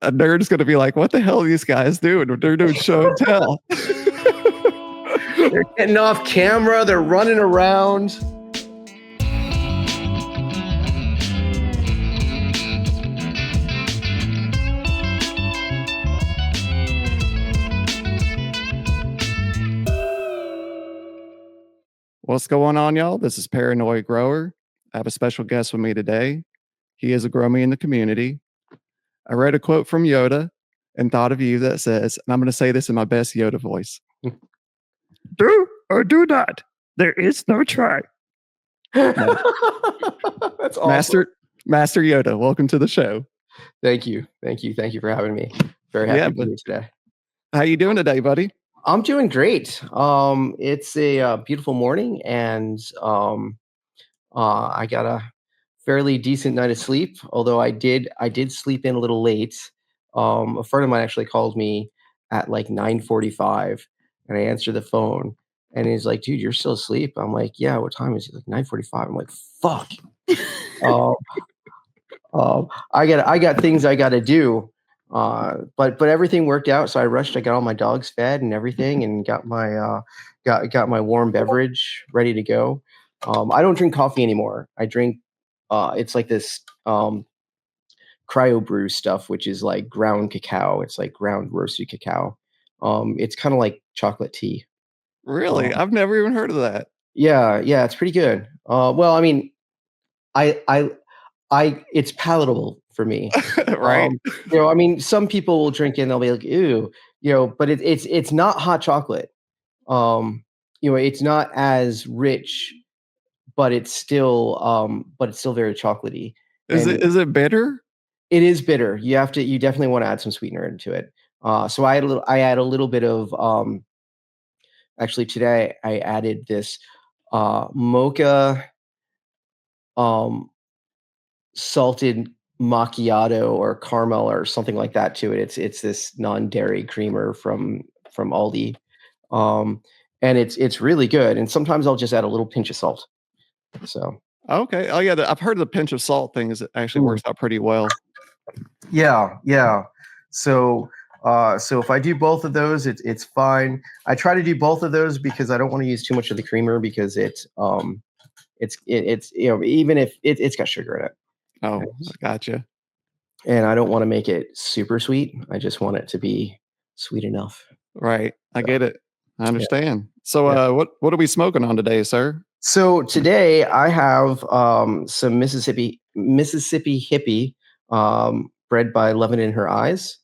a nerd's going to be like, what the hell are these guys doing? They're doing show and tell. They're getting off camera. They're running around. What's going on, y'all? This is Paranoid Grower. I have a special guest with me today. He is a Gromie in the community. I read a quote from Yoda and thought of you that says, and I'm going to say this in my best Yoda voice. Do or do not. There is no try. No. That's awesome. Master Yoda, welcome to the show. Thank you for having me. Very happy to be here today. How you doing today, buddy? I'm doing great. It's a beautiful morning, and I got a fairly decent night of sleep. Although I did sleep in a little late. A friend of mine actually called me at like 9:45, and I answered the phone, and he's like, "Dude, you're still asleep?" I'm like, "Yeah. What time is it?" Like 9:45. I'm like, "Fuck." I got things I got to do. But everything worked out, so I rushed. I got all my dogs fed and everything, and got my warm beverage ready to go. I don't drink coffee anymore. I drink it's like this cryo brew stuff, which is like ground cacao. It's like ground roasted cacao. It's kind of like chocolate tea. Really? I've never even heard of that. Yeah, it's pretty good. Well, I mean, I it's palatable for me. Right. I mean, some people will drink it and they'll be like, ew, but it's not hot chocolate. It's not as rich, but it's still very chocolately. Is it bitter? It is bitter. You definitely want to add some sweetener into it. So I add a little bit of actually today I added this mocha salted macchiato or caramel or something like that to it. It's this non-dairy creamer from Aldi, and it's really good. And sometimes I'll just add a little pinch of salt. So okay, oh yeah, I've heard the pinch of salt thing. It actually works out pretty well. Yeah. So if I do both of those, it's fine. I try to do both of those because I don't want to use too much of the creamer because it's even if it's got sugar in it. Oh, gotcha. And I don't want to make it super sweet. I just want it to be sweet enough. Right. I get it. I understand. Yeah. So what are we smoking on today, sir? So today I have some Mississippi hippie bred by Lovin' in Her Eyes.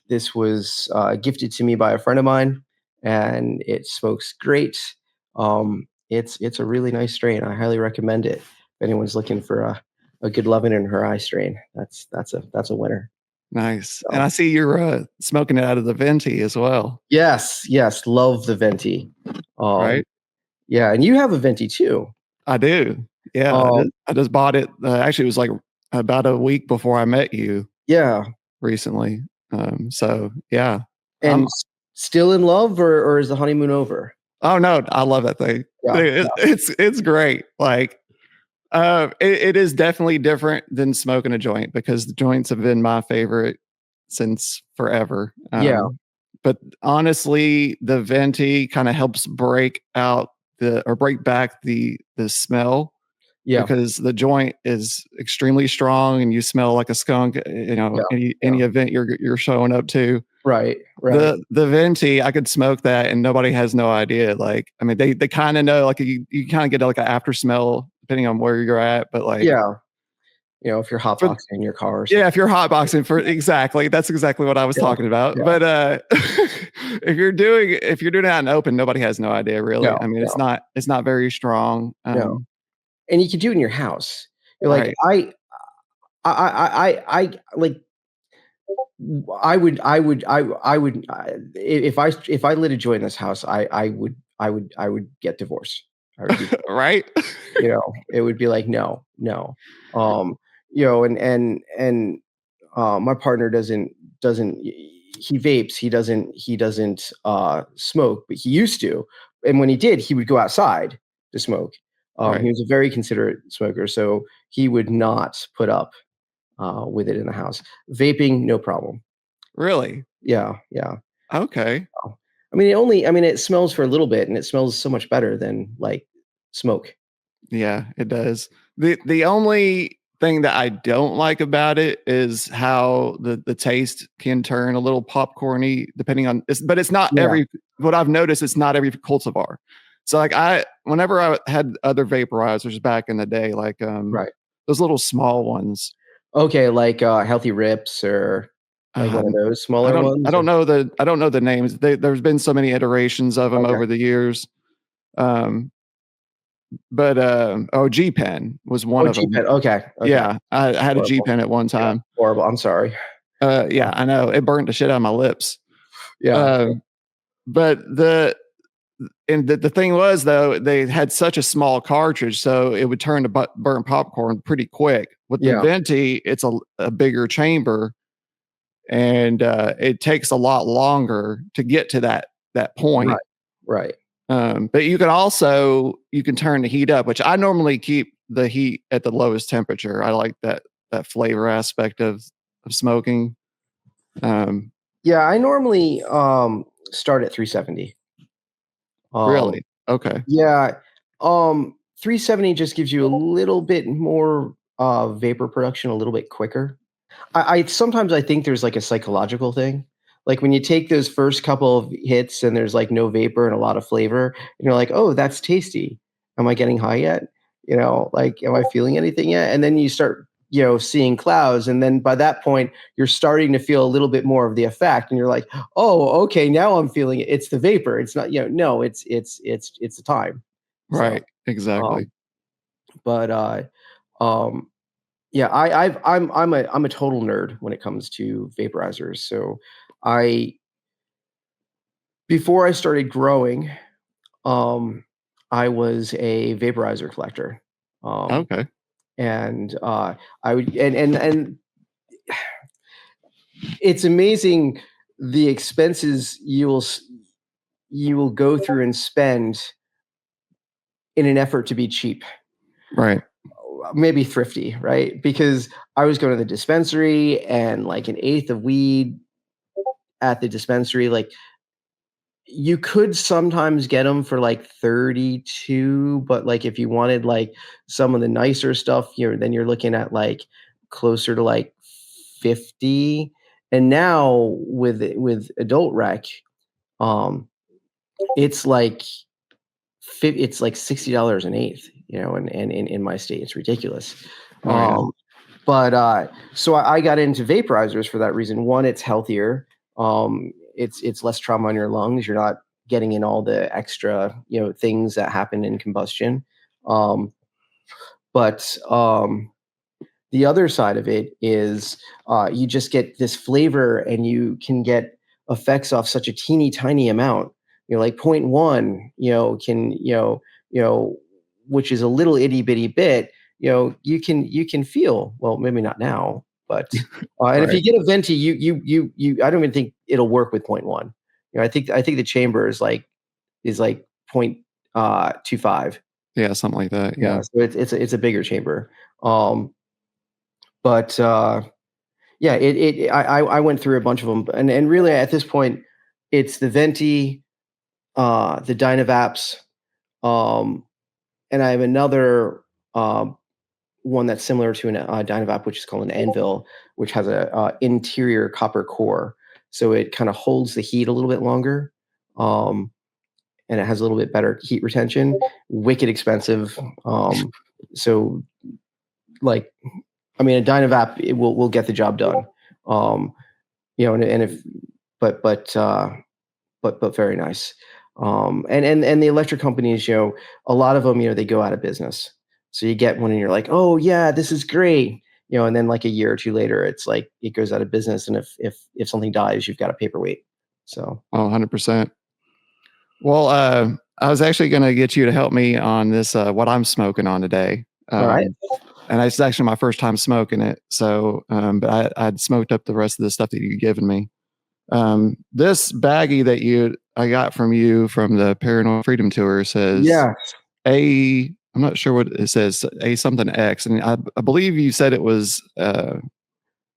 This was gifted to me by a friend of mine, and it smokes great. It's a really nice strain. I highly recommend it. If anyone's looking for a good Lovin' in Her Eye strain, that's a winner. Nice. So, and I see you're smoking it out of the venti as well. Yes, love the venti. Right. Yeah, and you have a venti too. I do. Yeah, I just bought it. Actually, it was like about a week before I met you. Yeah, recently. So yeah. And still in love, or is the honeymoon over? Oh no, I love that thing. Yeah, it's great. Like, it is definitely different than smoking a joint because the joints have been my favorite since forever. But honestly, the venti kind of helps break back the smell. Yeah, because the joint is extremely strong and you smell like a skunk, any event you're showing up to. Right. The venti, I could smoke that and nobody has no idea. Like, I mean, they kind of know, like you kind of get like an after smell depending on where you're at, but like, yeah. If you're hotboxing in your car. Or something. Yeah, if you're hotboxing that's exactly what I was talking about. Yeah. But if you're doing it out in the open, nobody has no idea really. No, I mean, it's not very strong. No. And you can do it in your house. You're like, right. I like. I would if I lit a joint in this house, I would get divorced. Right. It would be like no. And my partner doesn't he vapes. He doesn't smoke, but he used to. And when he did, he would go outside to smoke. He was a very considerate smoker, so he would not put up with it in the house. Vaping, no problem. Really? Yeah. Okay. I mean, it smells for a little bit, and it smells so much better than like smoke. Yeah, it does. The only thing that I don't like about it is how the taste can turn a little popcorny depending on but it's not Yeah. every what I've noticed, it's not every cultivar. So like whenever I had other vaporizers back in the day, like Right. those little small ones. Okay, like Healthy Rips or like one of Um, those smaller I ones. don't know the names. There's been so many iterations of them Okay. over the years. Um, but G Pen was one Oh, of G them. Pen. Okay. Yeah, I had a G Horrible. Pen at one Yeah. time. Horrible. I'm sorry. Yeah, I know it burned the shit out of my lips. Yeah. But the thing was though, they had such a small cartridge, so it would turn to burnt popcorn pretty quick. With the Yeah. venti, it's a bigger chamber, and it takes a lot longer to get to that point. Right. But you can turn the heat up, which I normally keep the heat at the lowest temperature. I like that flavor aspect of smoking. Yeah, I normally start at 370. Um Really? Okay. yeah, 370 just gives you a little bit more vapor production a little bit quicker. I sometimes I think there's like a psychological thing. Like when you take those first couple of hits and there's like no vapor and a lot of flavor, and you're like, "Oh, that's tasty. Am I getting high yet? Like, am I feeling anything yet?" And then you start, seeing clouds, and then by that point, you're starting to feel a little bit more of the effect, and you're like, "Oh, okay, now I'm feeling it. It's the vapor. It's not, no, it's the time." So, Right. Exactly. um, but um, yeah, I'm a total nerd when it comes to vaporizers. So I before I started growing, um, I was a vaporizer collector. Um, Okay. and I would and it's amazing the expenses you will go through and spend in an effort to be cheap. Right. Maybe thrifty, right? Because I was going to the dispensary and like an eighth of weed at the dispensary, like you could sometimes get them for like 32, but like if you wanted like some of the nicer stuff, you're looking at like closer to like 50. And now with adult rec, um, it's like it's like $60 an eighth, and in my state, it's ridiculous. Oh yeah. Um, but so I got into vaporizers for that reason. One, it's healthier. It's less trauma on your lungs. You're not getting in all the extra things that happen in combustion. Um, but the other side of it is you just get this flavor, and you can get effects off such a teeny tiny amount. Like point one, can which is a little itty bitty bit. You can feel, well, maybe not now, but and if you Right. get a venti, you I don't even think it'll work with point one. I think the chamber is like point 25. Yeah, something like that. Yeah, Yeah. so it's a bigger chamber. Um, but yeah, I went through a bunch of them, and really at this point, it's the venti, the Dynavaps, um, and I have another one that's similar to a Dynavap, which is called an Anvil, which has a interior copper core, so it kind of holds the heat a little bit longer, um, and it has a little bit better heat retention. Wicked expensive, so like, I mean, a Dynavap, it will get the job done, um, and if but very nice. And the electric companies, a lot of them, they go out of business. So you get one and you're like, oh yeah, this is great. And then like a year or two later, it's like it goes out of business. And if something dies, you've got a paperweight. So Oh, 100%. Well, I was actually going to get you to help me on this, what I'm smoking on today. all right. And it's actually my first time smoking it. So, but I'd smoked up the rest of the stuff that you'd given me. This baggie that I got from you from the Paranoid Freedom Tour says Yeah. I'm not sure what it says, A something X. And I believe you said it was,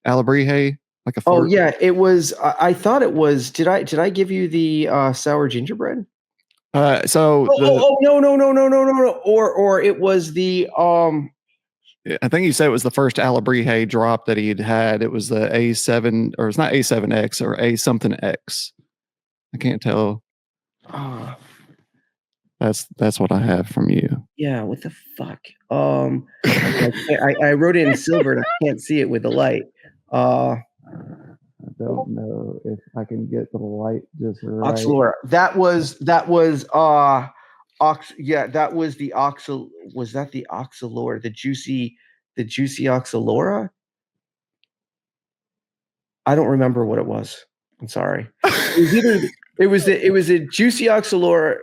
Alebrije, like a Oh fort. yeah, it was. I thought it was. Did I give you the sour gingerbread? So No. Or it was the I think you said it was the first Alebrije drop that he'd had. It was the A7, or it's not A7X or A something X. I can't tell. uh That's what I have from you. yeah, what the fuck? I wrote it in silver and I can't see it with the light. I don't know if I can get the light just right. Oxalora. That was that was the oxal. Was that the oxalora? The juicy oxalora? I don't remember what it was. I'm sorry. It was either it was a juicy oxalora,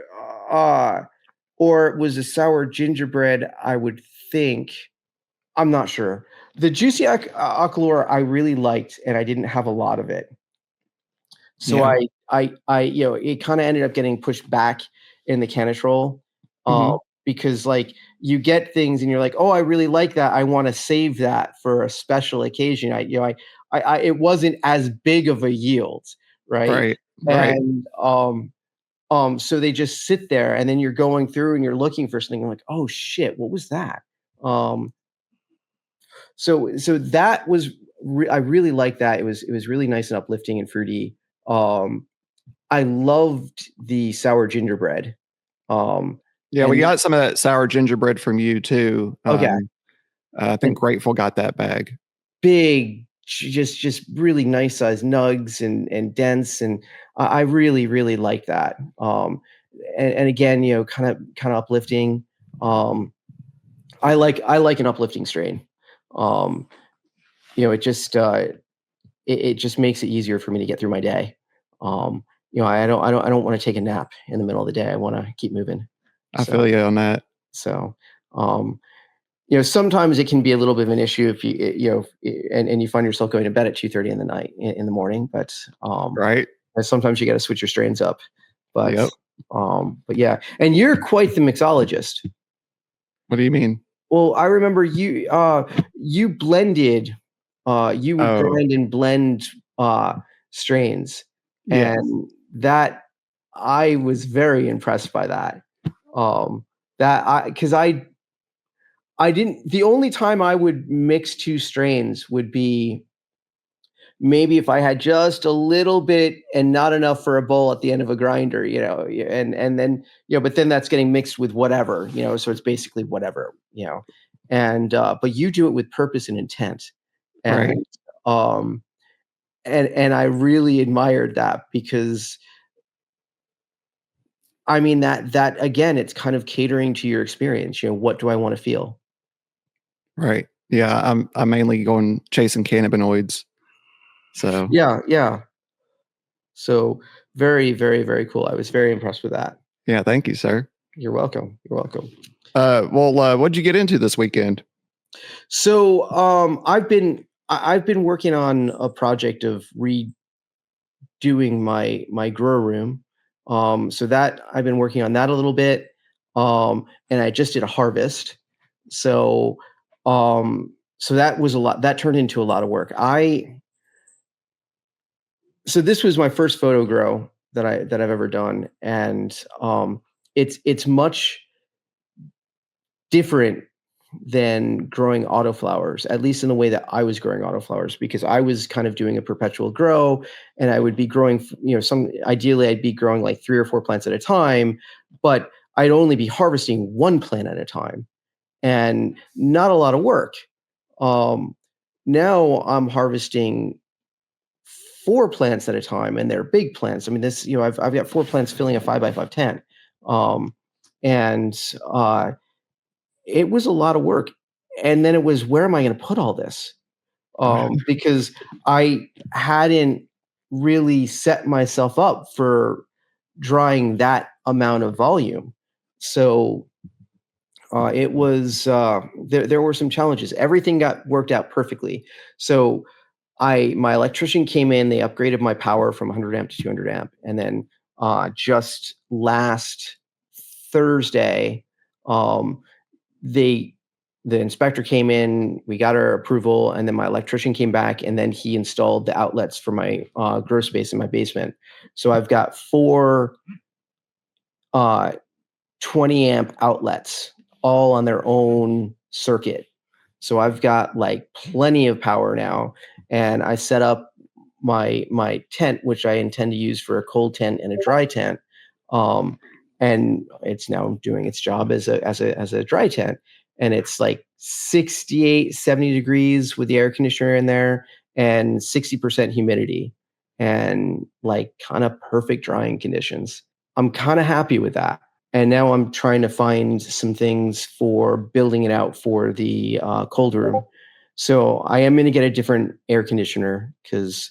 or it was a sour gingerbread. I would think. I'm not sure. The juicy oxalora I really liked, and I didn't have a lot of it. So Yeah. it kind of ended up getting pushed back in the Canitrol, because like you get things and you're like, oh, I really like that. I want to save that for a special occasion. It wasn't as big of a yield, right? Right. Right. And so they just sit there, and then you're going through and you're looking for something like, oh shit, what was that? So that was I really liked that. It was really nice and uplifting and fruity. I loved the sour gingerbread. Yeah, we And got some of that sour gingerbread from you too. okay, I and think Grateful got that bag. big, just really nice sized nugs and dense, and I really like that. And again, kind of uplifting. I like an uplifting strain. Um, it just makes it easier for me to get through my day. I don't want to take a nap in the middle of the day. I want to keep moving. I feel you on that. So, um, sometimes it can be a little bit of an issue if and you find yourself going to bed at 2:30 in the night, in the morning. But Right. sometimes you got to switch your strains up. But Yep. but yeah, and you're quite the mixologist. What do you mean? Well, I remember you blended, you would Oh, grind and blend strains, yes. and that I was very impressed by that. That because I didn't. The only time I would mix two strains would be maybe if I had just a little bit and not enough for a bowl at the end of a grinder, and then but then that's getting mixed with whatever, so it's basically whatever, and but you do it with purpose and intent, Right. and um and I really admired that because I mean that again, it's kind of catering to your experience. What do I want to feel? Right. Yeah. I'm mainly going chasing cannabinoids. So Yeah. So very, very, very cool. I was very impressed with that. yeah, thank you, sir. You're welcome. You're welcome. What'd you get into this weekend? So I've been working on a project of redoing my grow room. So that I've been working on that a little bit. And I just did a harvest. So so that was a lot. That turned into a lot of work. So this was my first photo grow that I've ever done, and it's much different than growing autoflowers, at least in the way that I was growing autoflowers, because I was kind of doing a perpetual grow, and I would be growing, ideally I'd be growing like 3 or 4 plants at a time, but I'd only be harvesting 1 plant at a time, and not a lot of work. Um, Now I'm harvesting 4 plants at a time, and they're big plants. I mean, I've got 4 plants filling a 5x5 tent, and it was a lot of work. And then it was, where am I going to put all this? Because I hadn't really set myself up for drawing that amount of volume. So it was there were some challenges. Everything got worked out perfectly. So my electrician came in, they upgraded my power from 100 amp to 200 amp. And then just last Thursday, they the inspector came in, we got our approval, and then my electrician came back, and then he installed the outlets for my grow space in my basement. So I've got 4 20 amp outlets all on their own circuit. So I've got like plenty of power now, and I set up my tent, which I intend to use for a cold tent and a dry tent. And it's now doing its job as a dry tent, and it's like 68, 70 degrees with the air conditioner in there and 60% humidity and like kind of perfect drying conditions. I'm kind of happy with that. And now I'm trying to find some things for building it out for the cold room. So I am going to get a different air conditioner because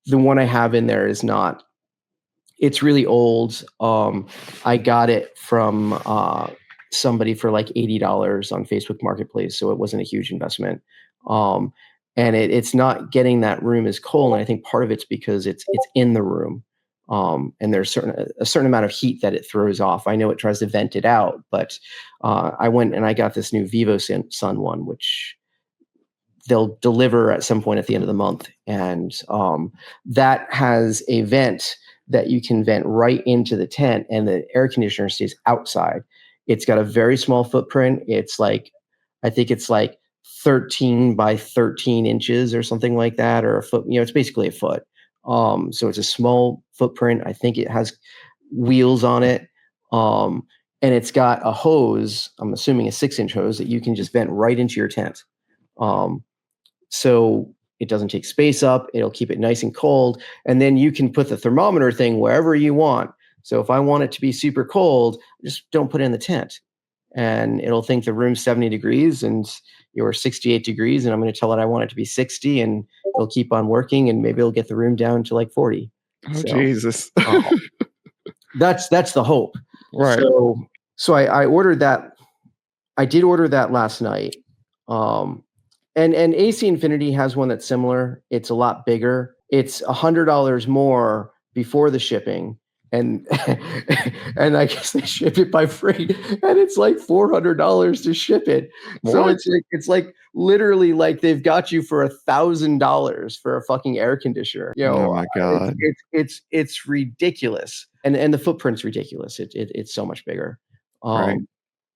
the one I have in there is not. It's really old. I got it from somebody for like $80 on Facebook Marketplace, so it wasn't a huge investment. And it's not getting that room as cold. And I think part of it's because it's in the room. And there's a certain amount of heat that it throws off. I know it tries to vent it out, but I went and I got this new Vivo Sun one, which they'll deliver at some point at the end of the month. And that has a vent that you can vent right into the tent, and the air conditioner stays outside. It's got a very small footprint. It's like, I think it's like 13 by 13 inches or something like that, or a foot, it's basically a foot. So it's a small footprint. I think it has wheels on it. And it's got a hose, I'm assuming a 6-inch hose that you can just vent right into your tent. So it doesn't take space up. It'll keep it nice and cold. And then you can put the thermometer thing wherever you want. So if I want it to be super cold, just don't put it in the tent. And it'll think the room's 70 degrees and you're 68 degrees. And I'm going to tell it I want it to be 60, and it'll keep on working, and maybe it'll get the room down to like 40. Oh, Jesus. That's the hope. Right. So I ordered that. I did order that last night. And AC Infinity has one that's similar. It's a lot bigger. It's $100 more before the shipping, and and I guess they ship it by freight, and it's like $400 to ship it. What? So it's like literally like they've got you for $1,000 for a fucking air conditioner. Oh my God. It's ridiculous, and the footprint's ridiculous. It's so much bigger. Right.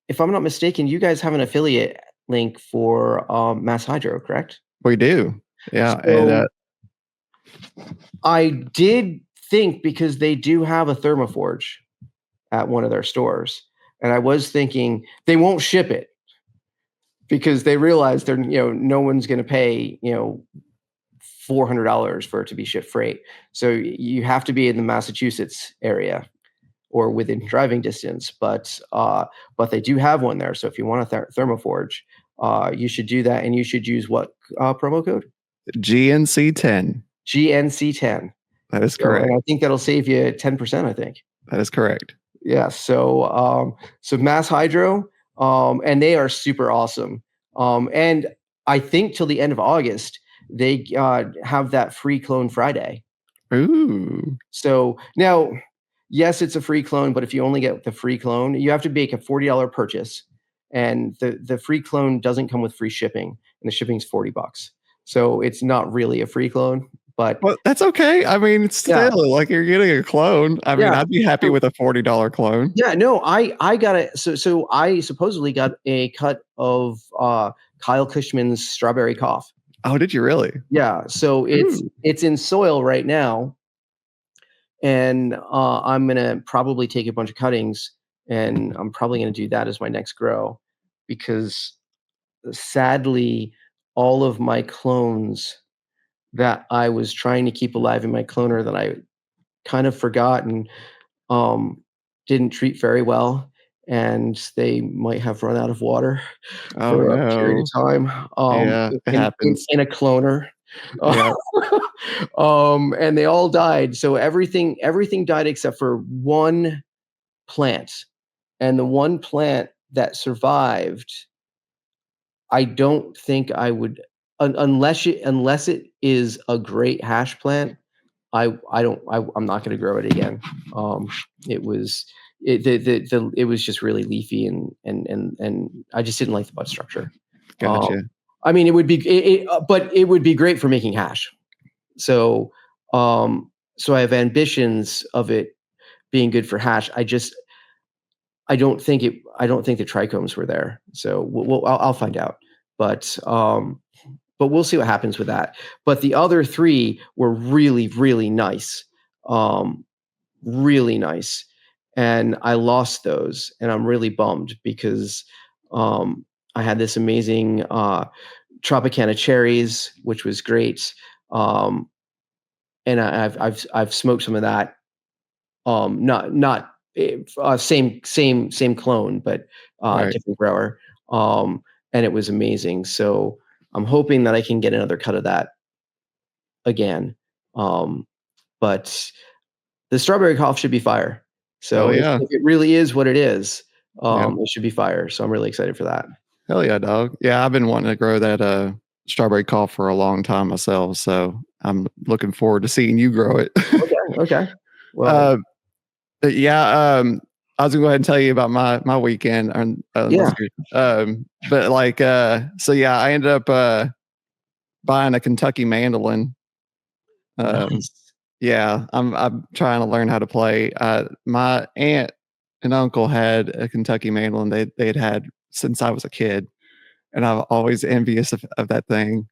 If I'm not mistaken, you guys have an affiliate link for Mass Hydro, correct? We do. Yeah. So I did think, because they do have a thermoforge at one of their stores, and I was thinking they won't ship it because they realize they're, no one's going to pay, $400 for it to be shipped freight. So you have to be in the Massachusetts area or within driving distance, but they do have one there. So if you want a thermoforge, you should do that, and you should use what promo code? GNC10. GNC10. That is correct. And I think that'll save you 10%. I think that is correct. Yeah. So Mass Hydro, and they are super awesome. And I think till the end of August they have that free clone Friday. Ooh. So now, yes, it's a free clone, but if you only get the free clone, you have to make a $40 purchase, and the free clone doesn't come with free shipping, and the shipping's $40. So it's not really a free clone, but that's okay. I mean, it's still like you're getting a clone. I mean, I'd be happy with a $40 clone. Yeah, no, I got it. So I supposedly got a cut of Kyle Cushman's Strawberry Cough. Oh, did you really? Yeah. So it's in soil right now, and I'm gonna probably take a bunch of cuttings, and I'm probably gonna do that as my next grow, because sadly, all of my clones that I was trying to keep alive in my cloner that I kind of forgot and didn't treat very well, and they might have run out of water for a period of time. Yeah, it happens in a cloner. Yeah. And they all died. So everything died except for one plant, and the one plant that survived, I don't think I would, unless it is a great hash plant. I'm not going to grow it again. It was just really leafy, and I just didn't like the bud structure. Gotcha. I mean, it would be, but it would be great for making hash. So, so I have ambitions of it being good for hash. I don't think the trichomes were there. So I'll find out. But we'll see what happens with that. But the other three were really, really nice. Really nice. And I lost those, and I'm really bummed because I had this amazing Tropicana cherries, which was great. And I've smoked some of that. Not same clone, but Right. different grower. And it was amazing. So I'm hoping that I can get another cut of that again. But the strawberry cough should be fire. So Hell yeah. if it really is what it is, Yeah. it should be fire. So I'm really excited for that. Hell yeah, dog. Yeah, I've been wanting to grow that strawberry cough for a long time myself. So I'm looking forward to seeing you grow it. Okay. Well, yeah, I was gonna go ahead and tell you about my weekend. yeah. But like, so yeah, I ended up buying a Kentucky mandolin. Nice. Yeah, I'm trying to learn how to play. My aunt and uncle had a Kentucky mandolin they'd had since I was a kid, and I'm always envious of that thing.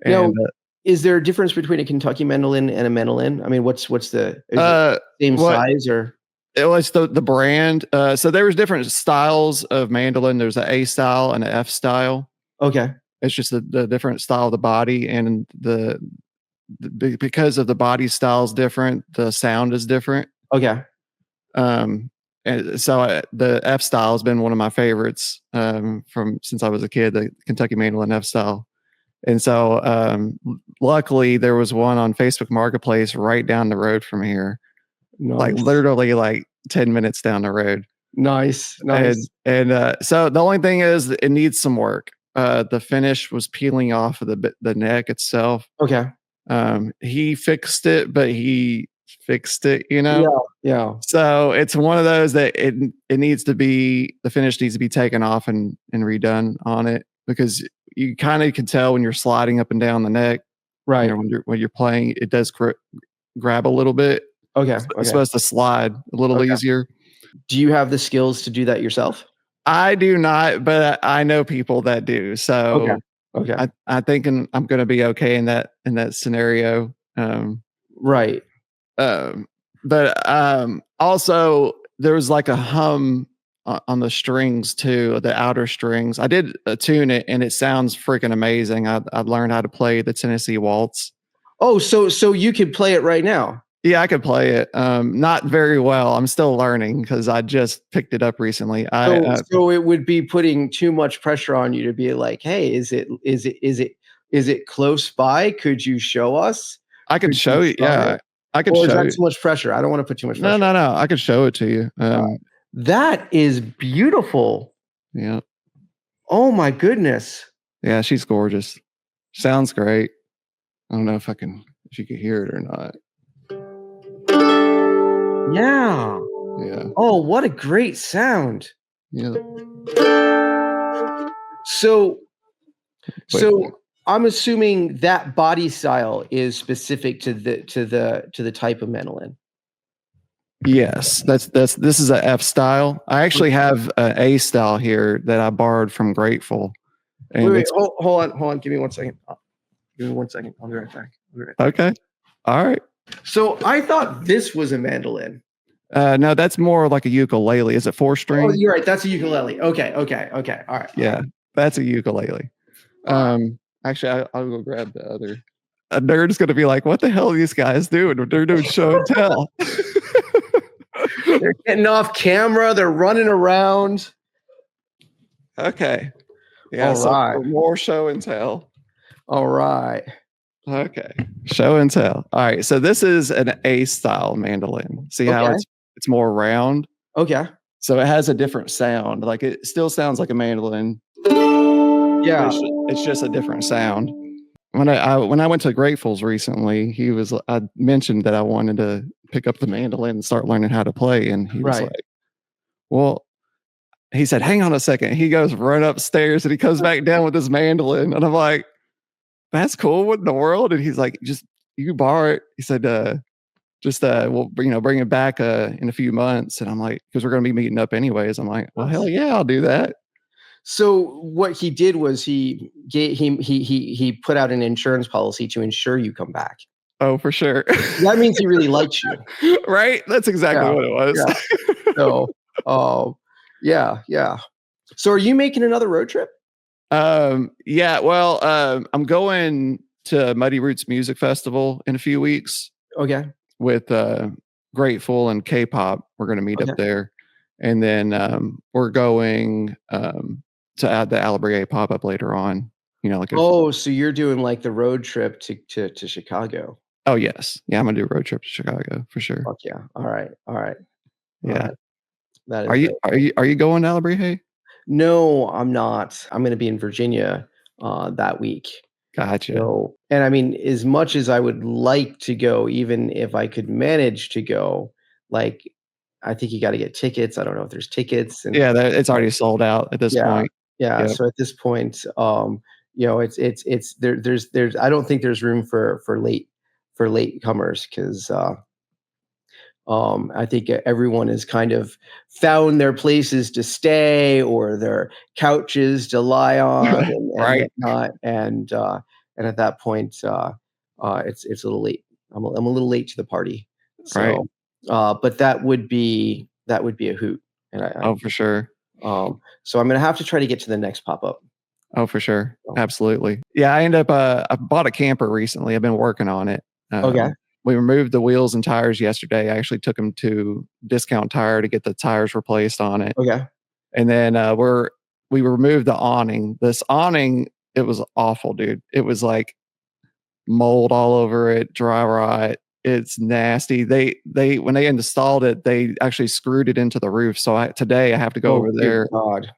Now, And is there a difference between a Kentucky mandolin and a mandolin? I mean, what's the is it same what size or? it was the brand. So there was different styles of mandolin. There's an A style and an F style. Okay. It's just the different style of the body, and because of the body style is different, the sound is different. Okay. And so the F style has been one of my favorites from since I was a kid, the Kentucky mandolin F style. And so luckily there was one on Facebook Marketplace right down the road from here, like Nice. literally like 10 minutes down the road. Nice. And so the only thing is it needs some work. The finish was peeling off of the neck itself. Okay. He fixed it, but he fixed it, you know? Yeah. So it's one of those that it needs to be, the finish needs to be taken off and redone on it, because you kind of can tell when you're sliding up and down the neck, Right. you know, when you're playing, it does grab a little bit. Okay. It's supposed to slide a little easier. Do you have the skills to do that yourself? I do not, but I know people that do. So Okay. I think I'm going to be okay in that scenario. Right. But also there was like a hum on the strings too, the outer strings. I did tune it, and it sounds freaking amazing. I learned how to play the Tennessee waltz. Oh, so you could play it right now? Yeah, I could play it. Not very well. I'm still learning because I just picked it up recently. So it would be putting too much pressure on you to be like, hey, is it close by? Could you show us? I can show you. Yeah, I could Or show is that you. too much pressure? I don't want to put too much pressure. No. I could show it to you. That is beautiful. Yeah. Oh my goodness. Yeah, she's gorgeous. Sounds great. I don't know if you could hear it or not. Yeah. Yeah. Oh, what a great sound. Yeah. So I'm assuming that body style is specific to the type of mandolin. Yes, this is a F style. I actually have an A style here that I borrowed from Grateful. And Wait, hold on. Give me 1 second. Give me 1 second. I'll be right back. Okay. All right. So I thought this was a mandolin. No, that's more like a ukulele. Is it 4-string? Oh, you're right. That's a ukulele. Okay. All right. Yeah, that's a ukulele. Actually, I'll go grab the other. A nerd's going to be like, what the hell are these guys doing? They're doing show and tell. They're getting off camera. They're running around. Okay. Yeah. All right. More show and tell. All right. Okay. Show and tell. All right. So this is an A style mandolin. See how it's more round? Okay. So it has a different sound. Like it still sounds like a mandolin. Yeah. It's just a different sound. When I went to Grateful's recently, I mentioned that I wanted to pick up the mandolin and start learning how to play, and he was like, "Well," he said, hang on a second. He goes run upstairs and he comes back down with his mandolin. And I'm like, that's cool. What in the world? And he's like, just you borrow it. He said, we'll bring it back in a few months. And I'm like, because we're gonna be meeting up anyways. I'm like, well, hell yeah, I'll do that. So what he did was he put out an insurance policy to ensure you come back. Oh, for sure. That means he really likes you. Right? That's exactly what it was. Yeah. So, yeah. So are you making another road trip? Yeah, well, I'm going to Muddy Roots Music Festival in a few weeks. Okay. With Grateful and K-pop. We're going to meet up there. And then we're going to add the Alabrier pop-up later on. So you're doing like the road trip to Chicago. Oh, yes. Yeah, I'm going to do a road trip to Chicago for sure. Fuck yeah. All right. Yeah. That is are you going to Alabrier? No, I'm not. I'm going to be in Virginia that week. Gotcha. So, and I mean, as much as I would like to go, even if I could manage to go, like, I think you got to get tickets. I don't know if there's tickets. And yeah, it's already sold out at this point. Yeah. Yep. So at this point, it's there's I don't think there's room for late comers because I think everyone has kind of found their places to stay or their couches to lie on and right. whatnot. And at that point, it's a little late. I'm a little late to the party. So, but that would be a hoot. And for sure. So I'm going to have to try to get to the next pop-up. Oh, for sure. Absolutely. Yeah. I ended up, I bought a camper recently. I've been working on it. Okay. We removed the wheels and tires yesterday. I actually took them to Discount Tire to get the tires replaced on it. Okay. And then we removed the awning. This awning, it was awful, dude. It was like mold all over it, dry rot. It's nasty. They when they installed it, they actually screwed it into the roof. So today I have to go over there. God.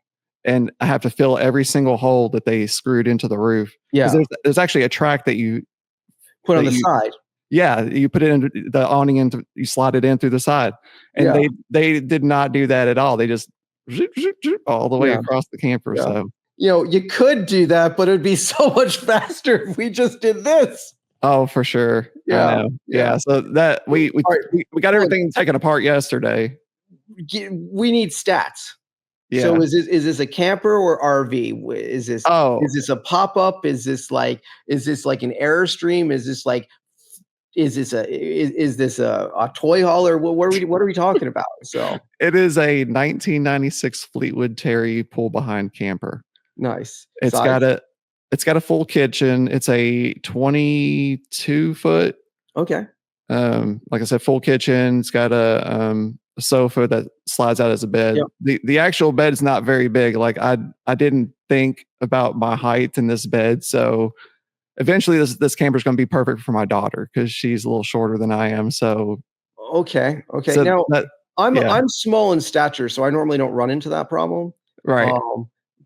And I have to fill every single hole that they screwed into the roof. Yeah. There's actually a track that you put on the side. Yeah, you put it in the awning and you slide it in through the side. And they did not do that at all. They just all the way across the camper. Yeah. So you could do that, but it'd be so much faster if we just did this. Oh, for sure. Yeah. I know. Yeah. So that we got everything taken apart yesterday. We need stats. Yeah. So is this a camper or RV? Is this a pop-up? Is this like an Airstream? Is this a toy hauler? What are we talking about? So it is a 1996 Fleetwood Terry pull behind camper. Nice. It's got a full kitchen. It's a 22 foot. Okay. Like I said, full kitchen. It's got a sofa that slides out as a bed. Yep. The actual bed is not very big. Like I didn't think about my height in this bed, so eventually this camper is going to be perfect for my daughter because she's a little shorter than I am. So okay. So now I'm small in stature, so I normally don't run into that problem. Right.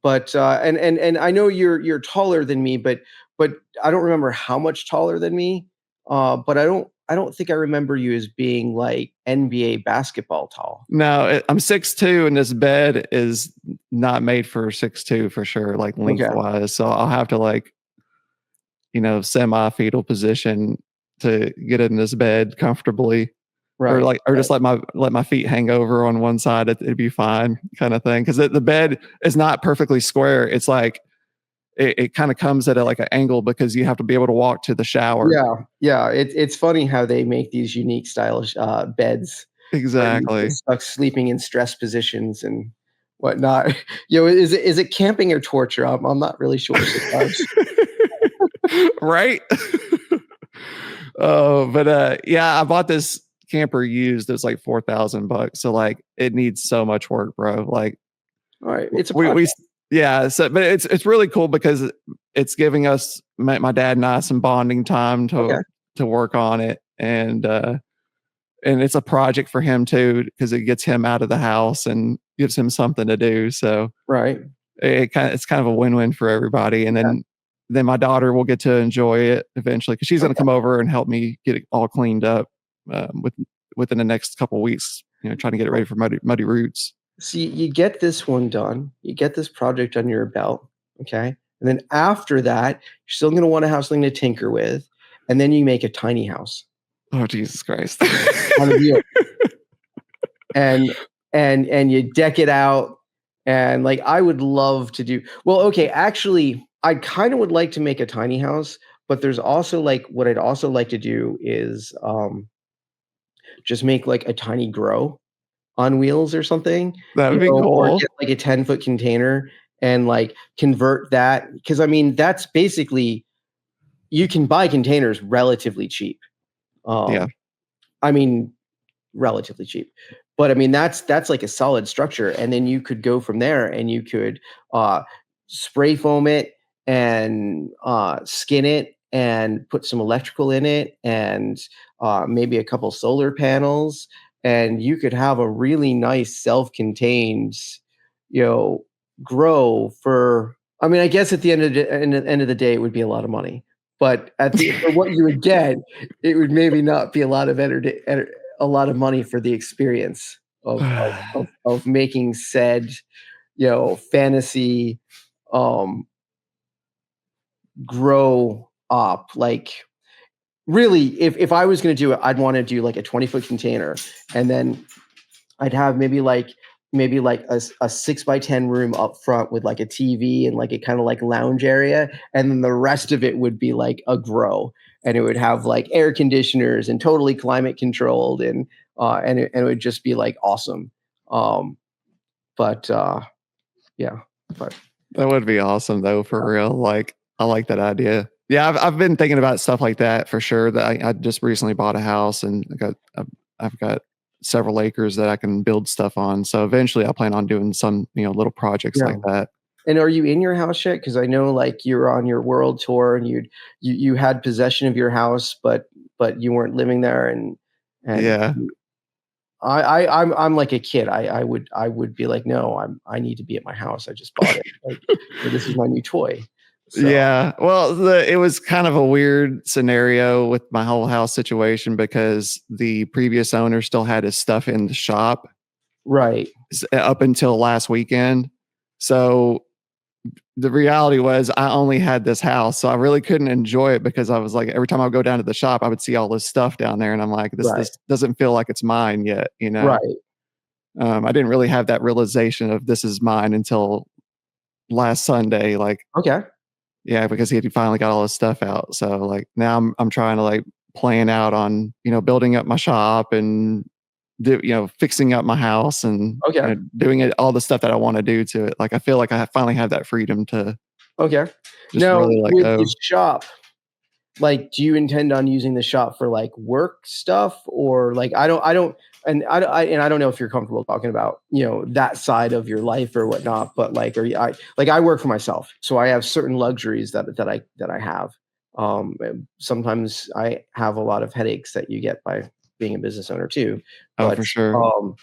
But and I know you're taller than me, but I don't remember how much taller than me. But I don't think I remember you as being like NBA basketball tall. No, I'm 6'2", and this bed is not made for 6'2" for sure, like lengthwise. Okay. So I'll have to like, semi-fetal position to get in this bed comfortably. Right. Or just let my feet hang over on one side. It'd be fine, kind of thing. Because the bed is not perfectly square. It's like it kind of comes at an angle because you have to be able to walk to the shower. Yeah. It's funny how they make these unique stylish beds. Exactly. Stuck sleeping in stress positions and whatnot. Is it camping or torture? I'm not really sure. Right. But I bought this camper used. It was like $4,000. So like it needs so much work, bro. Like, all right, it's a so but it's really cool because it's giving us my dad and I some bonding time to work on it, and it's a project for him too because it gets him out of the house and gives him something to do. So it's kind of a win-win for everybody, and then my daughter will get to enjoy it eventually because she's going to come over and help me get it all cleaned up within the next couple of weeks. Trying to get it ready for Muddy Roots. So you get this one done, you get this project under your belt, okay? And then after that, you're still gonna wanna have something to tinker with, and then you make a tiny house Oh, Jesus Christ. on a deal. And and you deck it out, and, like, I would love to do well, okay, actually, I kinda would like to make a tiny house, but there's also, like what I'd also like to do is, just make, like, a tiny grow on wheels or something, That you would be know, or cool. get like a 10-foot container and like convert that because I mean, that's basically you can buy containers relatively cheap. Yeah. Um, I mean, relatively cheap. But I mean, that's like a solid structure, and then you could go from there, and you could uh, spray foam it and skin it, and put some electrical in it, and maybe a couple solar panels, and you could have a really nice self-contained, you know, grow for. I mean, I guess at the end of the day, it would be a lot of money, but at the for what you would get, it would maybe not be a lot of a lot of money for the experience of making said, you know, fantasy, um, grow up. Like, really, if I was gonna do it, I'd wanna do, like, a 20-foot container, and then I'd have maybe like a 6 by 10 room up front with like a TV and like a kind of like lounge area, and then the rest of it would be like a grow, and it would have like air conditioners and totally climate controlled, and it would just be like awesome. Um, but yeah, but That would be awesome though, for real. Like, I like that idea. Yeah, I've been thinking about stuff like that for sure. That I just recently bought a house and I've got several acres that I can build stuff on. So eventually I plan on doing some, little projects yeah. like that. And are you in your house yet? Because I know like you're on your world tour and you had possession of your house, but you weren't living there, and Yeah. I'm like a kid. I would be like, "No, I need to be at my house. I just bought it. Like, this is my new toy." So, Yeah. Well, it was kind of a weird scenario with my whole house situation because the previous owner still had his stuff in the shop right. up until last weekend. So the reality was I only had this house, so I really couldn't enjoy it because I was like, every time I would go down to the shop, I would see all this stuff down there, and I'm like, Right. this doesn't feel like it's mine yet, you know. Right. I didn't really have that realization of this is mine until last Sunday, like, Okay. yeah, because he had finally got all his stuff out. So like now I'm trying to like plan out on building up my shop and fixing up my house and Okay. doing it all the stuff that I want to do to it. Like I feel like I finally have that freedom to Okay. just Now, really let with the go. shop, like, do you intend on using the shop for, like, work stuff? Or, like, I don't know if you're comfortable talking about, that side of your life or whatnot, but, like, I work for myself, so I have certain luxuries that I have. And sometimes I have a lot of headaches that you get by being a business owner too, Oh, but, for sure. um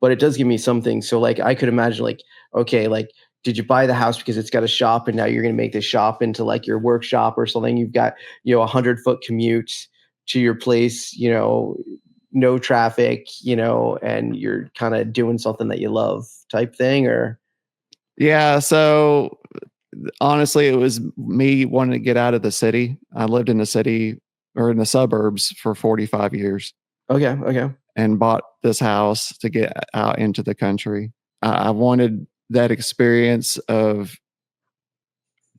but it does give me something. So like I could imagine like, okay, like did you buy the house because it's got a shop and now you're gonna make the shop into like your workshop or something? You've got, 100-foot commute to your place, no traffic, and you're kind of doing something that you love type thing, or Yeah. So honestly, it was me wanting to get out of the city. I lived in the city or in the suburbs for 45 years okay, okay, and bought this house to get out into the country. I wanted that experience of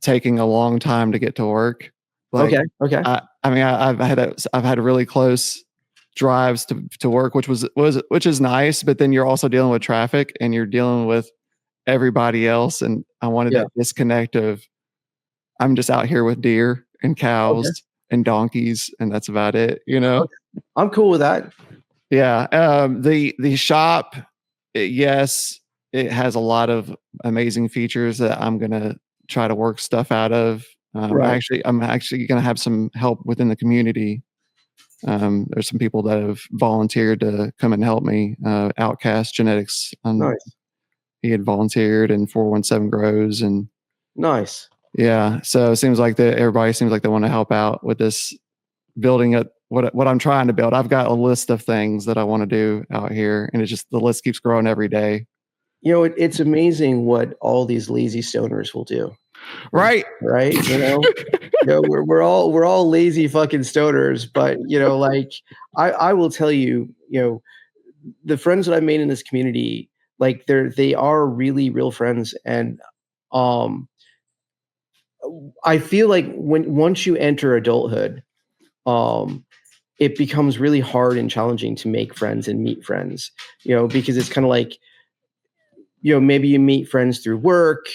taking a long time to get to work. Like, okay, okay, I mean, I've had really close drives to work, which is nice, but then you're also dealing with traffic and you're dealing with everybody else, and I wanted yeah, that disconnect of I'm just out here with deer and okay, cows and donkeys, and that's about it, you know? okay. I'm cool with that. Yeah, the shop, yes, it has a lot of amazing features that I'm gonna try to work stuff out of. Right. I'm actually gonna have some help within the community. There's some people that have volunteered to come and help me. Outcast Genetics, Nice. he had volunteered, and 417 Grows, and Nice. yeah, so it seems like everybody seems like they want to help out with this building up what I'm trying to build. I've got a list of things that I want to do out here, and the list keeps growing every day. It's amazing what all these lazy stoners will do. Right. Right. We're all lazy fucking stoners, but like I will tell you, the friends that I've made in this community, like they are really real friends. And I feel like once you enter adulthood, it becomes really hard and challenging to make friends and meet friends, because it's kind of like, maybe you meet friends through work,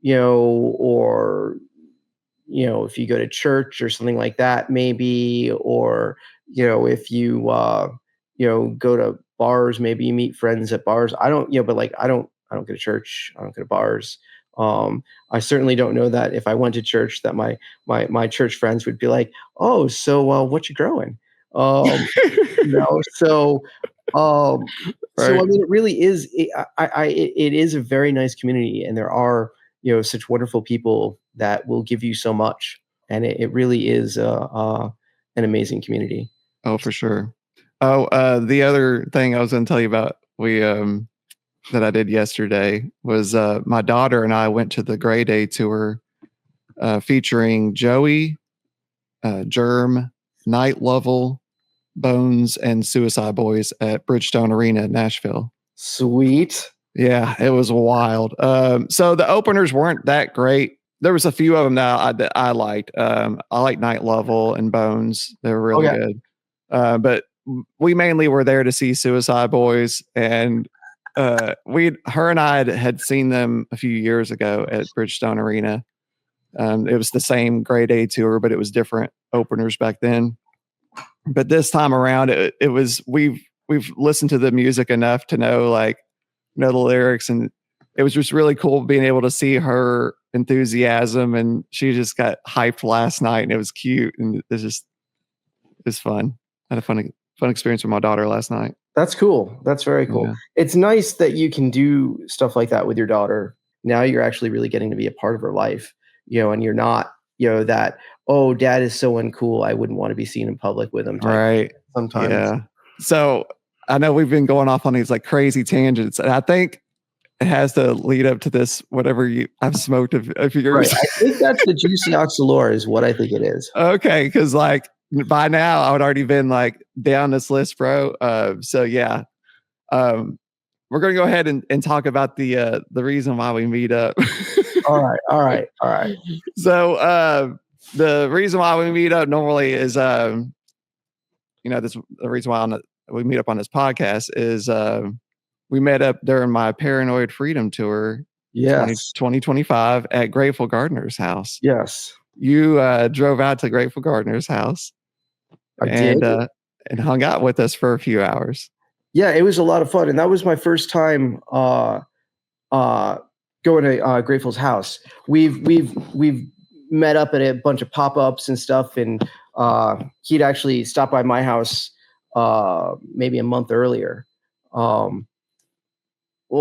or if you go to church or something like that, maybe, or, if you, go to bars, maybe you meet friends at bars. I don't, but like, I don't go to church. I don't go to bars. I certainly don't know that if I went to church that my church friends would be like, oh, so, what you growing? So, so I Right. mean, it really is, it is a very nice community, and there are, such wonderful people that will give you so much. And it really is an amazing community. Oh, for sure. Oh, the other thing I was going to tell you about that I did yesterday was my daughter and I went to the Gray Day tour featuring Joey, Germ, Night-Level, Bones, and Suicide Boys at Bridgestone Arena in Nashville. Sweet. Yeah, it was wild. So the openers weren't that great. There was a few of them that I liked. I like Night-Level and Bones. They were really good. But we mainly were there to see Suicide Boys, and her and I had seen them a few years ago at Bridgestone Arena. It was the same Grade A tour, but it was different openers back then. But this time around, it was we've listened to the music enough to know the lyrics, and it was just really cool being able to see her enthusiasm, and she just got hyped last night, and it was cute, and it's fun. I had a fun experience with my daughter last night. That's cool. That's very cool. Yeah. It's nice that you can do stuff like that with your daughter. Now you're actually really getting to be a part of her life, and you're not, that, oh, dad is so uncool, I wouldn't want to be seen in public with him. Right. Sometimes. Yeah. So I know we've been going off on these crazy tangents, and I think it has to lead up to this, whatever I've smoked of yours. Right. I think that's the juicy oxalor is what I think it is. Okay. Cause by now I would already been down this list, bro. So yeah. We're going to go ahead and talk about the reason why we meet up. All right. So, the reason why we meet up normally is, the reason why we meet up on this podcast is, we met up during my Paranoid Freedom Tour, Yes. 2025 at Grateful Gardener's house. Yes. You drove out to Grateful Gardener's house and hung out with us for a few hours. Yeah, it was a lot of fun, and that was my first time going to Grateful's house. We've met up at a bunch of pop-ups and stuff, and he'd actually stopped by my house maybe a month earlier. Well,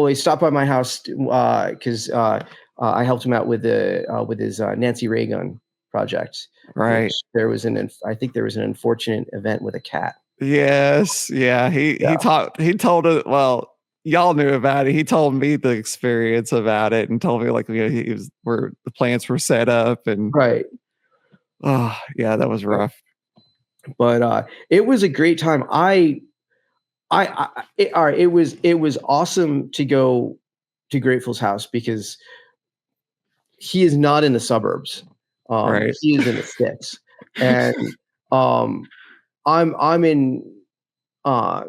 he stopped by my house because I helped him out with his Nancy Ray gun project. Right. I think there was an unfortunate event with a cat. Yes. Yeah. He told it. Well, y'all knew about it. He told me the experience about it and told me he was where the plants were set up and right. Oh yeah, that was rough. But it was a great time. It was awesome to go to Grateful's house because he is not in the suburbs. Right. He is in the sticks, and I'm in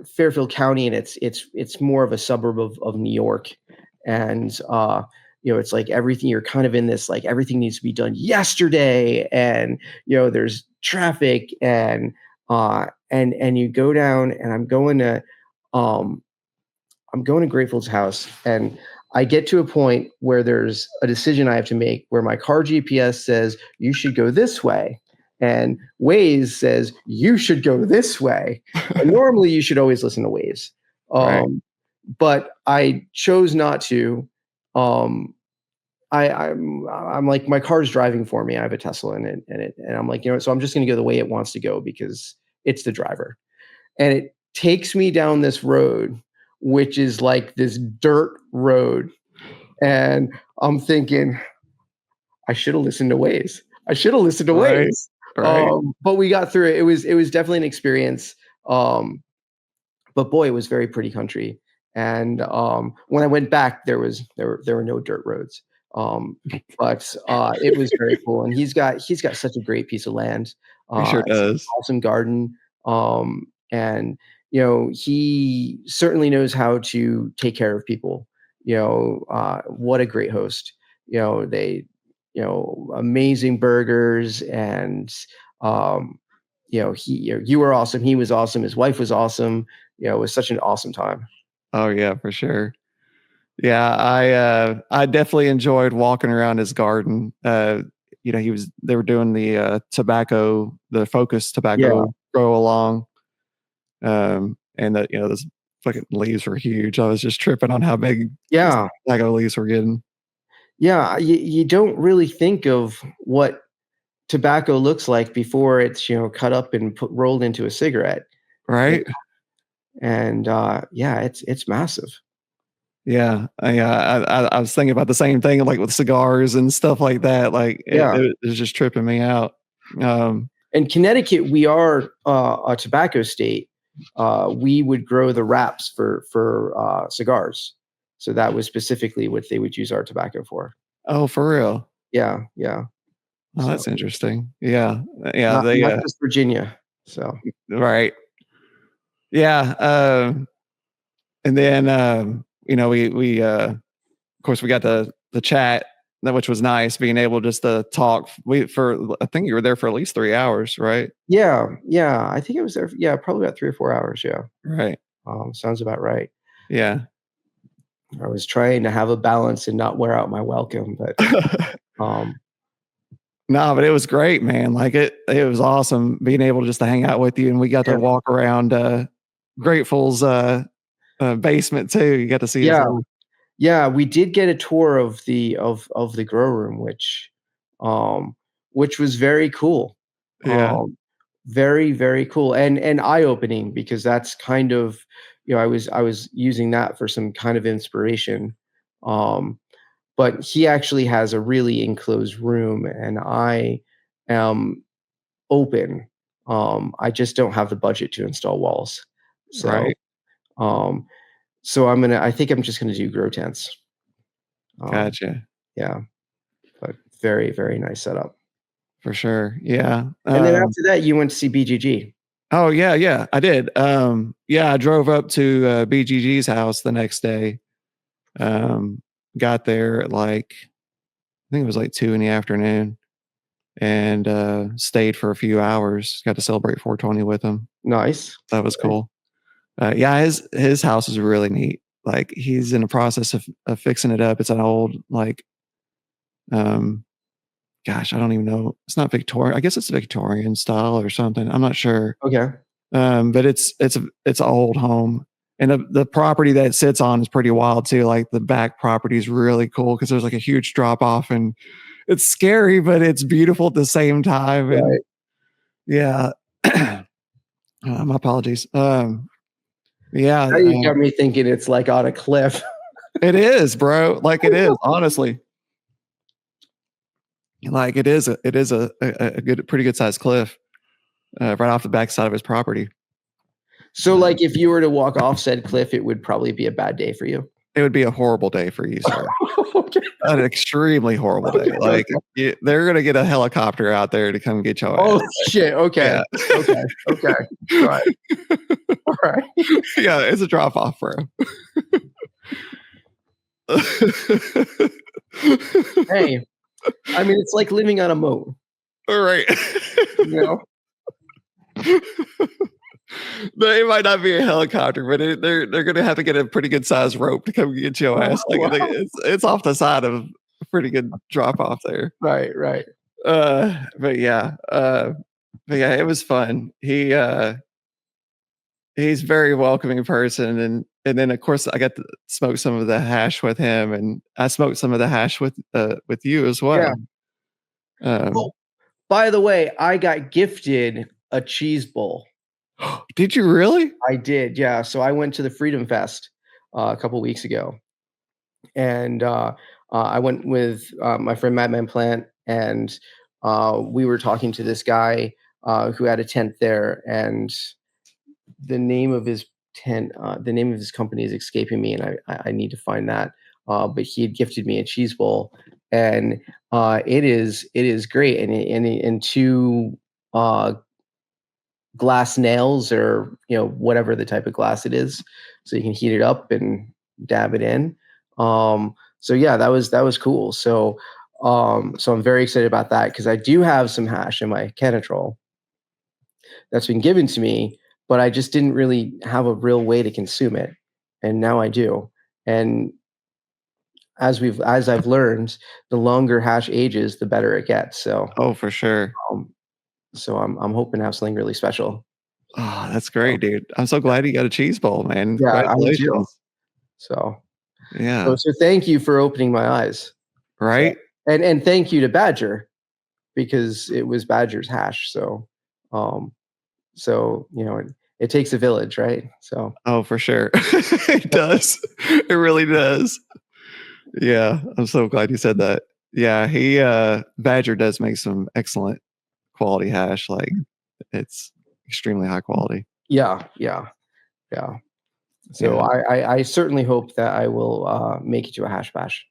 Fairfield County, and it's more of a suburb of New York, and it's like everything, you're kind of in this, everything needs to be done yesterday, and there's traffic, and you go down, and I'm going to Grateful's house, and I get to a point where there's a decision I have to make where my car GPS says you should go this way, and Waze says you should go this way. And normally you should always listen to Waze. Right. But I chose not to. I'm like, my car's driving for me. I have a Tesla in it, and I'm like, so I'm just going to go the way it wants to go because it's the driver. And it takes me down this road, which is like this dirt road. And I'm thinking, I should have listened to Waze. I should have listened to Right. Waze. Right. But we got through it. It was definitely an experience. But boy, it was very pretty country. And when I went back, there were no dirt roads. But it was very cool. And he's got such a great piece of land. He sure It's an does. awesome garden. And he certainly knows how to take care of people. What a great host. They amazing burgers and you were awesome. He was awesome. His wife was awesome. It was such an awesome time. Oh yeah, for sure. Yeah, I definitely enjoyed walking around his garden. They were doing the tobacco, the focus Yeah. tobacco grow along. And that, those fucking leaves were huge. I was just tripping on how big these Yeah. tobacco leaves were getting. Yeah. You don't really think of what tobacco looks like before it's, cut up and rolled into a cigarette. Right? And yeah, it's massive. Yeah. I was thinking about the same thing, like with cigars and stuff like that. Like Yeah. it was just tripping me out. In Connecticut, we are a tobacco state. We would grow the wraps for cigars, so that was specifically what they would use our tobacco for. Oh, for real? Yeah, yeah. Oh, So that's interesting. Yeah. Yeah. not just Virginia. So Right. Yeah. And then, of course, we got the chat, which was nice, being able just to talk. I think you were there for at least 3 hours, right? yeah, I think I was there. Yeah, probably about 3 or 4 hours. Yeah, Right. sounds about right. Yeah. I was trying to have a balance and not wear out my welcome, but no, but it was great, man. Like it was awesome being able just to hang out with you, and we got to walk around Grateful's basement too. You got to see his yeah, little. yeah. We did get a tour of the grow room, which was very cool. Yeah. Very, very cool and eye-opening because that's kind of, I was using that for some kind of inspiration. But he actually has a really enclosed room and I am open. I just don't have the budget to install walls. So, Right. um, I think I'm just gonna do grow tents. Um, Gotcha. yeah, but very, very nice setup. For sure. Yeah. And then after that, you went to see BGG. Oh yeah, yeah, I did. Yeah, I drove up to BGG's house the next day. Got there at like I think it was like 2 in the afternoon, and stayed for a few hours. Got to celebrate 420 with him. Nice. That was cool. Yeah, his house is really neat. Like he's in the process of fixing it up. It's an old like, gosh, I don't even know. It's not Victorian. I guess it's Victorian style or something. I'm not sure. Okay. But it's an old home, and the property that it sits on is pretty wild too. Like the back property is really cool because there's like a huge drop off, and it's scary, but it's beautiful at the same time. And Right. yeah, my apologies. Yeah, Now you got me thinking it's like on a cliff. it is, bro. Like it is, honestly. Like it is a good, pretty good sized cliff right off the backside of his property. So, like, if you were to walk off said cliff, it would probably be a bad day for you. It would be a horrible day for you, sir. Okay. An extremely horrible day. Like they're gonna get a helicopter out there to come get your Oh ass. shit. Okay. Yeah. Okay. Okay. All right. All right. Yeah, it's a drop off, bro. Hey, I mean, it's like living on a moat. All right. You know? It might not be a helicopter, but they're gonna have to get a pretty good sized rope to come get your ass. Like Wow. it's off the side of a pretty good drop off there. Right. Right. But yeah, it was fun. He's a very welcoming person, and then of course I got to smoke some of the hash with him, and I smoked some of the hash with you as well. Yeah. Oh, by the way, I got gifted a cheese bowl. Did you really? I did, yeah. So I went to the Freedom Fest a couple weeks ago, and I went with my friend Madman Plant, and we were talking to this guy who had a tent there, and the name of his tent, the name of his company is escaping me, and I need to find that. But he had gifted me a cheese bowl, and it is great, and two uh, glass nails, or whatever the type of glass it is, so you can heat it up and dab it in. So yeah, that was cool. So I'm very excited about that, because I do have some hash in my Canatrol that's been given to me, but I just didn't really have a real way to consume it, and now I do. And as I've learned, the longer hash ages, the better it gets. Oh, for sure. Um, so I'm hoping to have something really special. Oh, that's So, great, dude. I'm so glad you got a cheese bowl, man. yeah, I do. Congratulations. So Yeah. so thank you for opening my eyes. So, Right? and thank you to Badger, because it was Badger's hash. Um, it takes a village, right? So Oh, for sure. It does. It really does. Yeah. I'm so glad you said that. Yeah, Badger does make some excellent quality hash. Like, it's extremely high quality. yeah, yeah, yeah. So Yeah. I certainly hope that I will make it to a hash bash.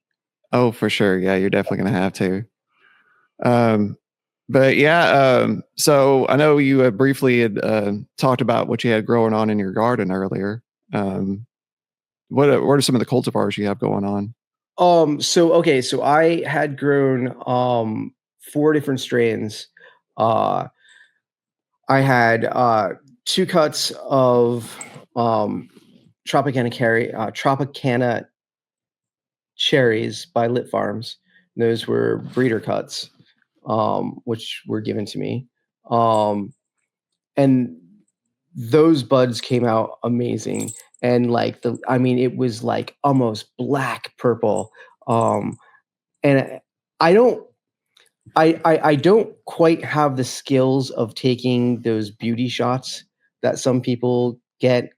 Oh, for sure. Yeah, you're definitely gonna have to. Um, but yeah, so I know you briefly had talked about what you had growing on in your garden earlier. Um, what are some of the cultivars you have going on? So okay, so I had grown four different strains. Uh I had two cuts of um Tropicana cherries by Lit Farms. Those were breeder cuts, which were given to me. And those buds came out amazing. And like I mean, it was like almost black purple. And I don't I don't quite have the skills of taking those beauty shots that some people get,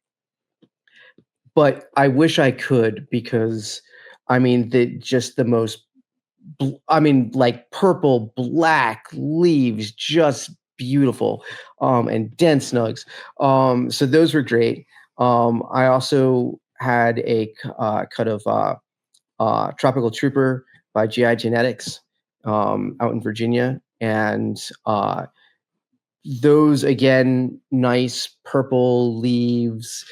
but I wish I could, because I mean the most I mean, like purple, black leaves, just beautiful, and dense nugs. So those were great. I also had a cut of Tropical Trooper by GI Genetics, out in Virginia, and those again, nice purple leaves,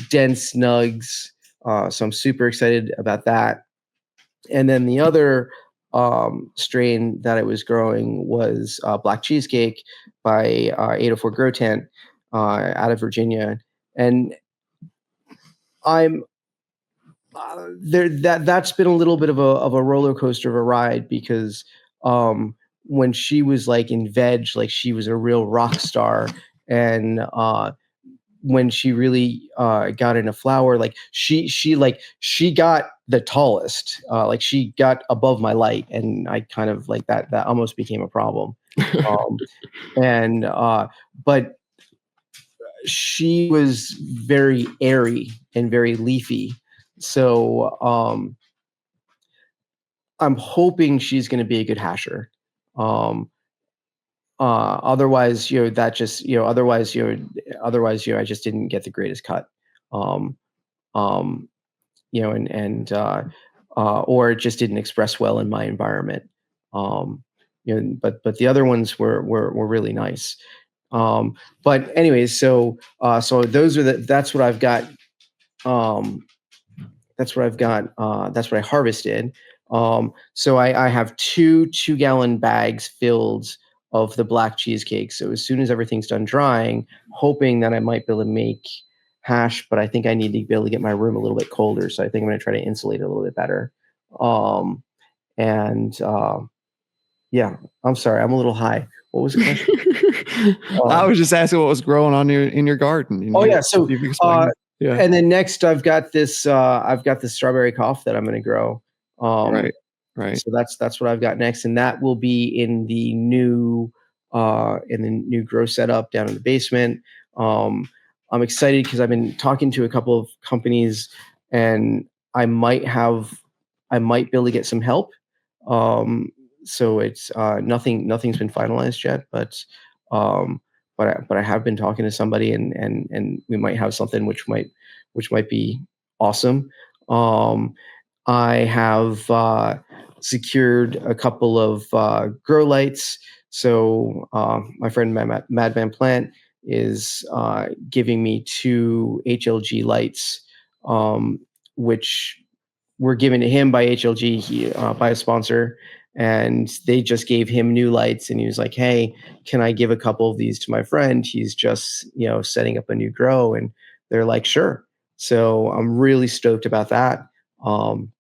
dense nugs. So I'm super excited about that. And then the other strain that I was growing was Black Cheesecake by 804 Grow Tent, out of Virginia. And I'm there. That's been a little bit of a roller coaster of a ride, because when she was like in veg, like she was a real rock star, and when she really got into flower, like she got the tallest, like she got above my light, and I kind of like that almost became a problem. um and But she was very airy and very leafy, so I'm hoping she's going to be a good hasher. um Otherwise, that just I just didn't get the greatest cut. um um or it just didn't express well in my environment. But the other ones were really nice. But anyways, so that's what I've got. Um, that's what I harvested. So I have two-gallon bags filled of the black cheesecake. So as soon as everything's done drying, hoping that I might be able to make hash, but I think I need to be able to get my room a little bit colder. So I think I'm going to try to insulate it a little bit better. Um, and Yeah, I'm sorry, I'm a little high. What was the question? I Um, was just asking what was growing on in your garden. And oh you, yeah, if so you could explain. Yeah. and then next I've got this strawberry cough that I'm going to grow. Um, Right. Right. So that's what I've got next, and that will be in the new grow setup down in the basement. I'm excited because I've been talking to a couple of companies, and I might be able to get some help. So it's nothing's been finalized yet, but I have been talking to somebody, and we might have something which might be awesome. I have secured a couple of grow lights. So my friend Madman Plant is giving me 2 HLG lights, which were given to him by HLG, by a sponsor, and they just gave him new lights. And he was like, "Hey, can I give a couple of these to my friend? He's just setting up a new grow." And they're like, "Sure." So I'm really stoked about that. Um,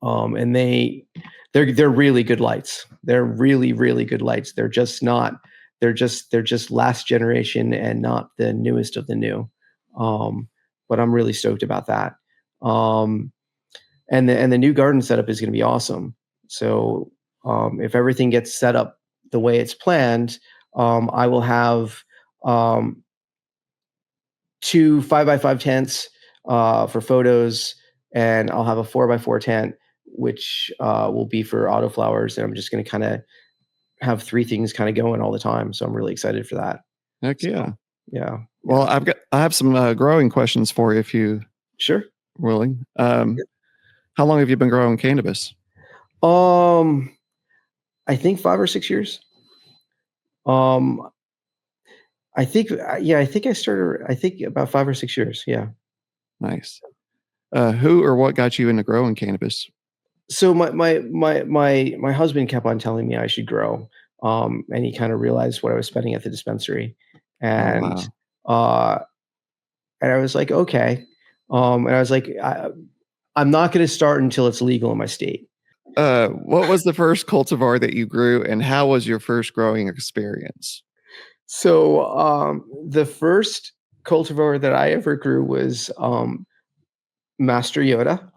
and they're really good lights. They're really, really good lights. They're just last generation and not the newest of the new. Um, but I'm really stoked about that. Um, and the new garden setup is going to be awesome. So if everything gets set up the way it's planned, I will have um, 2 5x5 tents for photos, and I'll have a 4x4 tent, which will be for autoflowers. And I'm just going to kind of have 3 things kind of going all the time. So I'm really excited for that. Heck So, yeah. yeah. Well, I have some growing questions for you if you Sure. willing. How long have you been growing cannabis? I think 5 or 6 years. I think I started about 5 or 6 years. Yeah. Nice. Who or what got you into growing cannabis? So my husband kept on telling me I should grow. And he kind of realized what I was spending at the dispensary. Oh And wow. uh and I was like, okay. And I was like, I'm not going to start until it's legal in my state. What was the first cultivar that you grew, and how was your first growing experience? So the first cultivar that I ever grew was Master Yoda.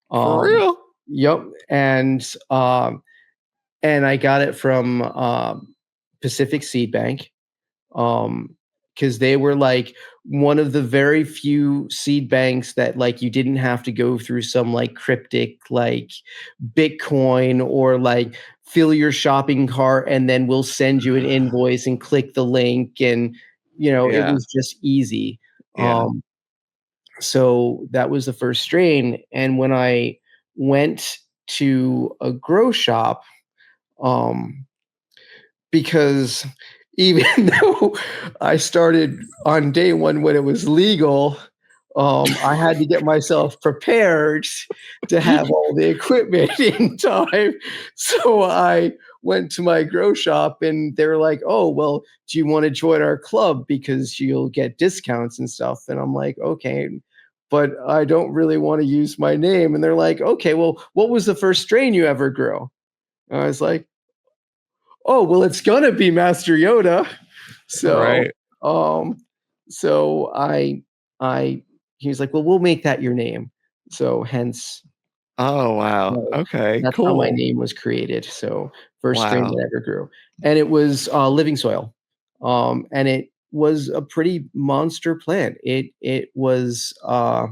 For Um, real? yep. And I got it from Pacific Seed Bank, because they were like one of the very few seed banks that like you didn't have to go through some like cryptic like Bitcoin or like fill your shopping cart and then we'll send you an invoice and click the link, and it Yeah. was just easy. Yeah. So that was the first strain, and when I went to a grow shop, um because even though I started on day 1 when it was legal, I had to get myself prepared to have all the equipment in time. So I went to my grow shop and they were like, "Oh, well, do you want to join our club because you'll get discounts and stuff?" And I'm like, "Okay, but I don't really want to use my name." And they're like, "Okay, well, what was the first strain you ever grew?" And I was like, "Oh, well, it's gonna be Master Yoda." So, Right. um, so I he was like, "Well, we'll make that your name." So hence, Oh wow. Okay. that's how my Cool. name was created. So first strain Wow. that I ever grew, and it was Living Soil, and it was a pretty monster plant. It was uh,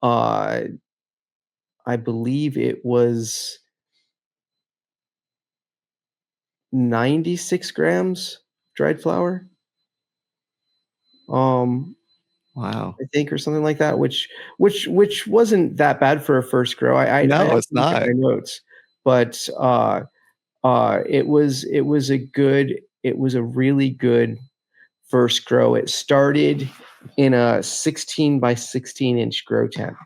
I believe it was 96 grams dried flower. Um, Wow. I think, or something like that, which wasn't that bad for a first grow. I No, have to it's look at not. my notes, but it was a really good first grow. It started in a 16 by 16-inch grow tent,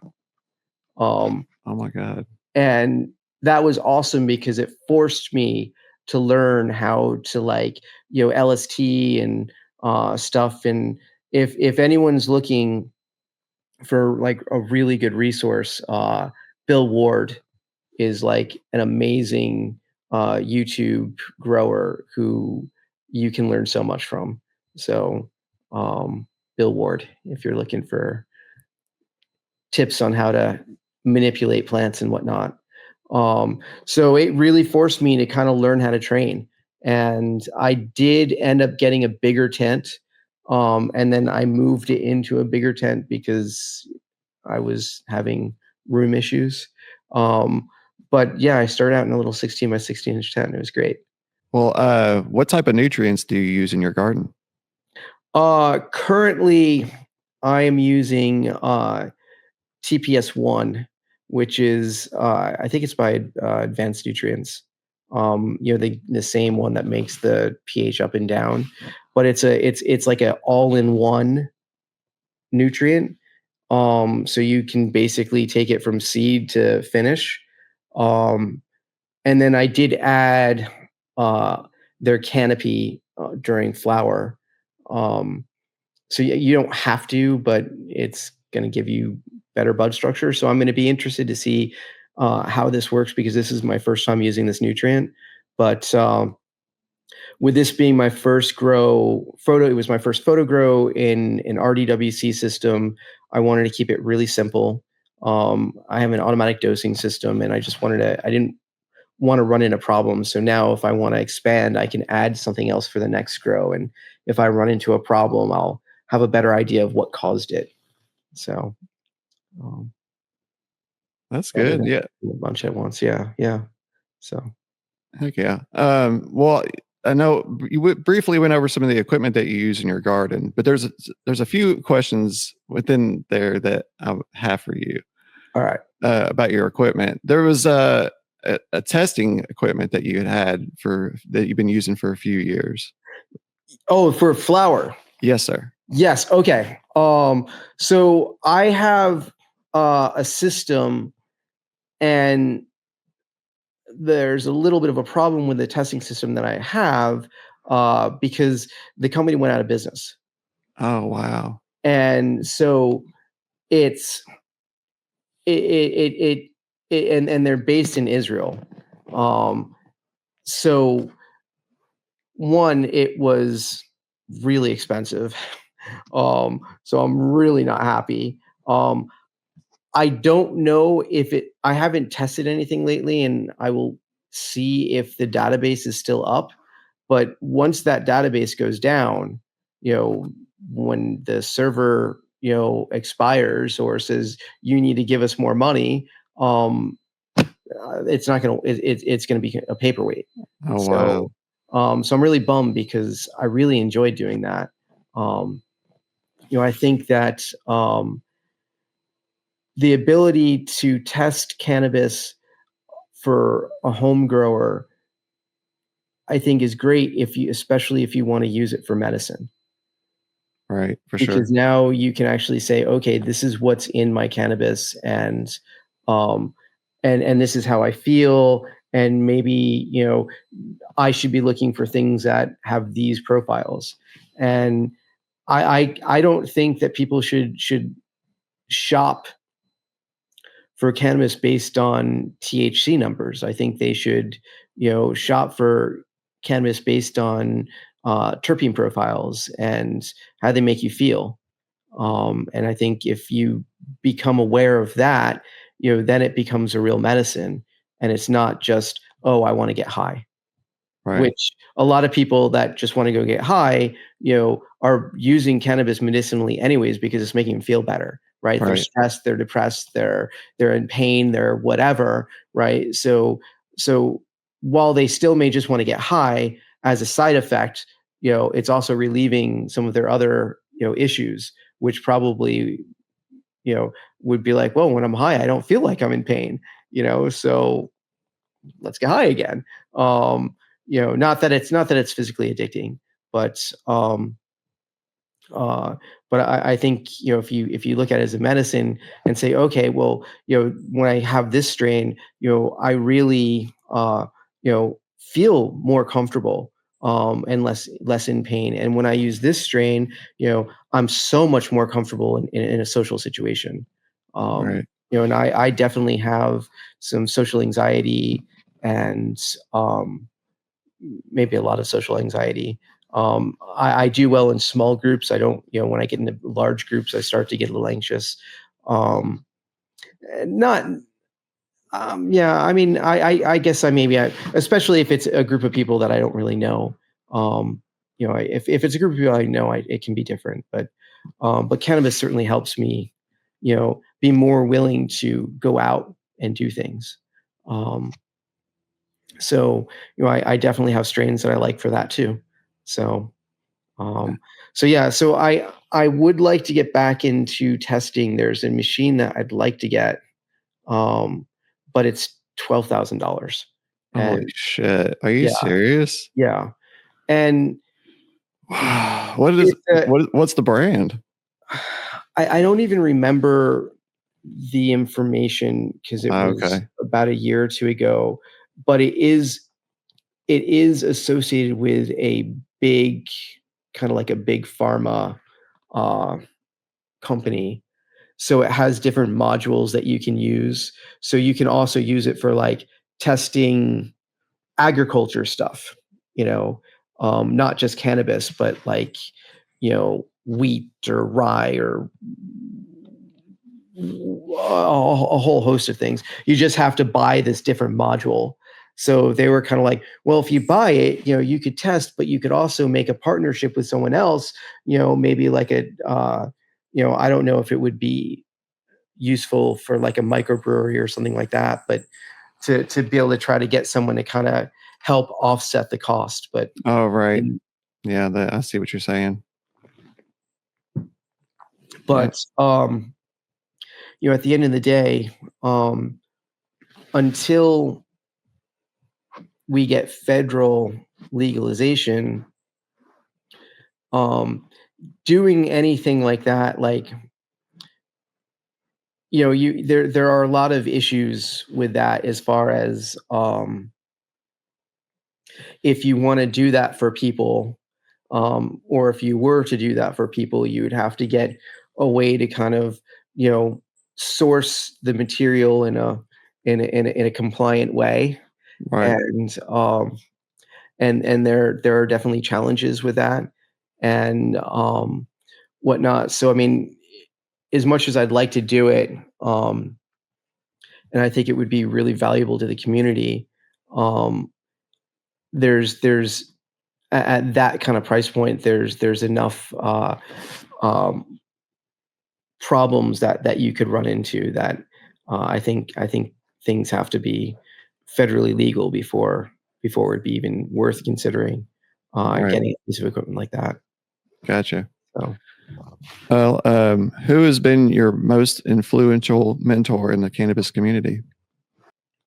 Oh my god. and that was awesome because it forced me to learn how to like LST and stuff. And if anyone's looking for like a really good resource, Bill Ward is like an amazing YouTube grower who you can learn so much from. So, Bill Ward, if you're looking for tips on how to manipulate plants and whatnot. So it really forced me to kind of learn how to train. And I did end up getting a bigger tent, And then I moved it into a bigger tent because I was having room issues. But yeah, I started out in a little 16 by 16-inch tent. It was great. Well, what type of nutrients do you use in your garden? Currently, I am using TPS1, which is I think it's by Advanced Nutrients. The same one that makes the pH up and down, but it's like an all-in-one nutrient. So you can basically take it from seed to finish. And then I did add uh, their canopy during flower. Um, so you don't have to, but it's going to give you better bud structure. So I'm going to be interested to see how this works because this is my first time using this nutrient. But with this being my first it was my first photo grow in an RDWC system. I wanted to keep it really simple. I have an automatic dosing system, and I didn't want to run into problems. So now if I want to expand, I can add something else for the next grow. And if I run into a problem, I'll have a better idea of what caused it. So um, That's rather good. than Yeah. a bunch at once. Yeah. Yeah. So, Heck yeah. Well, I know you briefly went over some of the equipment that you use in your garden, but there's a few questions within there that I have for you. all right. About your equipment. There was a testing equipment that you had that you've been using for a few years. Oh, for flower. Yes, sir. Yes. Okay. So I have a system, and there's a little bit of a problem with the testing system that I have because the company went out of business, Oh, wow. and so it's and they're based in Israel. Um, so one, it was really expensive. So I'm really not happy. I don't know if I haven't tested anything lately, and I will see if the database is still up. But once that database goes down, when the server, expires or says you need to give us more money, it's not going to, it's going to be a paperweight. Oh, So, wow. so I'm really bummed because I really enjoyed doing that. Um, I think that the ability to test cannabis for a home grower, I think is great especially if you want to use it for medicine, Right. For because sure. now you can actually say, okay, this is what's in my cannabis, um, and this is how I feel, and maybe I should be looking for things that have these profiles, and I don't think that people should shop for cannabis based on THC numbers. I think they should, shop for cannabis based on terpene profiles and how they make you feel. And I think if you become aware of that, then it becomes a real medicine, and it's not just, oh, I want to get high, Right. which a lot of people that just want to go get high, are using cannabis medicinally anyways because it's making them feel better, right? They're Right. stressed, they're depressed, they're in pain, they're whatever, right? So while they still may just want to get high as a side effect, it's also relieving some of their other, issues, which probably, would be like, well, when I'm high, I don't feel like I'm in pain, so let's get high again. Not that it's physically addicting, but uh, I think if you look at it as a medicine and say, okay, well, when I have this strain, I really feel more comfortable and less in pain. And when I use this strain, I'm so much more comfortable in a social situation. Right. And I definitely have some social anxiety and maybe a lot of social anxiety. I do well in small groups. I don't, when I get into large groups, I start to get a little anxious. Um, not, yeah, I mean, I guess especially if it's a group of people that I don't really know. Um, if it's a group of people I know, it can be different. But cannabis certainly helps me, be more willing to go out and do things. Um, so, I definitely have strains that I like for that too. So, um, so yeah, so I would like to get back into testing. There's a machine that I'd like to get, um, but it's $12,000, Holy and shit! Are you yeah, serious? yeah, and What is it's a, what's the brand? I don't even remember the information because it was Okay, about a year or two ago, but it is associated with a big, kind of like a big pharma uh, company. So it has different modules that you can use. So you can also use it for like testing agriculture stuff, not just cannabis, but like, wheat or rye or a whole host of things. You just have to buy this different module. So they were kind of like, well, if you buy it, you could test, but you could also make a partnership with someone else, maybe like I don't know if it would be useful for like a microbrewery or something like that, but to be able to try to get someone to kind of help offset the cost. But oh right, in, yeah, I see what you're saying. Yeah, but at the end of the day, um, until we get federal legalization, um, doing anything like that, like, there are a lot of issues with that as far as, if you wanna do that for people, or if you were to do that for people, you would have to get a way to kind of, you know, source the material in a compliant way, right, and, there are definitely challenges with that, and, whatnot. So, I mean, as much as I'd like to do it, and I think it would be really valuable to the community, um, there's at that kind of price point, there's enough, um, problems that you could run into that, I think things have to be federally legal before it'd be even worth considering, right. getting a piece of equipment like that. Gotcha. So, Well, who has been your most influential mentor in the cannabis community?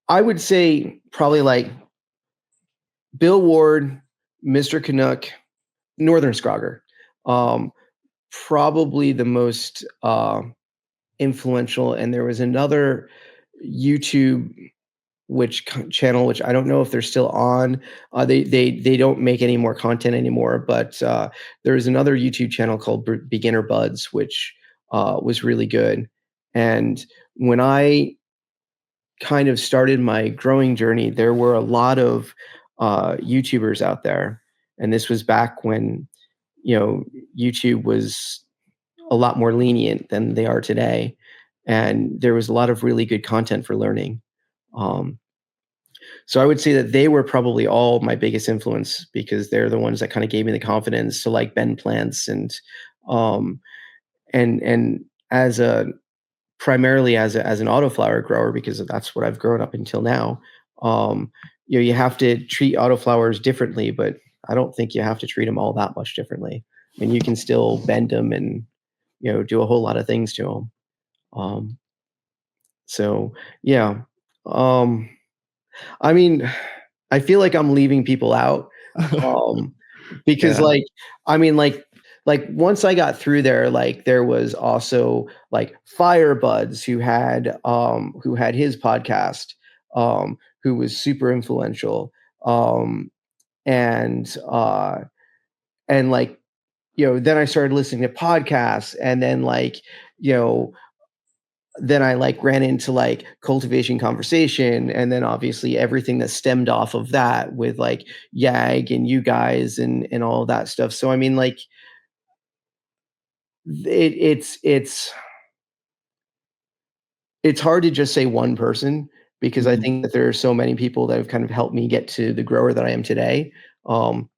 I would say probably like Bill Ward, Mr. Canuck, Northern Scrogger. Um, Probably the most, influential, and there was another YouTube channel, which I don't know if they're still on. They don't make any more content anymore, but, there was another YouTube channel called Beginner Buds, which, was really good. And when I kind of started my growing journey, there were a lot of, YouTubers out there, and this was back when, YouTube was a lot more lenient than they are today, and there was a lot of really good content for learning. Um, so I would say that they were probably all my biggest influence because they're the ones that kind of gave me the confidence to like bend plants um, and as a primarily as an autoflower grower, because that's what I've grown up until now. Um, you have to treat autoflowers differently, but I don't think you have to treat them all that much differently. I mean, you can still bend them and do a whole lot of things to them. Um, so yeah, um, I mean, I feel like I'm leaving people out, um, because, Yeah, like, I mean, like, once I got through there, like, there was also, like, Firebuds who had his podcast, who was super influential, and, like, then I started listening to podcasts, and then, like, you know, then I like ran into like cultivation conversation, and then obviously everything that stemmed off of that with like YAG and you guys and all of that stuff. So I mean, like it's hard to just say one person because I mhm, think that there are so many people that have kind of helped me get to the grower that I am today. Um,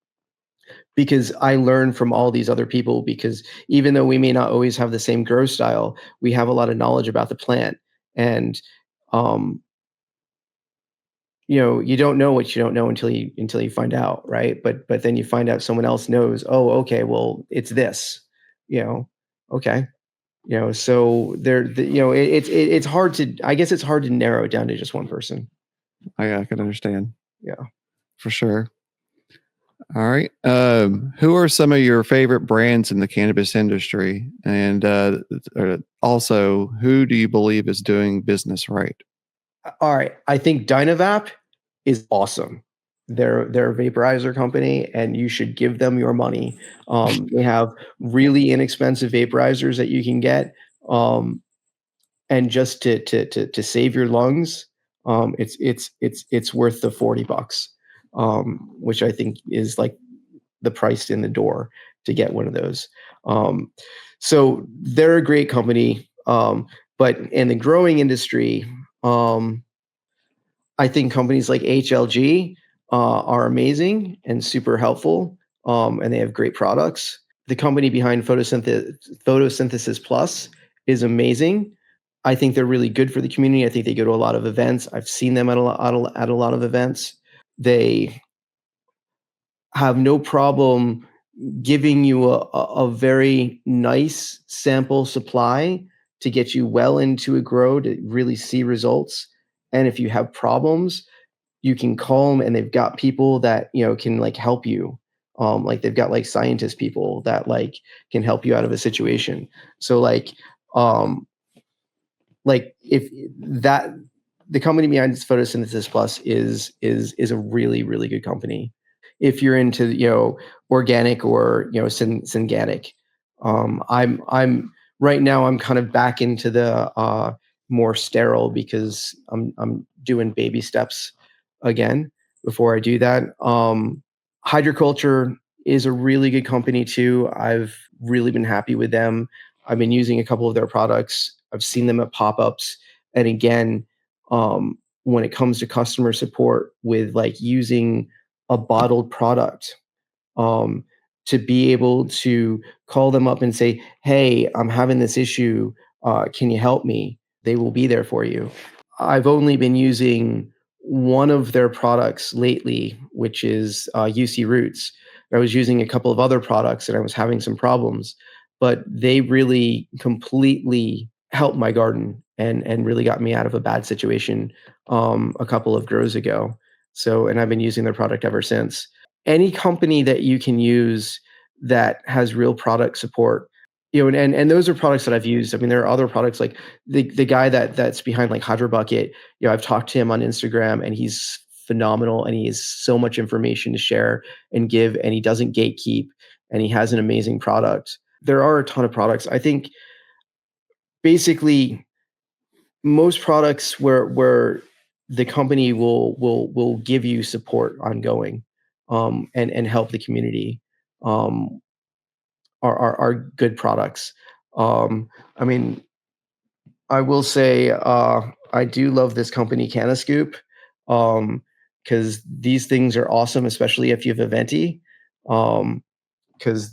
because I learn from all these other people, because even though we may not always have the same grow style, we have a lot of knowledge about the plant. And um, you don't know what you don't know until you find out, right? But then you find out someone else knows. Oh, okay, well, it's this, you know. Okay, so it's hard to, I guess it's hard to narrow it down to just one person. I can understand. Yeah. For sure. All right. Who are some of your favorite brands in the cannabis industry? And also, who do you believe is doing business right? All right. I think Dynavap is awesome. They're a vaporizer company, and you should give them your money. They have really inexpensive vaporizers that you can get, and just to save your lungs, it's worth the $40, which I think is like the price in the door to get one of those. Um, so they're a great company, but in the growing industry, I think companies like HLG are amazing and super helpful, and they have great products. The company behind Photosynthesis Plus is amazing. I think they're really good for the community. I think they go to a lot of events. I've seen them at a lot of events. They have no problem giving you a very nice sample supply to get you well into a grow to really see results. And if you have problems, you can call them, and they've got people that can like help you. Like they've got like scientist people that like can help you out of a situation. So um, if that the company behind Photosynthesis Plus is a really really good company. If you're into organic or syngatic, I'm right now I'm kind of back into the more sterile, because I'm doing baby steps again before I do that. Hydroculture is a really good company too. I've really been happy with them. I've been using a couple of their products. I've seen them at pop-ups. And again, when it comes to customer support with like using a bottled product, um, to be able to call them up and say, "Hey, I'm having this issue. Can you help me?" They will be there for you. I've only been using one of their products lately, which is UC Roots. I was using a couple of other products and I was having some problems, but they really completely helped my garden and really got me out of a bad situation a couple of grows ago. So, and I've been using their product ever since. Any company that you can use that has real product support, and those are products that I've used. I mean, there are other products like the guy that's behind like Hydro Bucket. I've talked to him on Instagram, and he's phenomenal, and he has so much information to share and give, and he doesn't gatekeep, and he has an amazing product. There are a ton of products. I think basically most products where the company will give you support ongoing, and help the community, um, are good products. I mean, I will say I do love this company Caniscoop, because these things are awesome, especially if you have a venti, because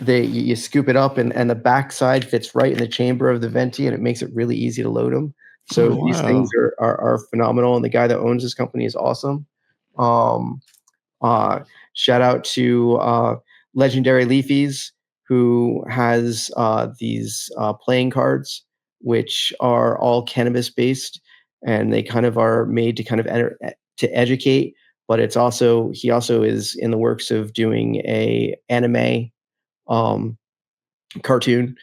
you scoop it up, and the backside fits right in the chamber of the venti, and it makes it really easy to load them. So Oh, these things wow. are phenomenal, and the guy that owns this company is awesome. Um, uh, Shout out to Legendary Leafies, who has these playing cards, which are all cannabis based, and they kind of are made to kind of to educate. But he also is in the works of doing a anime um, cartoon,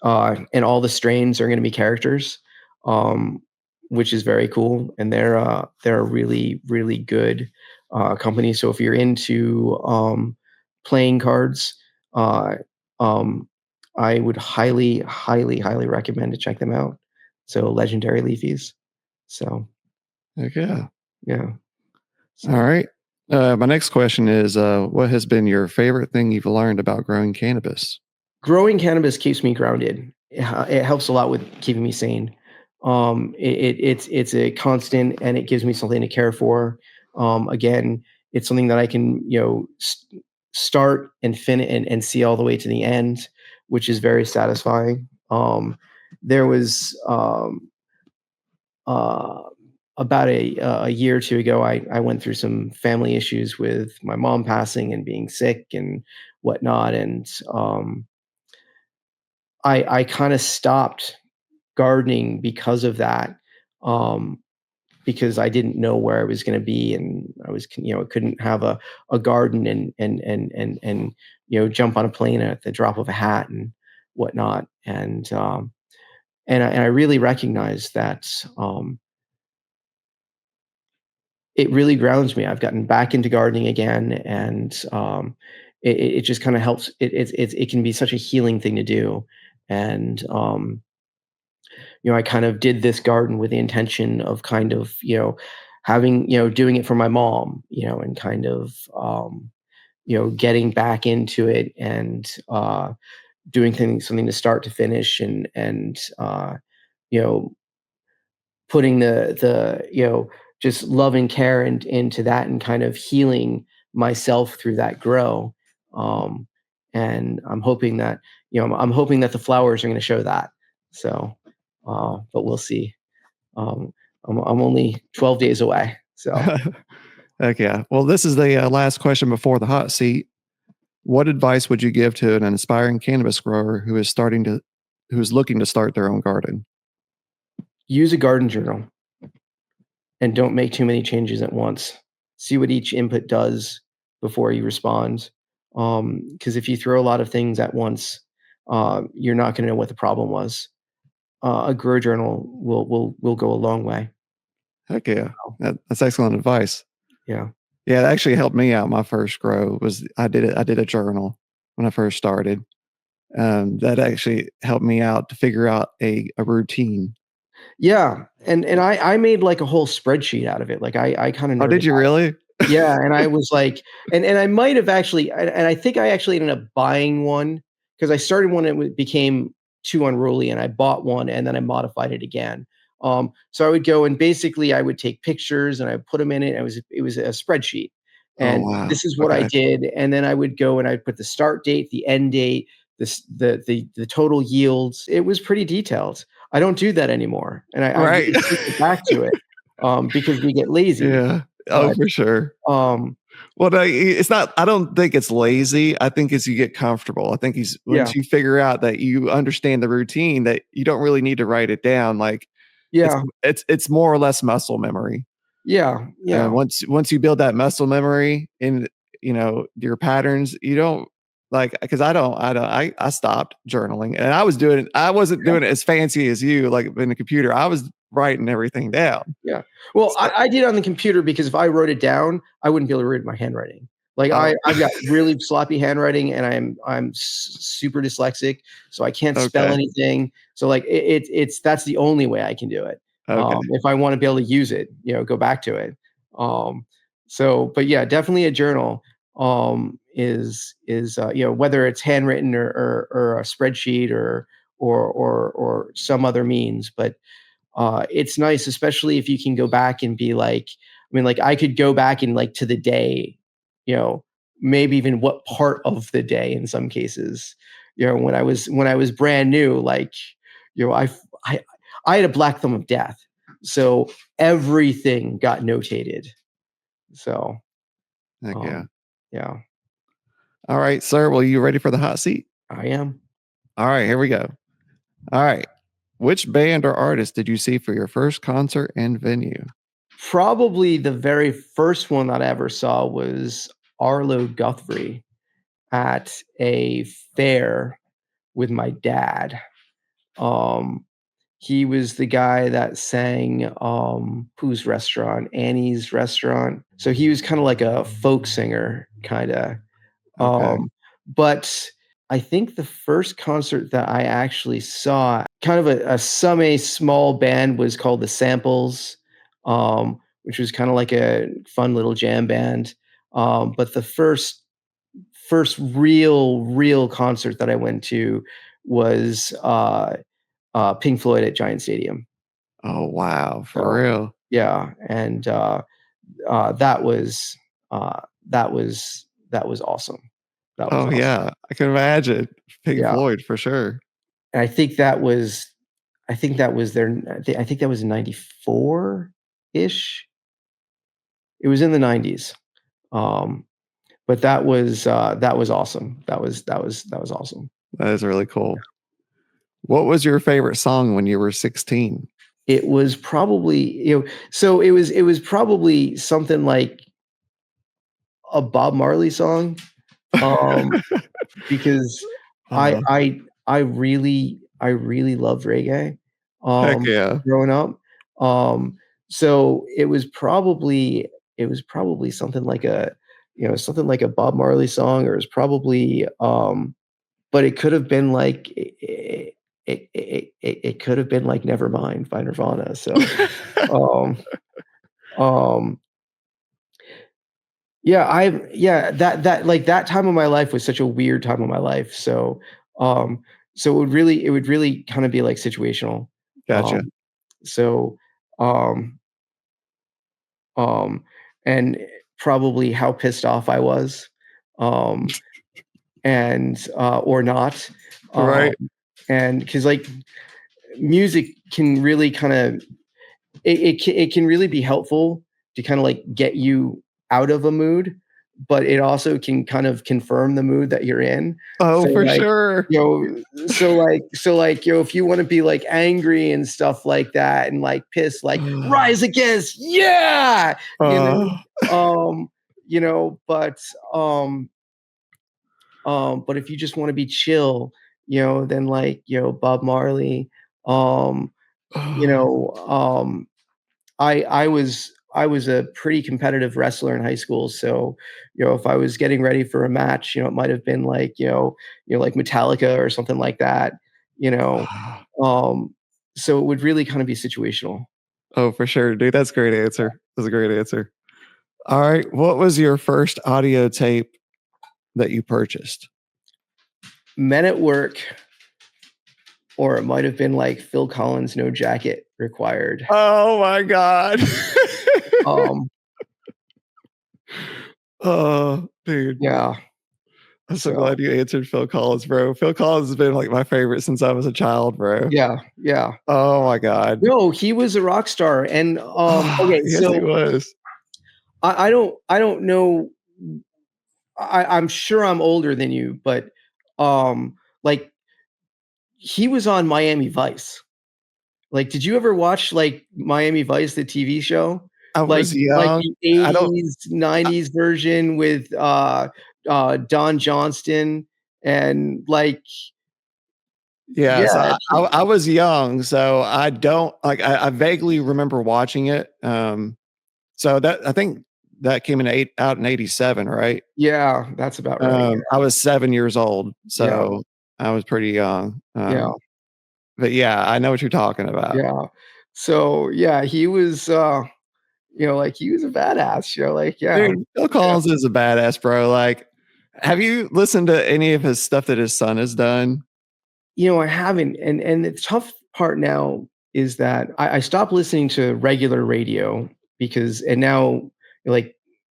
and all the strains are going to be characters, um, which is very cool. And they're a really really good company. So if you're into playing cards, uh, um, I would highly recommend to check them out. So Legendary Leafies. So Heck yeah. yeah. All So right. My next question is what has been your favorite thing you've learned about growing cannabis? growing cannabis keeps me grounded. It helps a lot with keeping me sane. It's a constant, and it gives me something to care for. Again, it's something that I can, start and finish and see all the way to the end, which is very satisfying. There was uh, about a year or two ago, I went through some family issues with my mom passing and being sick and whatnot, and I kind of stopped gardening because of that. Um, because I didn't know where I was going to be, and I was, couldn't have a garden and jump on a plane at the drop of a hat and whatnot. And I really recognized that it really grounds me. I've gotten back into gardening again, and it just kind of helps. It can be such a healing thing to do, and I kind of did this garden with the intention of kind of, having, doing it for my mom, and kind of, getting back into it and doing something to start to finish and you know, putting the, just love and care into that and kind of healing myself through that grow. Um, and I'm hoping that, I'm hoping that the flowers are going to show that. So, but we'll see. Um, I'm only 12 days away. So Heck yeah. Well, this is the last question before the hot seat. What advice would you give to an aspiring cannabis grower who is looking to start their own garden? use a garden journal and don't make too many changes at once. See what each input does before you respond. Because if you throw a lot of things at once, you're not going to know what the problem was. A grow journal will go a long way. Heck yeah. That's excellent advice. Yeah. Yeah, it actually helped me out. My first grow was I did a journal when I first started. That actually helped me out to figure out a routine. Yeah, and I made, like, a whole spreadsheet out of it, like, I kinda Oh, nerded did you out. really? Yeah, and I was like and I might have actually and I think I actually ended up buying one because I started one and it became too unruly, and I bought one, and then I modified it again. So I would go and basically I would take pictures, and I would put them in it, and it was a spreadsheet, Oh, and wow. this is what I Okay. did, and then I would go and I'd put the start date, the end date, the total yields. It was pretty detailed. I don't do that anymore, and I Right. really should get back to it, because we get lazy, Yeah. Oh, but, for sure. um Well, no, it's not I don't think it's lazy. I think as you get comfortable. I think he's yeah, once you figure out that you understand the routine, that you don't really need to write it down, like, it's yeah, it's more or less muscle memory. yeah, yeah, Once you build that muscle memory in, your patterns, you don't like because I stopped journaling, and I wasn't yeah, doing it as fancy as you, like, in the computer. I was writing everything down. yeah. Well, So I did it on the computer because if I wrote it down, I wouldn't be able to read my handwriting. Like, oh, I've got really sloppy handwriting, and I'm super dyslexic, so I can't spell okay, anything. So, like, it's that's the only way I can do it. okay, If I wanna be able to use it, go back to it. So but yeah, definitely a journal, whether it's handwritten or a spreadsheet or some other means, but it's nice, especially if you can go back and be like, I mean, like I could go back and like to the day, you know, maybe even what part of the day in some cases, when I was brand new, like, you know, I I had a black thumb of death, so everything got notated. So, heck yeah. um, yeah, All right, sir. Well, you ready for the hot seat? I am. All right, here we go. All right. Which band or artist did you see for your first concert and venue? Probably the very first one that I ever saw was Arlo Guthrie at a fair with my dad. Um, he was the guy that sang, whose restaurant? Annie's Restaurant. So he was kinda like a folk singer, kinda. Okay. But I think the first concert that I actually saw, kind of a small band, was called The Samples, which was kinda like a fun little jam band. But the first real concert that I went to was, Pink Floyd at Giant Stadium. Oh, wow. For So, real. yeah, and, that was that was awesome. That was Oh awesome. yeah, I can imagine Pink Yeah, Floyd for sure. and I think that was their I think that was 94-ish. It was in the 90s. Um, but that was awesome. That was awesome. That is really cool. What was your favorite song when you were 16? It was probably, so it was probably something like a Bob Marley song, um, because Uh, I really loved reggae, heck yeah. growing up. Um, so it was probably something like a, something like a Bob Marley song, or it was probably, but it could have been like it could have been like Nevermind by Nirvana. So, um, um, that that time of my life was such a weird time of my life. So, um, it would really kind of be like situational. Gotcha. Um, so, um, um, and probably how pissed off I was, um, and or not, um, Right. and because like music can really kind of it can really be helpful to kinda, like, get you out of a mood, but it also can kind of confirm the mood that you're in. Oh, So, for like, sure. if you wanna be, like, angry and stuff like that and, like, pissed, like, "Rise Against, yeah!" You Uh, know? You know, but if you just wanna be chill, then, like, Bob Marley, um, you know, um I was a pretty competitive wrestler in high school, so, if I was getting ready for a match, it might have been like, like Metallica or something like that, you know, um, so it would really kind of be situational. oh, for sure, dude. That's a great answer. That's a great answer. All right. What was your first audio tape that you purchased? Men at Work, or it might have been like Phil Collins' No Jacket Required. Oh my God. Um, Oh, dude. yeah, I'm so so glad you answered Phil Collins, bro. Phil Collins has been like my favorite since I was a child, bro. yeah, yeah. Oh my God. No, he was a rock star, and, okay, Yes, he so was. I don't know. I'm sure I'm older than you, but, like, he was on Miami Vice. Like, did you ever watch, like, Miami Vice, the TV show? I was Like young. the I don't '80s, '90s version with, Don Johnston and, like, Yes, yeah, I was young, so I don't like I vaguely remember watching it. So that I think that came in out in '87, right? yeah, that's about right, I was 7 years old, yeah, so I was pretty young. yeah, But yeah, I know what you're talking about. yeah. So, yeah, he was, like, he was a badass, like, yeah, Dude, Phil yeah. Collins is a badass, bro. Like, have you listened to any of his stuff that his son has done? I haven't, and the tough part now is that I stopped listening to regular radio because and now, like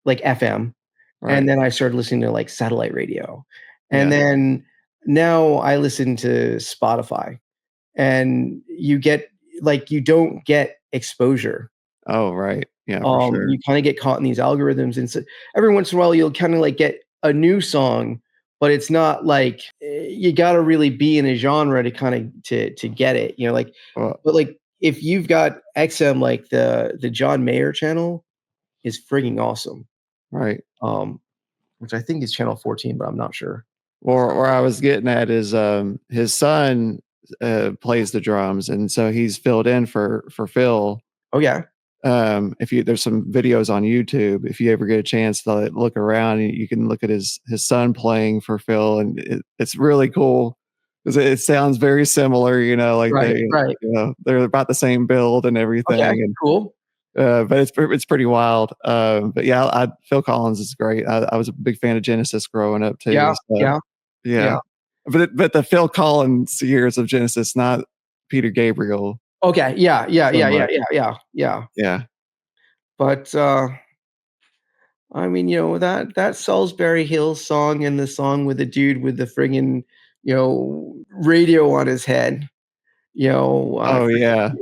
FM, and Right. then I started listening to, like, satellite radio, and Yeah. then now I listen to Spotify, and you don't get exposure. Oh, right. Yeah, for sure. You kinda get caught in these algorithms, and so every once in a while, you'll kinda, like, get a new song, but it's not like you gotta really be in a genre to kinda to get it, Well, but, like, if you've got XM, like, the John Mayer channel is frigging awesome, right. um, which I think is channel 14, but I'm not sure. Or where I was getting at is his son plays the drums, and so he's filled in for Phil. Oh, yeah. If you there's some videos on YouTube, if you ever get a chance to look around, you can look at his son playing for Phil, and it's really cool because it sounds very similar. Like Right, right. they're about the same build and Okay, everything, and cool. but it's pretty wild. But yeah, Phil Collins is great. I was a big fan of Genesis growing up too. Yeah, So yeah, yeah. yeah, but the Phil Collins years of Genesis, not Peter Gabriel Okay, yeah, yeah, so yeah, yeah, much. yeah, yeah, yeah. Yeah. But, I mean, that Salisbury Hills song and the song with the dude with the friggin', radio on his head, Oh yeah.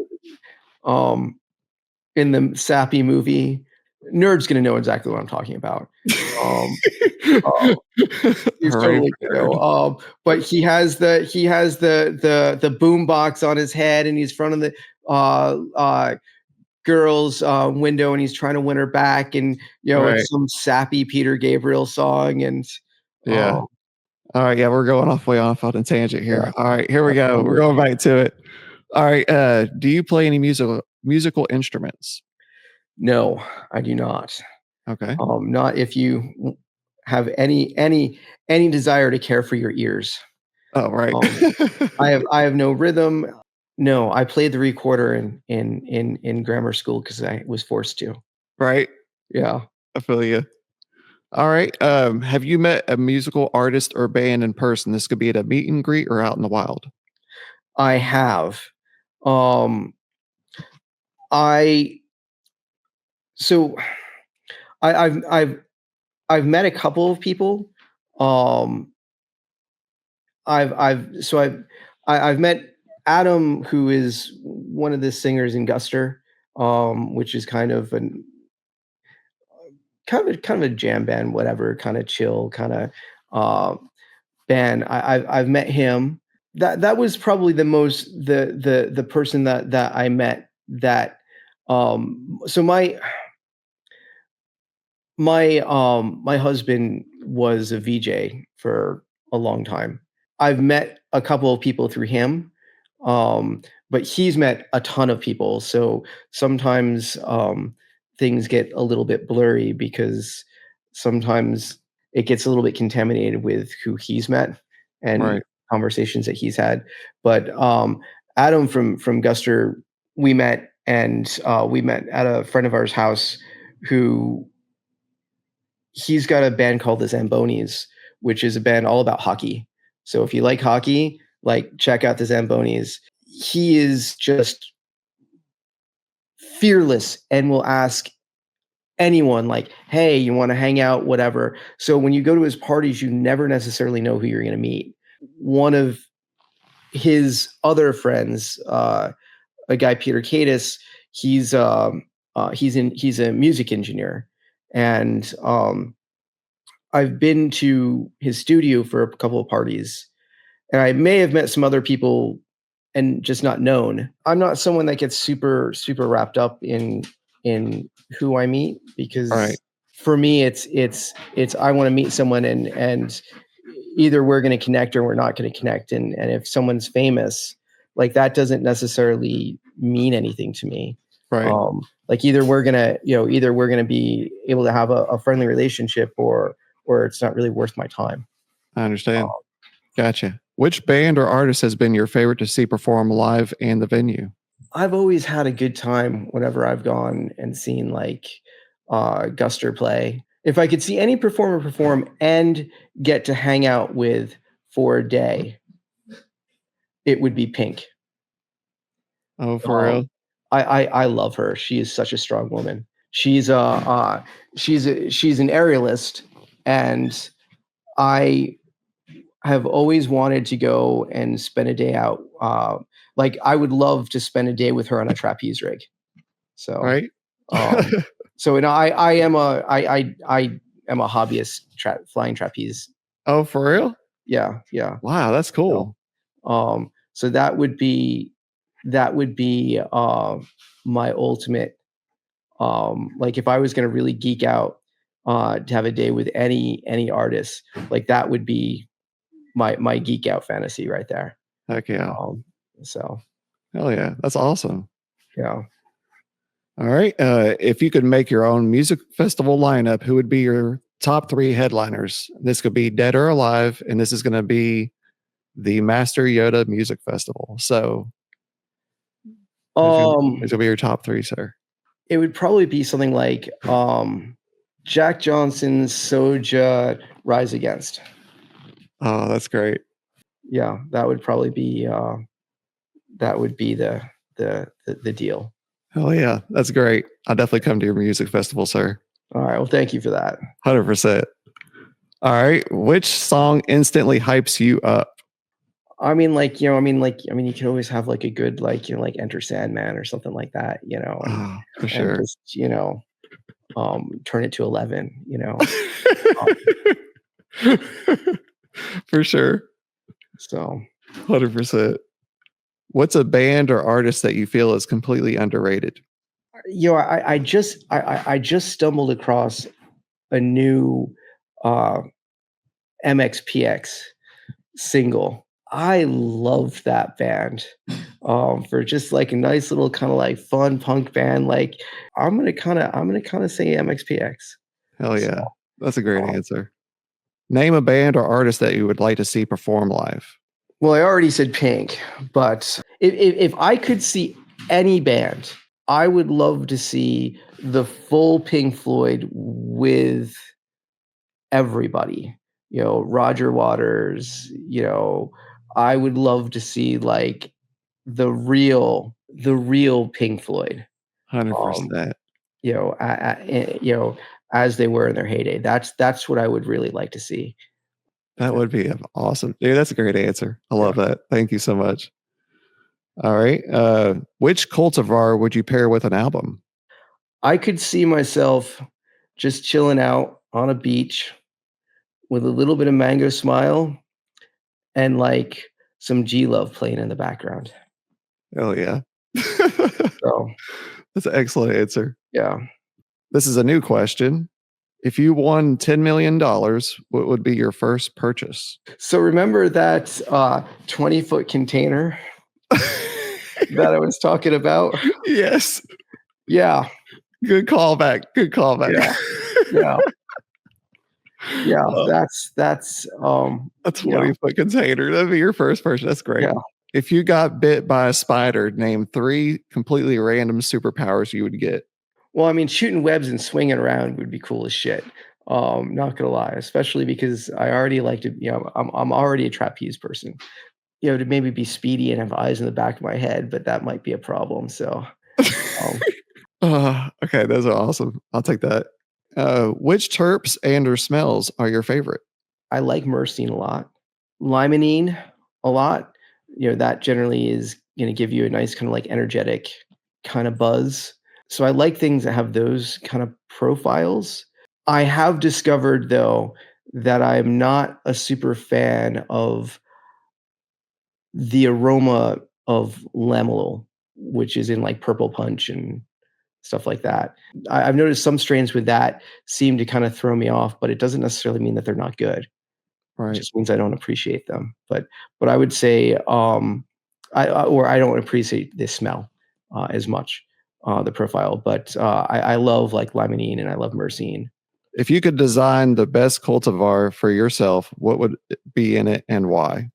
um, in the Sappy movie. Nerd's gonna know exactly what I'm talking about. Um, uh, he's Hooray totally for nerd. but he has the boom box on his head, and he's front of the girl's window, and he's trying to win her back, and Right. it's some sappy Peter Gabriel song, and Yeah. All right. Yeah, we're going way off on a tangent yeah. here. All right, here we go. We're going back to it. All right. Do you play any musical instruments? No, I do not. Okay. Not if you have any desire to care for your ears. Oh, right. I have no rhythm. No, I played the recorder in grammar school because I was forced to. Right. Yeah, I feel you. All right. Have you met a musical artist or band in person? This could be at a meet and greet or out in the wild. I have. Um, I so I, I've met a couple of people. Um, I've met Adam, who is one of the singers in Guster, which is kind of a jam band, whatever, kind of chill, kind of uh, band. I've met him. That was probably the person that I met that. So my husband was a VJ for a long time. I've met a couple of people through him, but he's met a ton of people. So sometimes things get a little bit blurry because sometimes it gets a little bit contaminated with who he's met and Right. conversations that he's had. But Adam from Guster, we met, and we met at a friend of ours' house who he's got a band called the Zambonis, which is a band all about hockey. So if you like hockey, check out the Zambonis. He is just fearless and will ask anyone hey, you want to hang out, whatever. So when you go to his parties, you never necessarily know who you're going to meet. One of his other friends, a guy Peter Cadis, he's a music engineer, and I've been to his studio for a couple of parties, and I may have met some other people and just not known. I'm not someone that gets super super wrapped up in who I meet, All right. because for me it's I want to meet someone, and either we're going to connect or we're not going to connect, and if someone's famous, that doesn't necessarily mean anything to me. Right. Either we're gonna be able to have a friendly relationship, or it's not really worth my time. I understand. Um, Gotcha. Which band or artist has been your favorite to see perform live and the venue? I've always had a good time whenever I've gone and seen Guster play. If I could see any performer perform and get to hang out with for a day, it would be Pink. Oh, for Um, real? I love her. She is such a strong woman. She's an aerialist, and I have always wanted to go and spend a day out. I would love to spend a day with her on a trapeze rig. So, Right. um, I am a hobbyist flying trapeze. Oh, for real? Yeah, yeah. Wow, that's So, cool. so that would be my ultimate. If I was going to really geek out, to have a day with any artist, that would be my geek out fantasy right there. Heck yeah. So Hell yeah. That's awesome. yeah. All right. If you could make your own music festival lineup, who would be your top 3 headliners? This could be dead or alive, and this is going to be the Master Yoda Music Festival. So, who's going to be your top 3, sir? It would probably be something like Jack Johnson's Soja Rise Against. Oh, that's great. Yeah, that would probably be the deal. Hell yeah. That's great. I'll definitely come to your music festival, sir. All right. Well, thank you for that. 100%. All right. Which song instantly hypes you up? I mean, like, you can always have like a good, like, like Enter Sandman or something like that, Oh, for and sure. just, turn it to 11. For sure. So, 100%. What's a band or artist that you feel is completely underrated? I just stumbled across a new uh, MXPX single. I loved that band. For just like a nice little kind of like fun punk band. Like I'm gonna say MXPX. Hell So, yeah. That's a great um, answer. Name a band or artist that you would like to see perform live. well, I already said Pink, but if I could see any band, I would love to see the full Pink Floyd with everybody. Roger Waters. I would love to see like the real Pink Floyd. Um, 100%. as they were in their heyday. That's what I would really like to see. That would be awesome. Dude, that's a great answer. I love that. Thank you so much. All right. Which cultivar would you pair with an album? I could see myself just chilling out on a beach with a little bit of Mango Smile and like some G Love playing in the background. Oh yeah. So That's an excellent answer. yeah. This is a new question. If you won $10 million, what would be your first purchase? So remember that 20-foot container that I was talking about? Yes. Yeah. Good callback. Good callback. Yeah. Yeah. Yeah. Oh, That's a 20-foot container. That'd be your first purchase. That's great. yeah. If you got bit by a spider, name 3 completely random superpowers you would get. Well, I mean, shooting webs and swinging around would be cool as shit. Not gonna lie, especially because I already like to, I'm already a trapeze person. To maybe be speedy and have eyes in the back of my head, but that might be a problem. So, um, Okay, those are awesome. I'll take that. Which terps and or smells are your favorite? I like myrcene a lot, limonene a lot. That generally is gonna give you a nice kind of like energetic kind of buzz. So I like things that have those kind of profiles. I have discovered though that I'm not a super fan of the aroma of lamello, which is in like purple punch and stuff like that. I've noticed some strains with that seem to kind of throw me off, but it doesn't necessarily mean that they're not good. It Right. just means I don't appreciate them. But I would say, I don't appreciate the smell as much, the profile. But I love like limonene and I love myrcene. If you could design the best cultivar for yourself, what would be in it and why?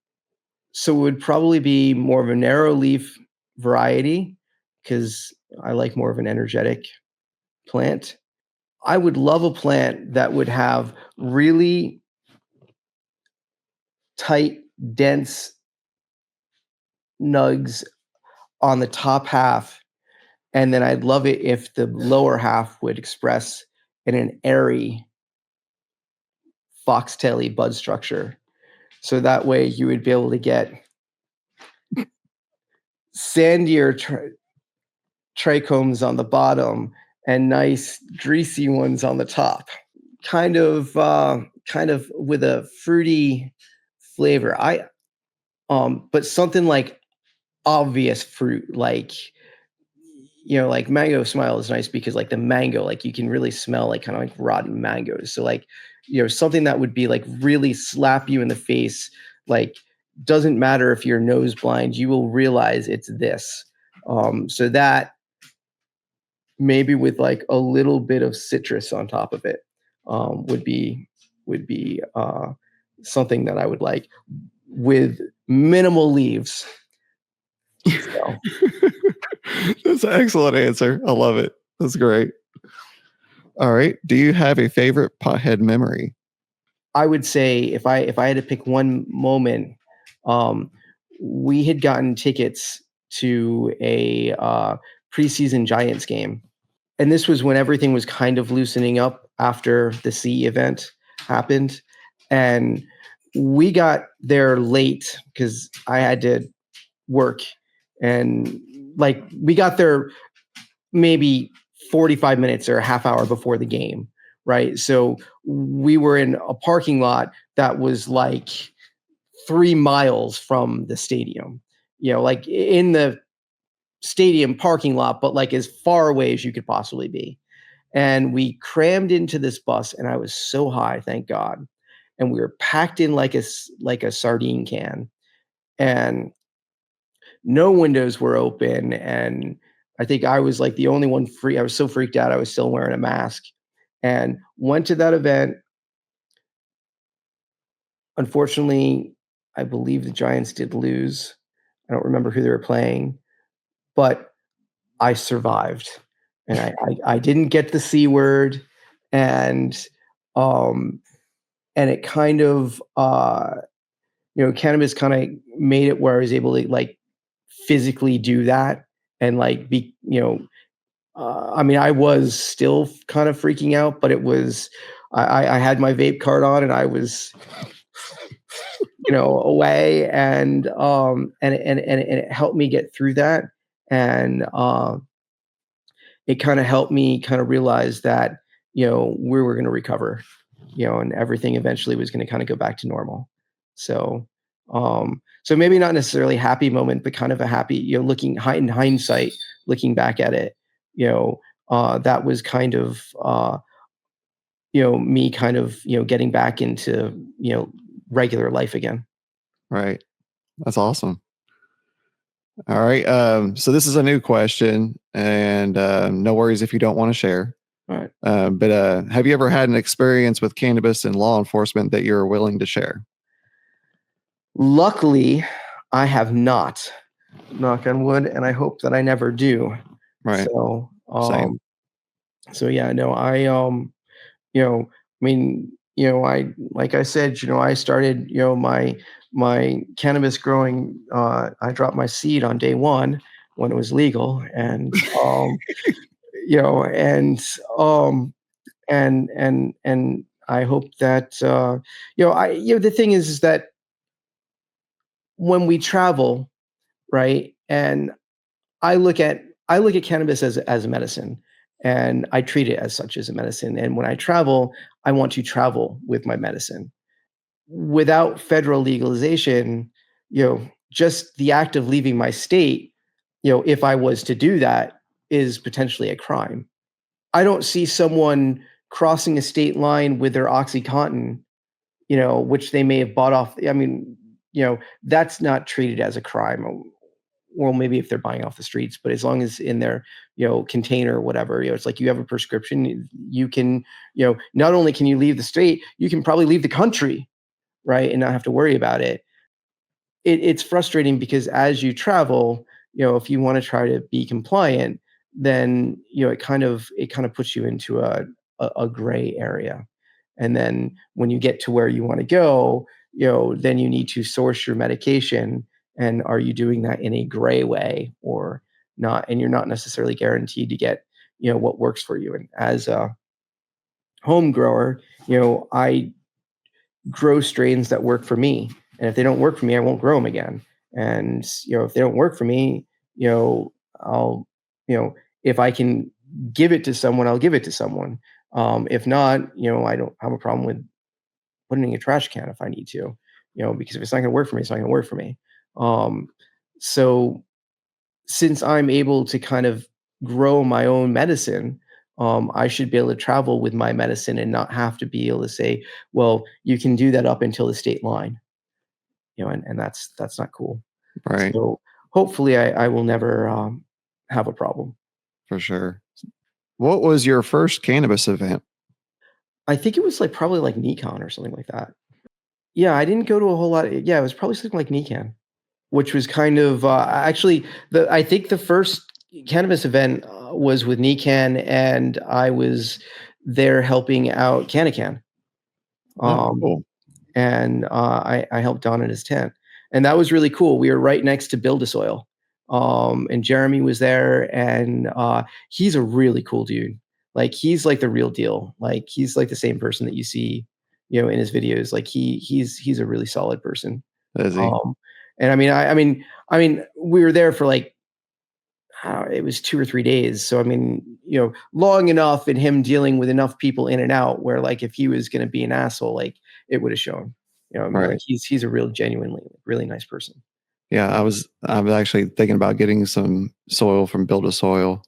So it would probably be more of a narrow leaf variety because I like more of an energetic plant. I would love a plant that would have really tight, dense nugs on the top half. And then I'd love it if the lower half would express in an airy, foxtaily bud structure. So that way you would be able to get sandier trichomes on the bottom and nice greasy ones on the top. Kind of with a fruity flavor. But something like obvious fruit, like mango smile is nice because like the mango, like you can really smell like kind of like rotten mangoes. So like, something that would be like really slap you in the face, like doesn't matter if you're nose blind, you will realize it's this. So that maybe with like a little bit of citrus on top of it, would be something that I would like with minimal leaves. So That's an excellent answer. I love it. That's great. All right. Do you have a favorite pothead memory? I would say if I had to pick one moment, um, we had gotten tickets to a preseason Giants game, and this was when everything was kind of loosening up after the C event happened. And we got there late because I had to work. And like we got there maybe 45 minutes or a half hour before the game, right? So we were in a parking lot that was like 3 miles from the stadium, like in the stadium parking lot, but like as far away as you could possibly be. And we crammed into this bus, and I was so high, thank God. And we were packed in like a sardine can, and no windows were open. And I think I was like the only one free. I was so freaked out. I was still wearing a mask, and went to that event. Unfortunately, I believe the Giants did lose. I don't remember who they were playing, but I survived, and I didn't get the C word, and um, and it kind of cannabis kind of made it where I was able to like physically do that and like be I mean, I was still kind of freaking out, but it was I had my vape card on and I was away, and it helped me get through that. And it kind of helped me kind of realize that we were going to recover, and everything eventually was going to kind of go back to normal. So so maybe not necessarily a happy moment, but kind of a happy, looking in hindsight, looking back at it, that was kind of me kind of getting back into regular life again. Right. That's awesome. All right. So this is a new question, and no worries if you don't want to share. All right. But have you ever had an experience with cannabis in law enforcement that you're willing to share? Luckily, I have not. Knock on wood, and I hope that I never do. Right. So, Same. so yeah, no, I mean, I like I said, I started, my cannabis growing. I dropped my seed on day one when it was legal, and you know, and um, and I hope that the thing is that when we travel, right, and I look at I look at cannabis as a medicine, and I treat it as such as a medicine. And when I travel, I want to travel with my medicine. Without federal legalization, just the act of leaving my state, if I was to do that, is potentially a crime. I don't see someone crossing a state line with their OxyContin, which they may have bought off. I mean, that's not treated as a crime. Well, maybe if they're buying off the streets, but as long as in their, container or whatever, it's like you have a prescription, you can, not only can you leave the state, you can probably leave the country, right, and not have to worry about it. It's frustrating because as you travel, if you want to try to be compliant, then it kind of puts you into a gray area. And then when you get to where you want to go, then you need to source your medication. And are you doing that in a gray way or not? And you're not necessarily guaranteed to get, what works for you. And as a home grower, I grow strains that work for me. And if they don't work for me, I won't grow them again. And, if they don't work for me, I'll, if I can give it to someone, I'll give it to someone. If not, I don't have a problem with putting it in a trash can if I need to, because if it's not going to work for me, it's not going to work for me. So since I'm able to kind of grow my own medicine, I should be able to travel with my medicine and not have to be able to say, well, you can do that up until the state line, and that's not cool. Right. So hopefully I will never have a problem. For sure. What was your first cannabis event? I think it was like probably like Nikon or something like that. Yeah, I didn't go to a whole lot. Yeah, it was probably something like Nikan, which was kind of actually I think the first cannabis event was with Nikan, and I was there helping out Canacan. Oh, cool. And I helped Don in his tent, and that was really cool. We were right next to Build a Soil, And Jeremy was there, and he's a really cool dude. Like he's like the real deal. Like he's like the same person that you see, in his videos. Like he's a really solid person. Is he? And I mean, we were there for like it was 2 or 3 days. So I mean, long enough in him dealing with enough people in and out where like if he was going to be an asshole, like it would have shown. I mean, like Right. he's a real genuinely really nice person. Yeah, I was actually thinking about getting some soil from Build a Soil.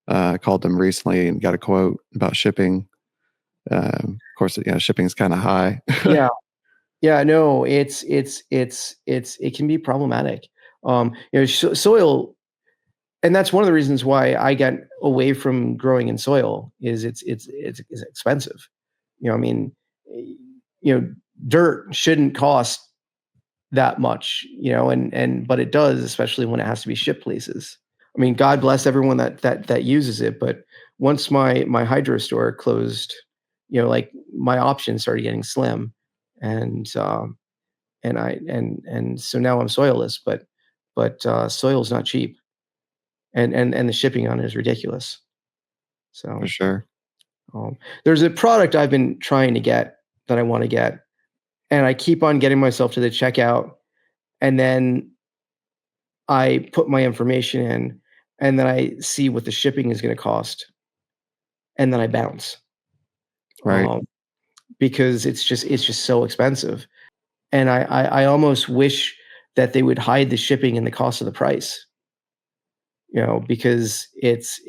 I called them recently and got a quote about shipping. Of course, shipping's kind of high. Yeah. Yeah, no, it can be problematic. Soil, and that's one of the reasons why I got away from growing in soil is it's expensive. I mean, eh, dirt shouldn't cost that much, and but it does, especially when it has to be shipped places. I mean, God bless everyone that uses it, but once my hydro store closed, like my options started getting slim, and and so now I'm soilless, but soil's not cheap, and the shipping on it is ridiculous. For So sure. um, there's a product I've been trying to get that I want to get, and I keep on getting myself to the checkout, and then I put my information in, and then I see what the shipping is going to cost, and then I bounce Right. um, because it's just so expensive, and I almost wish that they would hide the shipping in the cost of the price. Because it's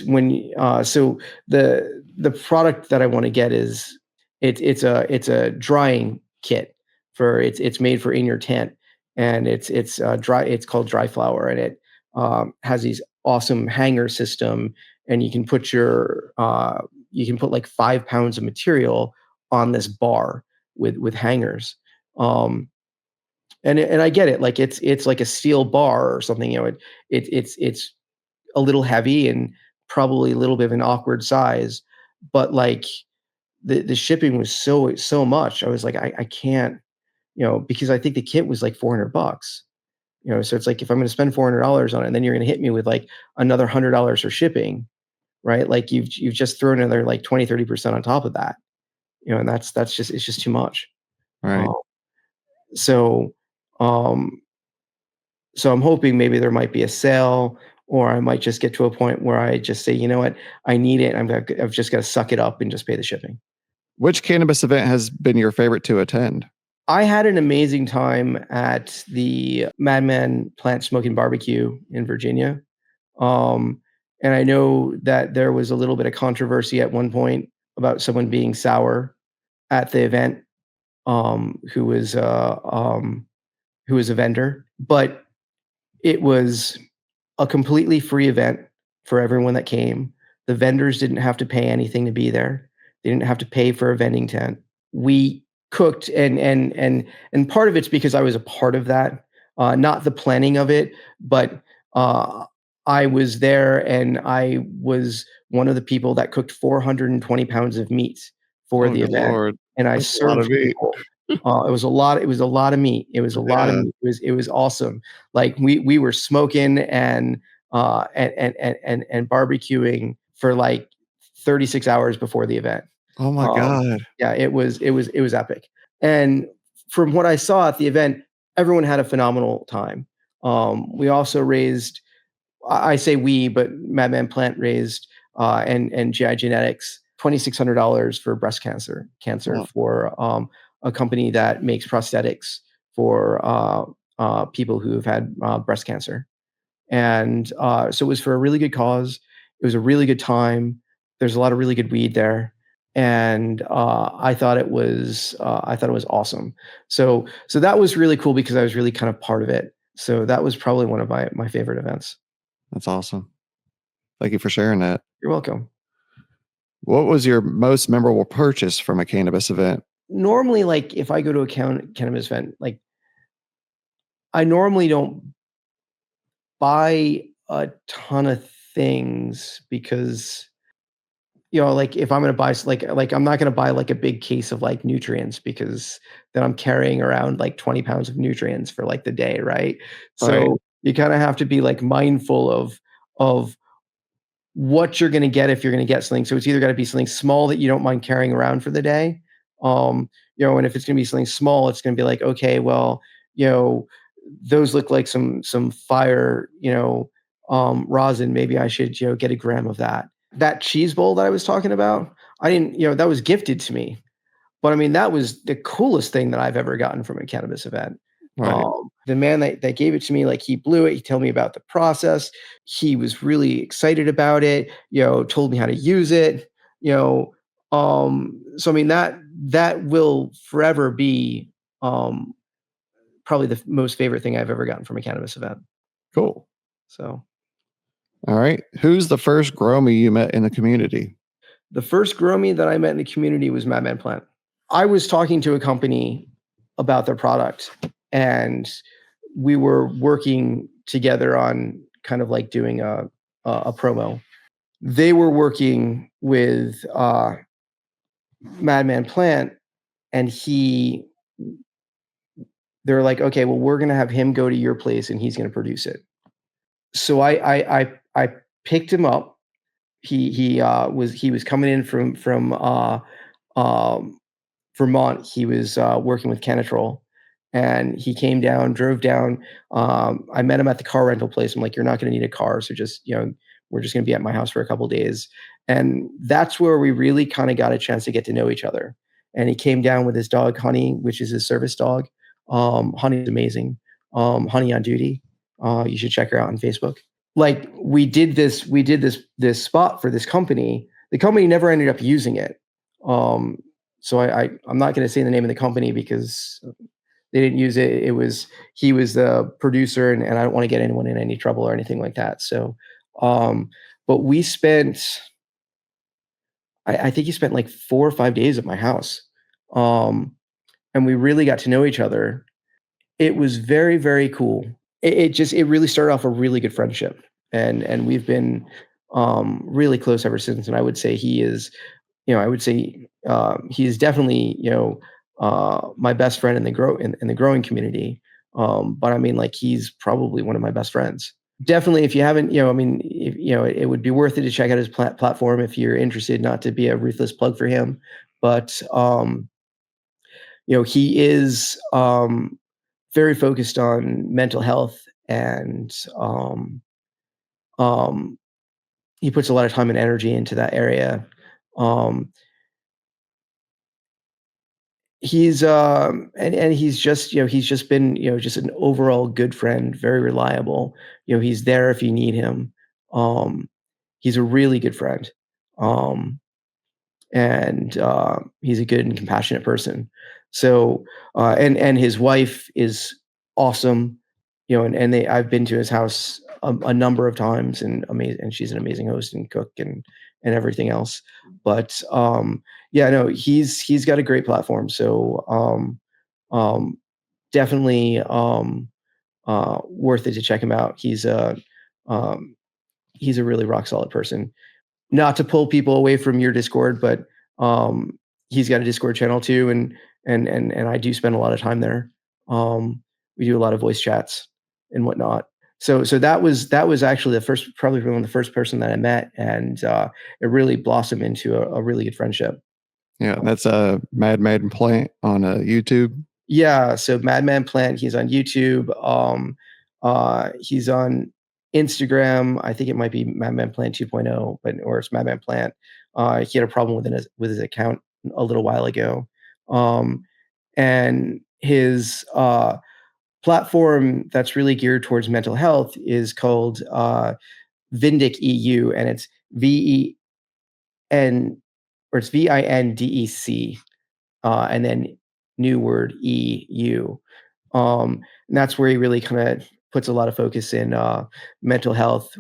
when so the product that I want to get is it's a drying kit for it's made for in your tent, and it's called dry flower, and it has these awesome hanger system, and you can put like 5 pounds of material on this bar with hangers. um and I get it, like it's like a steel bar or something. It's a little heavy and probably a little bit of an awkward size, but like the shipping was so much. I was like, I can't, because I think the kit was like $400. So it's like if I'm going to spend $400 on it, and then you're going to hit me with like another $100 for shipping, right? Like you've just thrown another like 20-30% on top of that, and that's just it's just too much. Right. Um, so um, So I'm hoping maybe there might be a sale, or I might just get to a point where I just say, you know what, I need it. I've just got to suck it up and just pay the shipping. Which cannabis event has been your favorite to attend? I had an amazing time at the Madman Plant Smoking Barbecue in Virginia. Um, and I know that there was a little bit of controversy at one point about someone being sour at the event, um, who was uh, um, who was a vendor, but it was a completely free event for everyone that came. The vendors didn't have to pay anything to be there. They didn't have to pay for a vending tent. We cooked, and part of it's because I was a part of that, not the planning of it, but uh, I was there, and I was one of the people that cooked 420 pounds of meat for Oh, the good event, Lord. and I That's a lot served of meat. people. It was a lot. It was a lot of meat. It was a lot of Yeah. meat. It was awesome. Like we were smoking and barbecuing for like 36 hours before the event. Oh my Um, God. yeah, it was epic. And from what I saw at the event, everyone had a phenomenal time. We also raised, I say we, but Madman Plant raised and GI Genetics $2,600 for breast cancer Oh, for a company that makes prosthetics for people who have had breast cancer. And so it was for a really good cause. It was a really good time. There's a lot of really good weed there, and I thought it was awesome. So that was really cool because I was really kind of part of it. So that was probably one of my favorite events. that's awesome. Thank you for sharing that. You're welcome. What was your most memorable purchase from a cannabis event? Normally, like if I go to a cannabis event, like I normally don't buy a ton of things because like if I'm going to buy like I'm not going to buy like a big case of like nutrients, because then I'm carrying around like 20 pounds of nutrients for like the day, right? So you kind of have to be like mindful of what you're going to get if you're going to get something. So it's either got to be something small that you don't mind carrying around for the day. And if it's going to be something small, it's going to be like, okay, well, those look like some fire, rosin. Maybe I should, get a gram of that. That cheese bowl that I was talking about, I didn't, that was gifted to me. But I mean, that was the coolest thing that I've ever gotten from a cannabis event. Right. The man that gave it to me, like he blew it. He told me about the process. He was really excited about it. Told me how to use it. So I mean that will forever be probably the most favorite thing I've ever gotten from a cannabis event. Cool. So, all right. Who's the first grow me you met in the community? The first grow me that I met in the community was Madman Plant. I was talking to a company about their product, and we were working together on kind of like doing a promo. They were working with Madman Plant, and they're like, okay, well, we're gonna have him go to your place and he's gonna produce it. So I picked him up. He was coming in from Vermont. He was working with Canatrol, and he came down, drove down. I met him at the car rental place. I'm like, you're not going to need a car, so just we're just going to be at my house for a couple of days. And that's where we really kind of got a chance to get to know each other. And he came down with his dog Honey, which is his service dog. Honey's amazing. Honey on Duty. You should check her out on Facebook. Like we did this spot for this company. The company never ended up using it. So I'm not going to say the name of the company because they didn't use it. He was the producer, and I don't want to get anyone in any trouble or anything like that. So, but we spent, I think he spent like 4 or 5 days at my house. And we really got to know each other. It was very, very cool. It really started off a really good friendship, and we've been really close ever since. And I would say he is, he's definitely, my best friend in the growing community. But I mean, like, he's probably one of my best friends. Definitely, if you haven't, it would be worth it to check out his platform if you're interested. Not to be a ruthless plug for him, but he is very focused on mental health, and he puts a lot of time and energy into that area. And he's just, he's just been, just an overall good friend, very reliable. He's there if you need him. Um, he's a really good friend. And he's a good and compassionate person. So, and his wife is awesome. And I've been to his house a number of times, and amazing, and she's an amazing host and cook and everything else. But yeah, no, he's got a great platform. So um, definitely worth it to check him out. Um, he's a really rock solid person. Not to pull people away from your Discord, but he's got a Discord channel too, and I do spend a lot of time there. We do a lot of voice chats and whatnot. So that was actually probably one of the first person that I met, and it really blossomed into a really good friendship. Yeah, that's a Madman Plant on YouTube. Yeah, so Madman Plant, he's on YouTube. He's on Instagram. I think it might be Madman Plant 2.0, or it's Madman Plant. He had a problem with his account a little while ago, and his platform that's really geared towards mental health is called Vindic EU, and it's it's VINDEC, and then new word EU. And that's where he really kind of puts a lot of focus in mental health.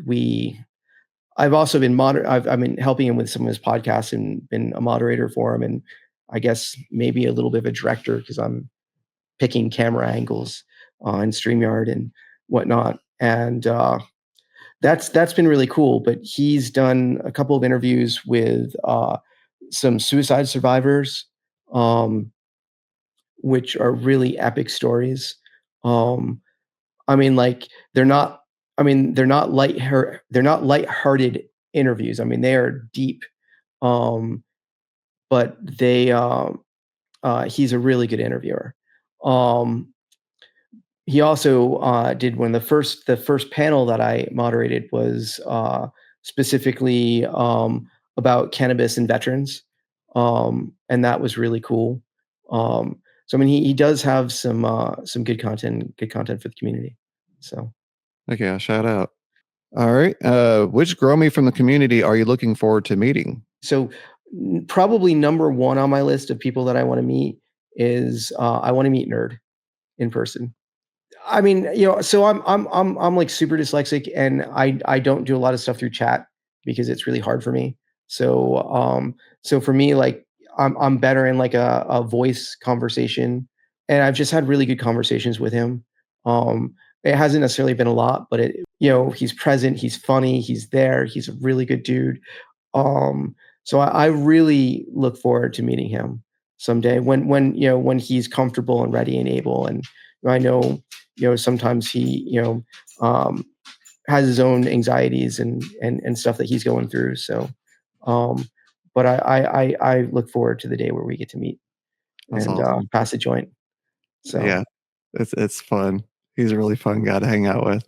I've also been I've been helping him with some of his podcasts and been a moderator for him, and I guess maybe a little bit of a director because I'm picking camera angles on StreamYard and whatnot. And that's been really cool. But he's done a couple of interviews with some suicide survivors, um, which are really epic stories. Um, I mean, like they're not. I mean, they're not lighthearted interviews. I mean, they are deep. Um, but he's a really good interviewer. Um, he also did when the first panel that I moderated was specifically about cannabis and veterans, and that was really cool. So I mean, he does have some good content for the community. So Okay, shout out. All right. Which Gromy from the community are you looking forward to meeting? so probably number one on my list of people that I want to meet is I want to meet Nerd in person. I mean, so I'm like super dyslexic, and I don't do a lot of stuff through chat because it's really hard for me. So for me, like I'm better in like a voice conversation, and I've just had really good conversations with him. It hasn't necessarily been a lot, but he's present, he's funny, he's there, he's a really good dude. So I really look forward to meeting him someday when he's comfortable and ready and able. And I know sometimes he um, has his own anxieties and stuff that he's going through. So, um, but I look forward to the day where we get to meet That's and awesome. pass a joint. So Yeah, it's fun. He's a really fun guy to hang out with.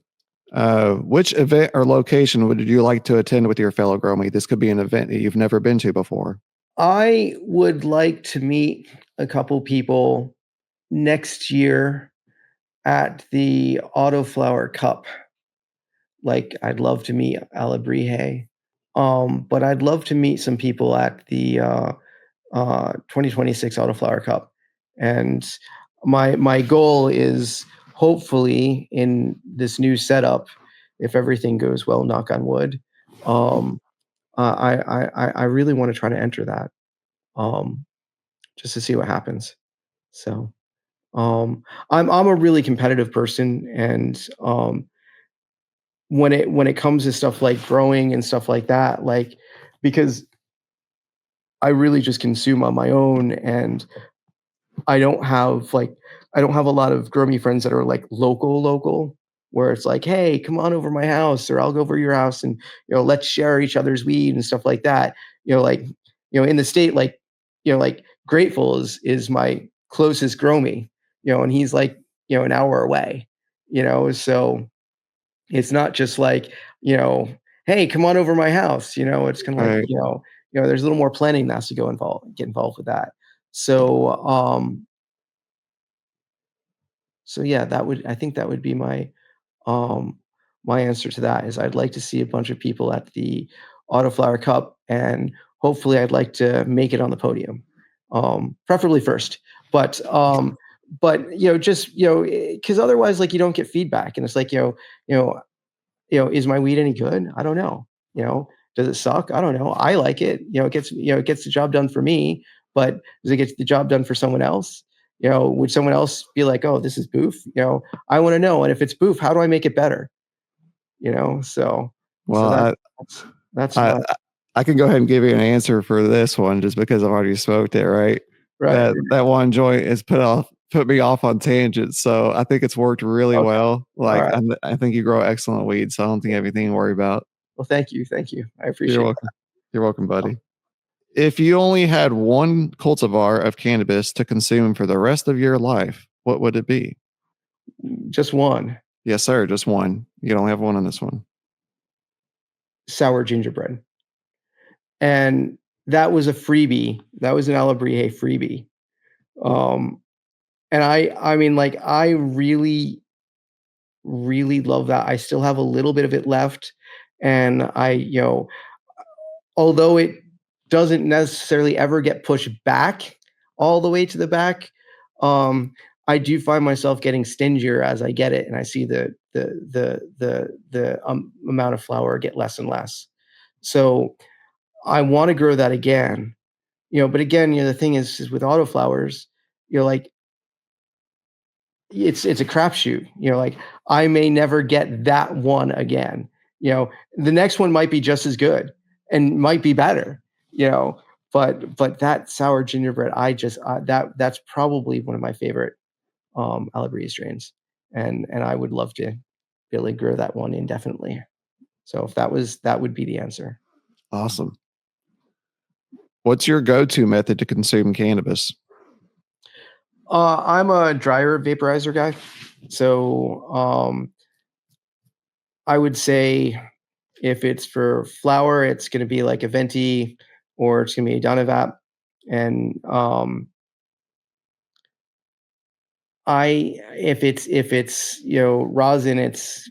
Which event or location would you like to attend with your fellow Gromy? This could be an event that you've never been to before. I would like to meet a couple people next year at the Autoflower Cup. Like, I'd love to meet Alabrije, but I'd love to meet some people at the 2026 Autoflower Cup. And my goal is hopefully in this new setup, if everything goes well, knock on wood, um, I really want to try to enter that, um, just to see what happens. So I'm a really competitive person, and when it comes to stuff like growing and stuff like that, like because I really just consume on my own, and I don't have like I don't have a lot of growmy friends that are like local, where it's like, hey, come on over my house, or I'll go over your house, and let's share each other's weed and stuff like that. Like in the state, like Grateful is my closest growmy, and he's like an hour away, so it's not just like, hey, come on over my house. It's kind of like, Right. there's a little more planning that has to get involved with that. So, so yeah, I think that would be um, my answer to that is I'd like to see a bunch of people at the Autoflower Cup, and hopefully I'd like to make it on the podium, preferably first. But just because otherwise, like you don't get feedback, and it's like is my weed any good? I don't know. Does it suck? I don't know. I like it. It gets the job done for me, but does it get the job done for someone else? Would someone else be like, "Oh, this is boof"? I want to know. And if it's boof, how do I make it better? So Well, that's I my I can go ahead and give you an answer for this one just because I've already smoked it, right? right. That one joint has put me off on tangents, so I think it's worked really Okay. well. All Like right. I think you grow excellent weed, so I don't think you have anything to worry about. Well, thank you. Thank you. I You're appreciate welcome. You're welcome, buddy. If you only had one cultivar of cannabis to consume for the rest of your life, what would it be? that. Just one Yes, sir. Just one. You don't have one on this one. sour gingerbread, and that was a freebie. That was an Alabrije freebie. Um, and I mean, like, I really, really love that. I still have a little bit of it left, and although it doesn't necessarily ever get pushed back all the way to the back, um, I do find myself getting stingier as I get it, and I see the amount of flower get less and less. So I want to grow that again, but again, the thing is with autoflowers, like it's a crapshoot. Like I may never get that one again. The next one might be just as good and might be better, but that sour gingerbread, that's probably one of my favorite Alabria strains, and I would love to be able to grow that one indefinitely. So if that would be the answer. Awesome. What's your go-to method to consume cannabis? I'm a dryer vaporizer guy, so I would say if it's for flower, it's going to be like a venti, or it's going to be a Dynavap, and if it's rosin, it's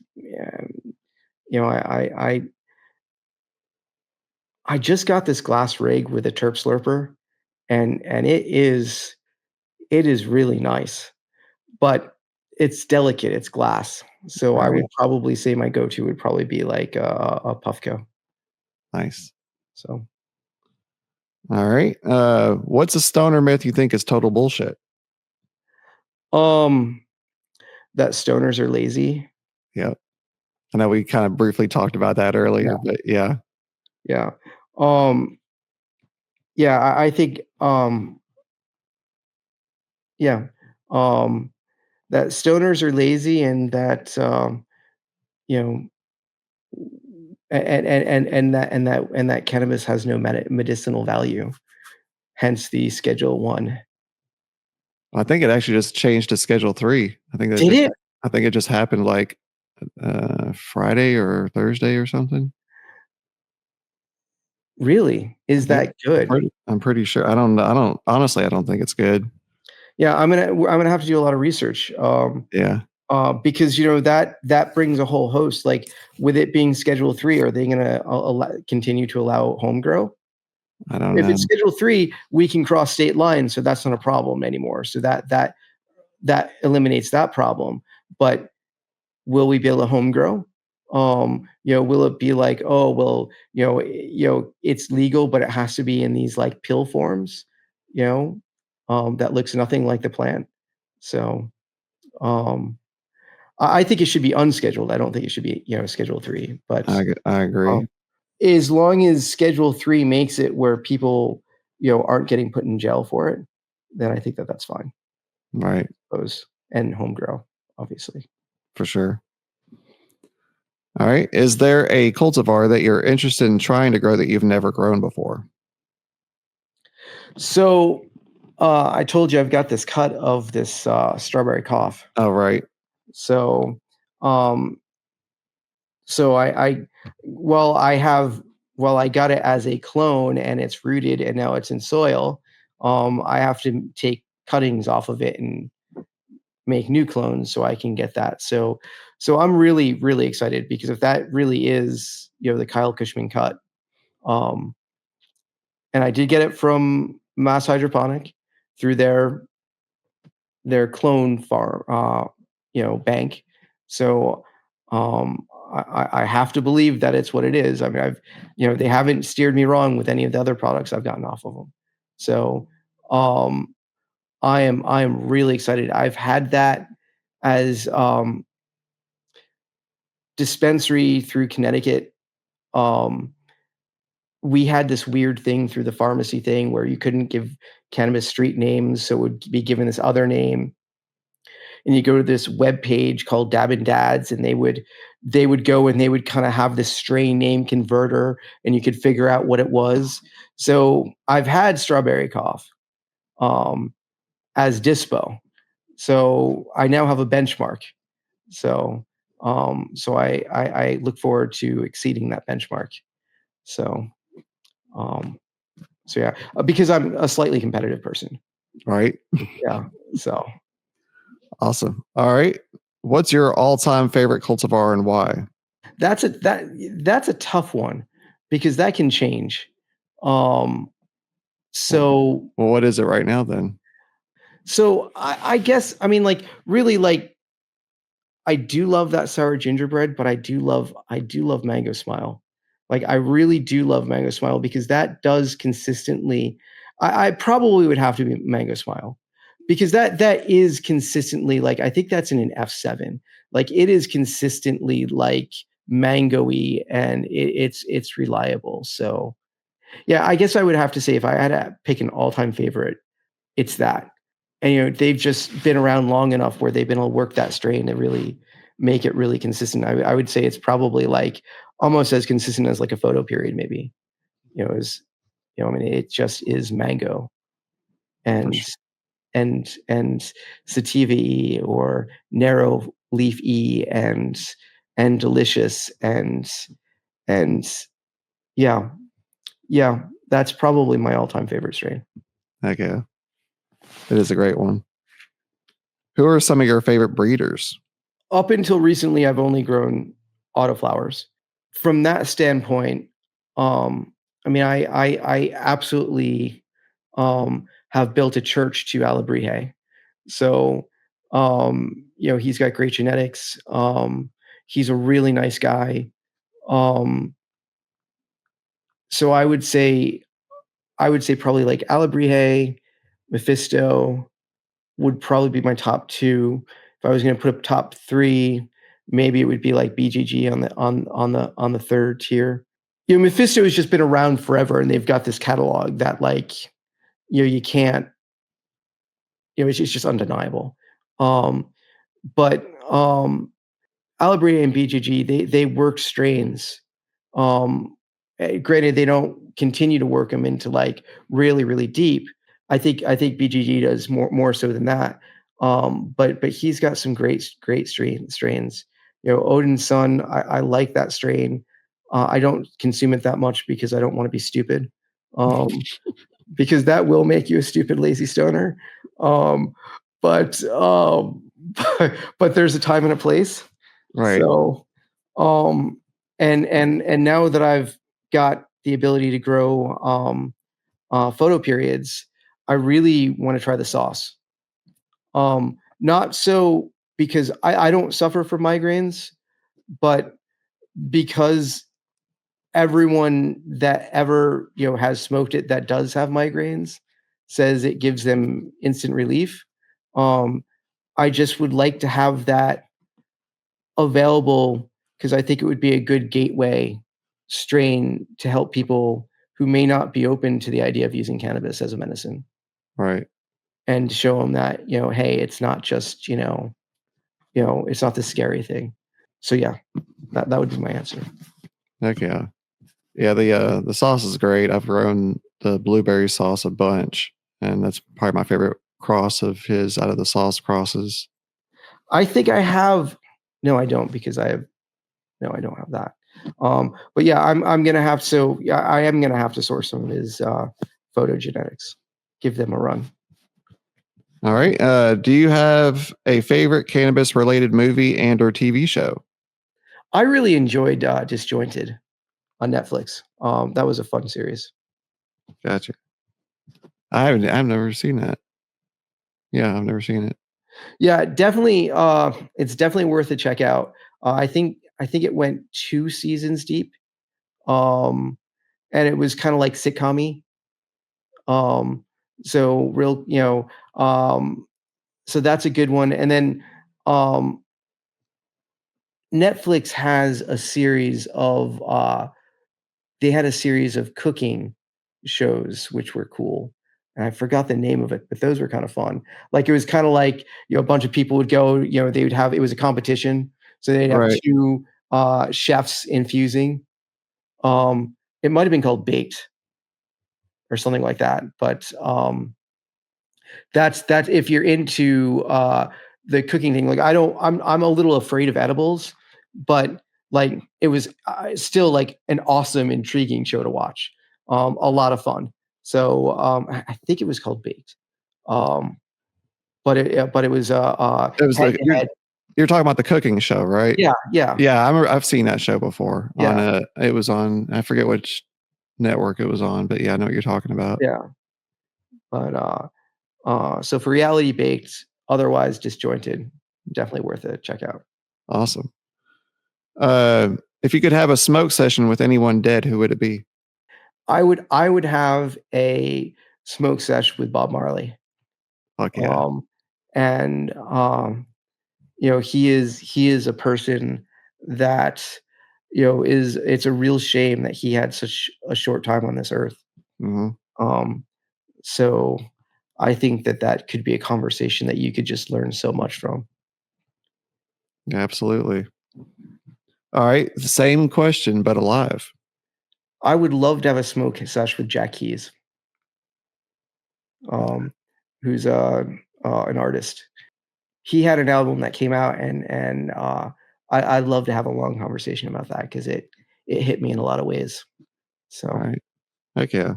I just got this glass rig with a terp slurper, and it is really nice, but it's delicate. It's glass, so I Right. would probably say my go-to would probably be like a Puffco. Nice. So, All right. What's a stoner myth you think is total bullshit? that stoners are lazy. Yep. I know we kind of briefly talked about that earlier, Yeah, but yeah. yeah. Um, yeah, I think, yeah, that stoners are lazy, and that, you know, and that cannabis has no medicinal value, hence the Schedule 1. I think it actually just changed to Schedule 3. Did it? I think it just happened like Friday or Thursday or something. Really? I Is think that good? I'm pretty sure. I don't know. I don't honestly. I don't think it's good. Yeah, I'm gonna have to do a lot of research, Yeah. because that brings a whole host. Like, with it being Schedule 3, are they gonna continue to allow home grow? I don't If know. it's Schedule 3, we can cross state lines, so that's not a problem anymore. So that eliminates that problem. But will we be able to home grow? Will it be like, oh well, it's legal, but it has to be in these like pill forms, that looks nothing like the plant. So um, I think it should be unscheduled. I don't think it should be, Schedule 3. But I um, agree. as long as Schedule 3 makes it where people, aren't getting put in jail for it, then I think that that's fine. Right. Those and home grow, obviously. For sure. All right. Is there a cultivar that you're interested in trying to grow that you've never grown before? So, I told you I've got this cut of this strawberry cough. Oh, right. So, um, so I got it as a clone and it's rooted and now it's in soil. I have to take cuttings off of it and make new clones so I can get that. So I'm really, really excited, because if that really is, the Kyle Cushman cut, um, and I did get it from Mass Hydroponic through their clone farm, bank. So I have to believe that it's what it is. I mean, they haven't steered me wrong with any of the other products I've gotten off of them. So um, I am really excited. I've had that as dispensary through Connecticut. Um, we had this weird thing through the pharmacy thing where you couldn't give cannabis street names, so it would be given this other name. And you go to this web page called Dab and Dads, and they would go and they would kind of have this strain name converter, and you could figure out what it was. So I've had strawberry cough um, as dispo. So I now have a benchmark. So I look forward to exceeding that benchmark. So um, so yeah, because I'm a slightly competitive person. Right. Yeah. So Awesome. All right. What's your all-time favorite cultivar and why? that's a tough one, because that can change. Um, so Well, what is it right now then? so I guess, I mean, like, really, like, I do love that sour gingerbread, but I do love Mango Smile. Like, I really do love Mango Smile, because that does consistently. I probably would have to be Mango Smile, because that is consistently, like, I think that's in an F7. Like, it is consistently like mangoey, and it's reliable. So yeah, I guess I would have to say if I had to pick an all-time favorite, it's that. And they've just been around long enough where they've been able to work that strain to really make it really consistent. I would say it's probably like almost as consistent as like a photo period, maybe. Is I mean, it just is mango For and sure. and sativa or narrow leaf and delicious and yeah, yeah, that's probably my all-time favorite strain. Heck yeah. It is a great one. Who are some of your favorite breeders? Up until recently, I've only grown autoflowers. From that standpoint, I mean, I absolutely have built a church to Alabrije. So, he's got great genetics. He's a really nice guy. Um, so I would say probably like Alabrije, Mephisto would probably be my top two. If I was going to put up top three, maybe it would be like BGG on the third tier. Mephisto has just been around forever, and they've got this catalog that you can't. It's just undeniable. Um, but Alabrije and BGG, they work strains. Granted, they don't continue to work them into like really really deep. I think BGG does more so than that. But he's got some great strains. Odin's Son, I like that strain. I don't consume it that much because I don't want to be stupid. Um, because that will make you a stupid lazy stoner. Um, but but there's a time and a place. Right. So, and now that I've got the ability to grow photo periods, I really want to try the sauce. Not so because I don't suffer from migraines, but because everyone that ever has smoked it that does have migraines says it gives them instant relief. Um, I just would like to have that available because I think it would be a good gateway strain to help people who may not be open to the idea of using cannabis as a medicine, Right. and show them that hey, it's not just it's not this scary thing. So yeah, that would be my answer. Heck yeah. Yeah, the sauce is great. I've grown the blueberry sauce a bunch, and that's probably my favorite cross of his out of the sauce crosses. I think I have. No, I don't, because I don't have that. But yeah, I'm gonna have so yeah, I am gonna have to source some of his photogenetics. Give them a run. All right. Do you have a favorite cannabis related movie and or TV show? I really enjoyed Disjointed on Netflix. That was a fun series. Gotcha. I've never seen that. Yeah, I've never seen it. Yeah, definitely. It's definitely worth a check out. I think it went 2 seasons deep, um, and it was kind of like sitcom-y. Um, so real, so that's a good one. And then um, Netflix has a series of they had a series of cooking shows which were cool. And I forgot the name of it, but those were kind of fun. Like it was kind of like, a bunch of people would go, they would have it was a competition. So they'd have Right. two chefs infusing. It might have been called Baked or something like that. But that's if you're into the cooking thing. Like I'm a little afraid of edibles, but like it was still like an awesome, intriguing show to watch. A lot of fun. So I think it was called Baked. Um, but it was It was head the to head. you're talking about the cooking show, right? Yeah, yeah, Yeah, I've seen that show before on yeah, it was on, I forget which network it was on, but yeah, I know what you're talking about. yeah. But so for Reality Baked, otherwise Disjointed, definitely worth it. Check out. Awesome. If you could have a smoke session with anyone dead, who would it be? I would have a smoke sesh with Bob Marley. Fuck yeah. Um, and he is a person that it's a real shame that he had such a short time on this earth. Mm-hmm. So I think that could be a conversation that you could just learn so much from. Absolutely. All right. Same question, but alive. I would love to have a smoke sesh with Jack Keys, who's an artist. He had an album that came out, and I'd love to have a long conversation about that because it hit me in a lot of ways. So, All right. Heck yeah.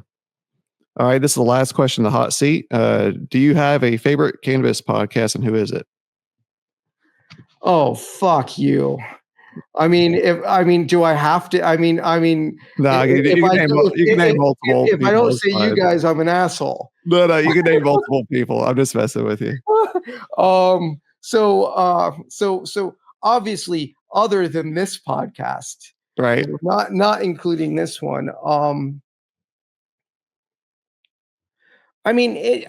All right. This is the last question, the hot seat. Do you have a favorite cannabis podcast, and who is it? oh fuck you. Do I have to? No, you can name multiple if I people. don't It's say you fine. guys, I'm an asshole. No, you can name multiple people. I'm just messing with you. So obviously, other than this podcast, Right. not including this one. I mean it.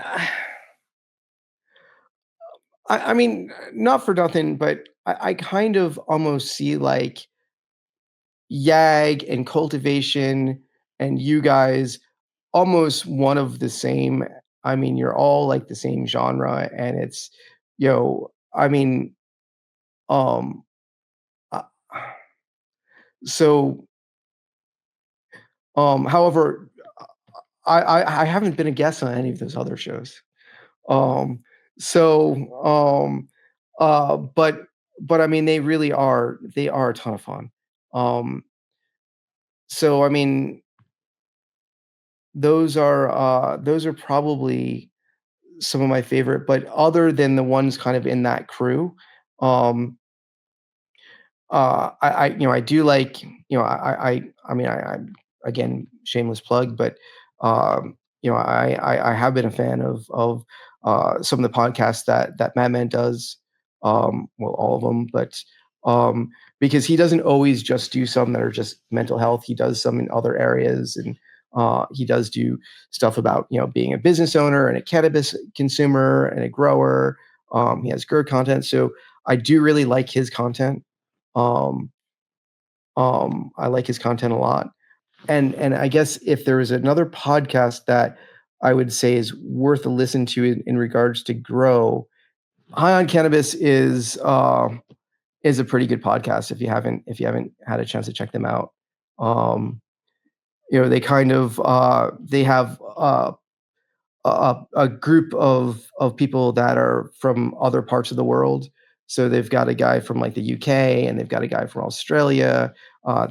I mean, not for nothing, but I kind of almost see like YAG and cultivation and you guys almost one of the same. I mean, you're all like the same genre, and it's, I mean, um, uh, so, however, I haven't been a guest on any of those other shows. Um, so, but I mean, they are a ton of fun. Um, so I mean, those are probably some of my favorite, but other than the ones kind of in that crew, um, I do like, I mean, I'm again, shameless plug, but, I have been a fan of, some of the podcasts that Madman does, well, all of them, but, because he doesn't always just do some that are just mental health, he does some in other areas, and, he does do stuff about, being a business owner and a cannabis consumer and a grower. He has GERD content, so I do really like his content. Um, I like his content a lot. And I guess if there is another podcast that I would say is worth a listen to in regards to grow, High on Cannabis is a pretty good podcast if you haven't had a chance to check them out. Um, they kind of they have a group of people that are from other parts of the world. So they've got a guy from like the UK, and they've got a guy from Australia.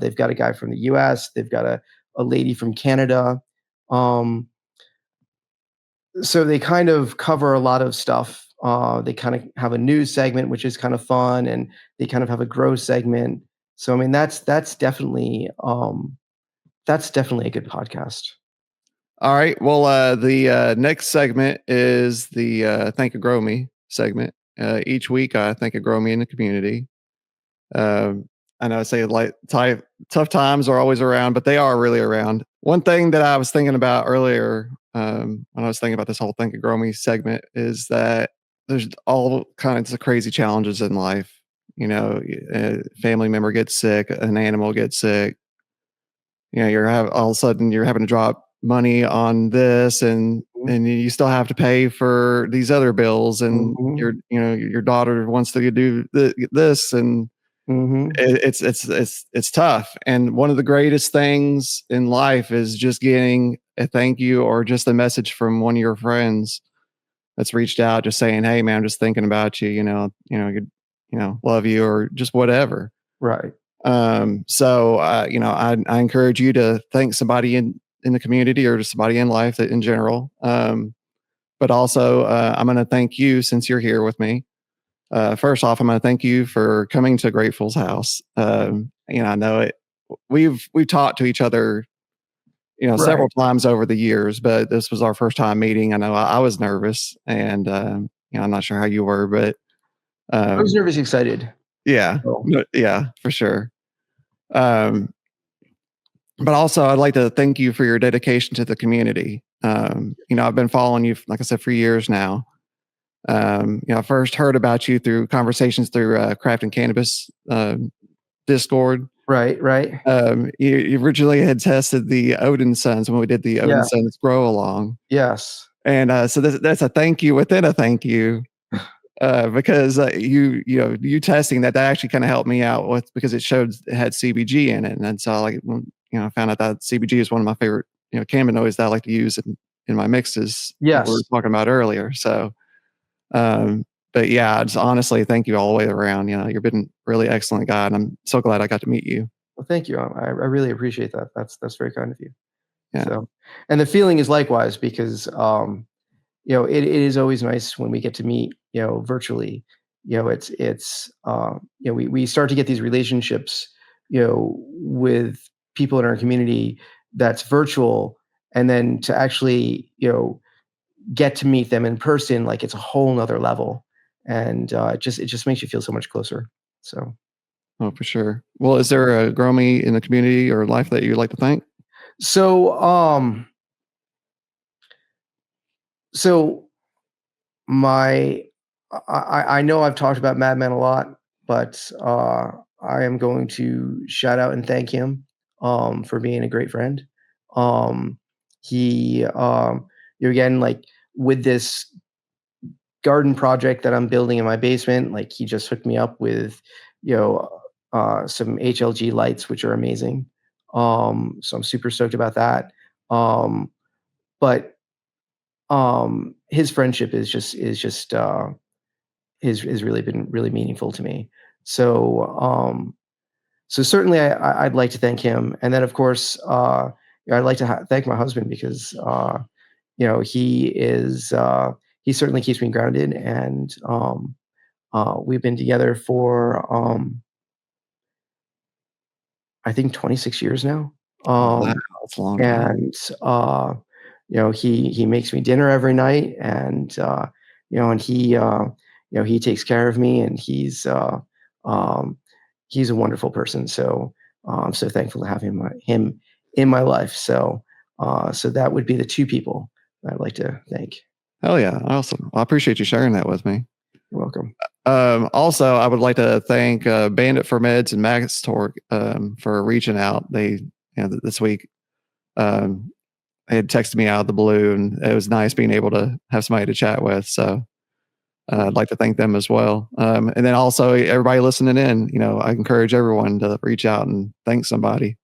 They've got a guy from the US. They've got a lady from Canada. Um, so they kind of cover a lot of stuff. They kind of have a news segment, which is kind of fun, and they kind of have a grow segment. So I mean, that's definitely a good podcast. All right. Well, the next segment is the Thank a Grow Me segment. Each week, I thank a Grow Me in the community. I know I say like tough times are always around, but they are really around. One thing that I was thinking about earlier when I was thinking about this whole Thank a Grow Me segment is that there's all kinds of crazy challenges in life. A family member gets sick, an animal gets sick, all of a sudden you're having to drop money on this, and you still have to pay for these other bills, and Mhm. your daughter wants to do this, and Mhm. it's tough. And one of the greatest things in life is just getting a thank you or just a message from one of your friends that's reached out, just saying, "Hey man, I'm just thinking about you, love you," or just whatever. Right. So I encourage you to thank somebody in the community or just somebody in life that in general. But also, I'm going to thank you since you're here with me. First off, I'm going to thank you for coming to Grateful's house. I know it. We've talked to each other, several Right. times over the years, but this was our first time meeting. I know I was nervous, and I'm not sure how you were, but I was um, nervous, excited. yeah, So, yeah, for sure. Um, but also, I'd like to thank you for your dedication to the community. I've been following you, like I said, for years now. I first heard about you through conversations through Craft and Cannabis Discord. Right. You originally had tested the Odin Sons when we did the Odin Yeah. Sons grow along. Yes. And so that's a thank you within a thank you, because you testing that actually kind of helped me out with, because it showed it had CBG in it, and so I found out that CBG is one of my favorite cannabinoids that I like to use in my mixes, like we were Yes. talking about earlier. So, but yeah, just honestly, thank you all the way around. You've been a really excellent guy, and I'm so glad I got to meet you. Well, thank you. I really appreciate that. That's very kind of you. Yeah, So, and the feeling is likewise because it is always nice when we get to meet, virtually. We start to get these relationships, with people in our community that's virtual, and then to actually, get to meet them in person, like it's a whole nother level, and it just makes you feel so much closer. So, oh for sure. Well, is there a Gromy in the community or life that you'd like to thank? so, so my I know I've talked about Madman a lot, but I am going to shout out and thank him for being a great friend. He again, like, with this garden project that I'm building in my basement, like, he just hooked me up with some HLG lights, which are amazing. So I'm super stoked about that. But his friendship is really been really meaningful to me. So certainly I'd like to thank him, and then of course I'd like to thank my husband because he certainly keeps me grounded, and we've been together for I think 26 years now. Oh wow, Um, that's a long time. and he makes me dinner every night, and he takes care of me, and um, he's a wonderful person. So I'm so thankful to have him in my life. So that would be the two people that I'd like to thank. Hell yeah, awesome. Well, I appreciate you sharing that with me. You're welcome. Also, I would like to thank Bandit for Meds and Max Torque for reaching out. This week they had texted me out of the blue, and it was nice being able to have somebody to chat with. So I'd like to thank them as well. And then also everybody listening in, I encourage everyone to reach out and thank somebody.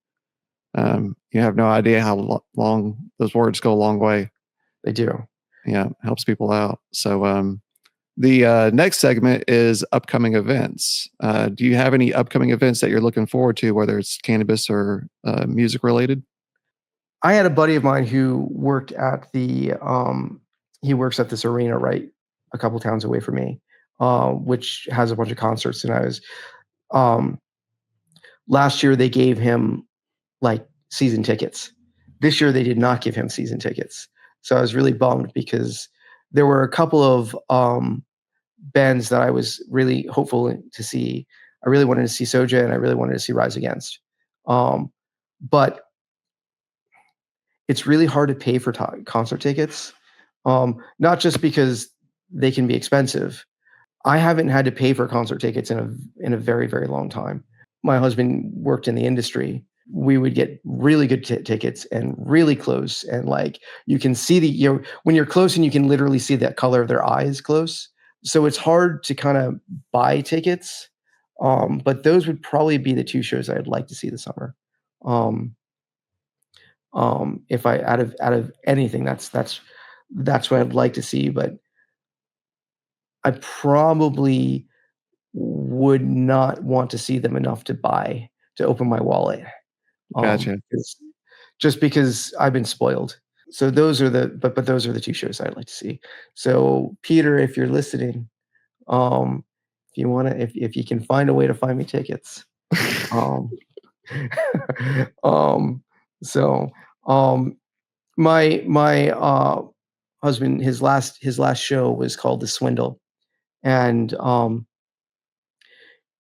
You have no idea how long those words go a long way. They do. Yeah, helps people out. So the next segment is upcoming events. Do you have any upcoming events that you're looking forward to, whether it's cannabis or music related? I had a buddy of mine who worked at he works at this arena right a couple towns away from me, which has a bunch of concerts. And um, last year they gave him like season tickets. This year they did not give him season tickets. So I was really bummed because there were a couple of bands that I was really hopeful to see. I really wanted to see Soja, and I really wanted to see Rise Against. But it's really hard to pay for concert tickets, not just because they can be expensive. I haven't had to pay for concert tickets in a very, very long time. My husband worked in the industry. We would get really good tickets and really close, and like you can see when you're close and you can literally see that color of their eyes close. So it's hard to kind of buy tickets. But those would probably be the two shows I'd like to see this summer. Um, if I out of anything, that's what I'd like to see. But I probably would not want to see them enough to open my wallet. Gotcha. Just because I've been spoiled. So those are but those are the two shows I'd like to see. So Peter, if you're listening, um, if you can find a way to find me tickets, um, um, so um, my husband, his last show was called The Swindle, and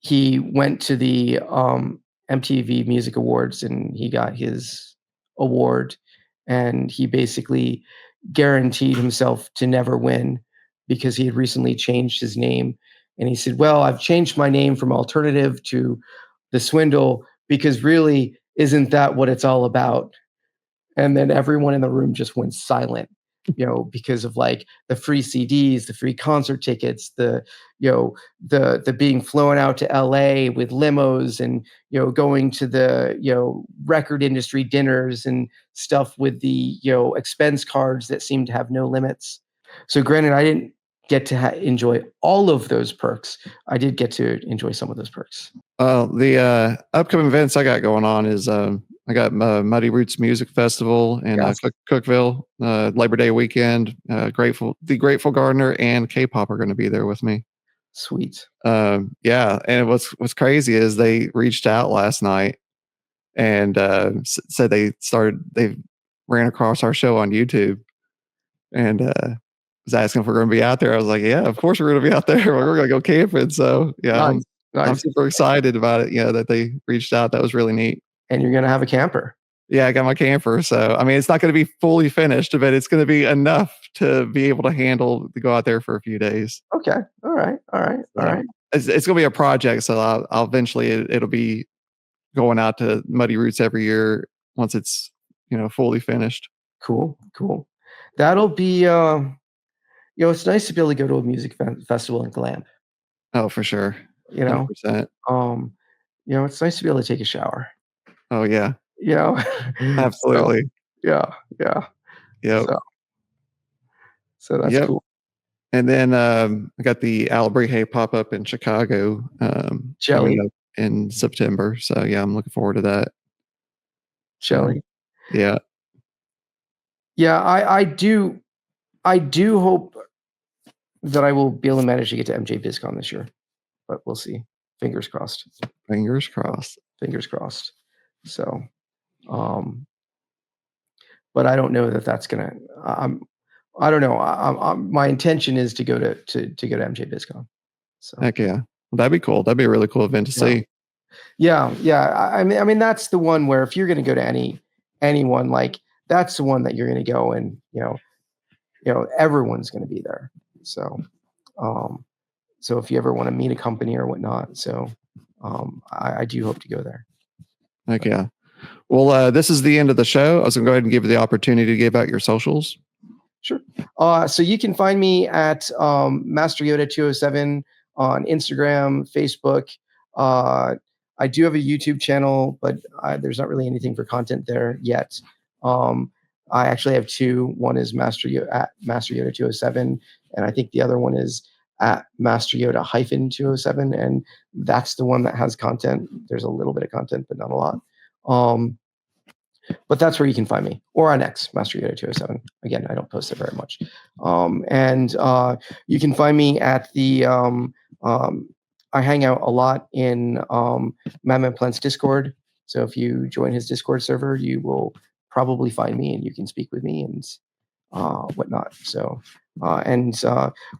he went to the MTV Music Awards, and he got his award, and he basically guaranteed himself to never win because he had recently changed his name. And he said, "Well, I've changed my name from Alternative to The Swindle because really, isn't that what it's all about? And then everyone in the room just went silent, because of like the free CDs, the free concert tickets, the being flown out to LA with limos, and going to the record industry dinners and stuff with the expense cards that seem to have no limits. So granted, I didn't get to enjoy all of those perks. I did get to enjoy some of those perks. The upcoming events I got going on is I got Muddy Roots Music Festival in Yes. Cookville, Labor Day weekend. The Grateful Gardener and K-pop are going to be there with me. Sweet. Yeah, and what's crazy is they reached out last night and said they ran across our show on YouTube and was asking if we're going to be out there. I was like, yeah, of course we're going to be out there. We're going to go camping. So yeah, Nice. I'm super excited about it. Yeah, that they reached out. That was really neat. And you're going to have a camper. Yeah, I got my camper. So, I mean, it's not going to be fully finished, but it's going to be enough to be able to handle to go out there for a few days. Okay. All right. It's going to be a project. So I'll eventually, it'll be going out to Muddy Roots every year once it's, fully finished. Cool. That'll be, it's nice to be able to go to a music festival and glamp. Oh, for sure. 100%. 100%. It's nice to be able to take a shower. Oh yeah. So, Absolutely. yeah. Yep. So that's cool. And then I got the Alabrije pop-up in Chicago coming up in September. So yeah, I'm looking forward to that. Shelly. Yeah. Yeah, I do hope that I will be able to manage to get to MJ BizCon this year, but we'll see. Fingers crossed. So, but I don't know that that's gonna. I don't know. My intention is to go to MJ BizCon. So. Heck yeah, that'd be cool. That'd be a really cool event to see. Yeah. I mean, that's the one where if you're going to go to anyone, like that's the one that you're going to go and everyone's going to be there. So, so if you ever want to meet a company or whatnot, so I do hope to go there. Heck yeah. Well, this is the end of the show. I was going to go ahead and give you the opportunity to give out your socials. Sure. So you can find me at MasterYoda207 on Instagram, Facebook. I do have a YouTube channel, but there's not really anything for content there yet. I actually have two. One is at MasterYoda207, and I think the other one is at MasterYoda-207, and that's the one that has content. There's a little bit of content, but not a lot. But that's where you can find me, or on X, MasterYoda207. Again, I don't post it very much. And you can find me at the, I hang out a lot in Madman Plant's Discord. So if you join his Discord server, you will probably find me and you can speak with me and whatnot. So, and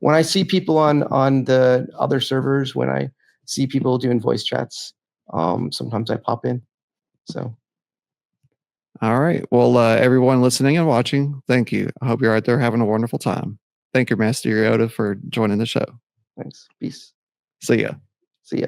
when I see people on the other servers, when I see people doing voice chats, sometimes I pop in. So. All right. Well, everyone listening and watching, thank you. I hope you're out there having a wonderful time. Thank you, Master Yoda, for joining the show. Thanks. Peace. See ya.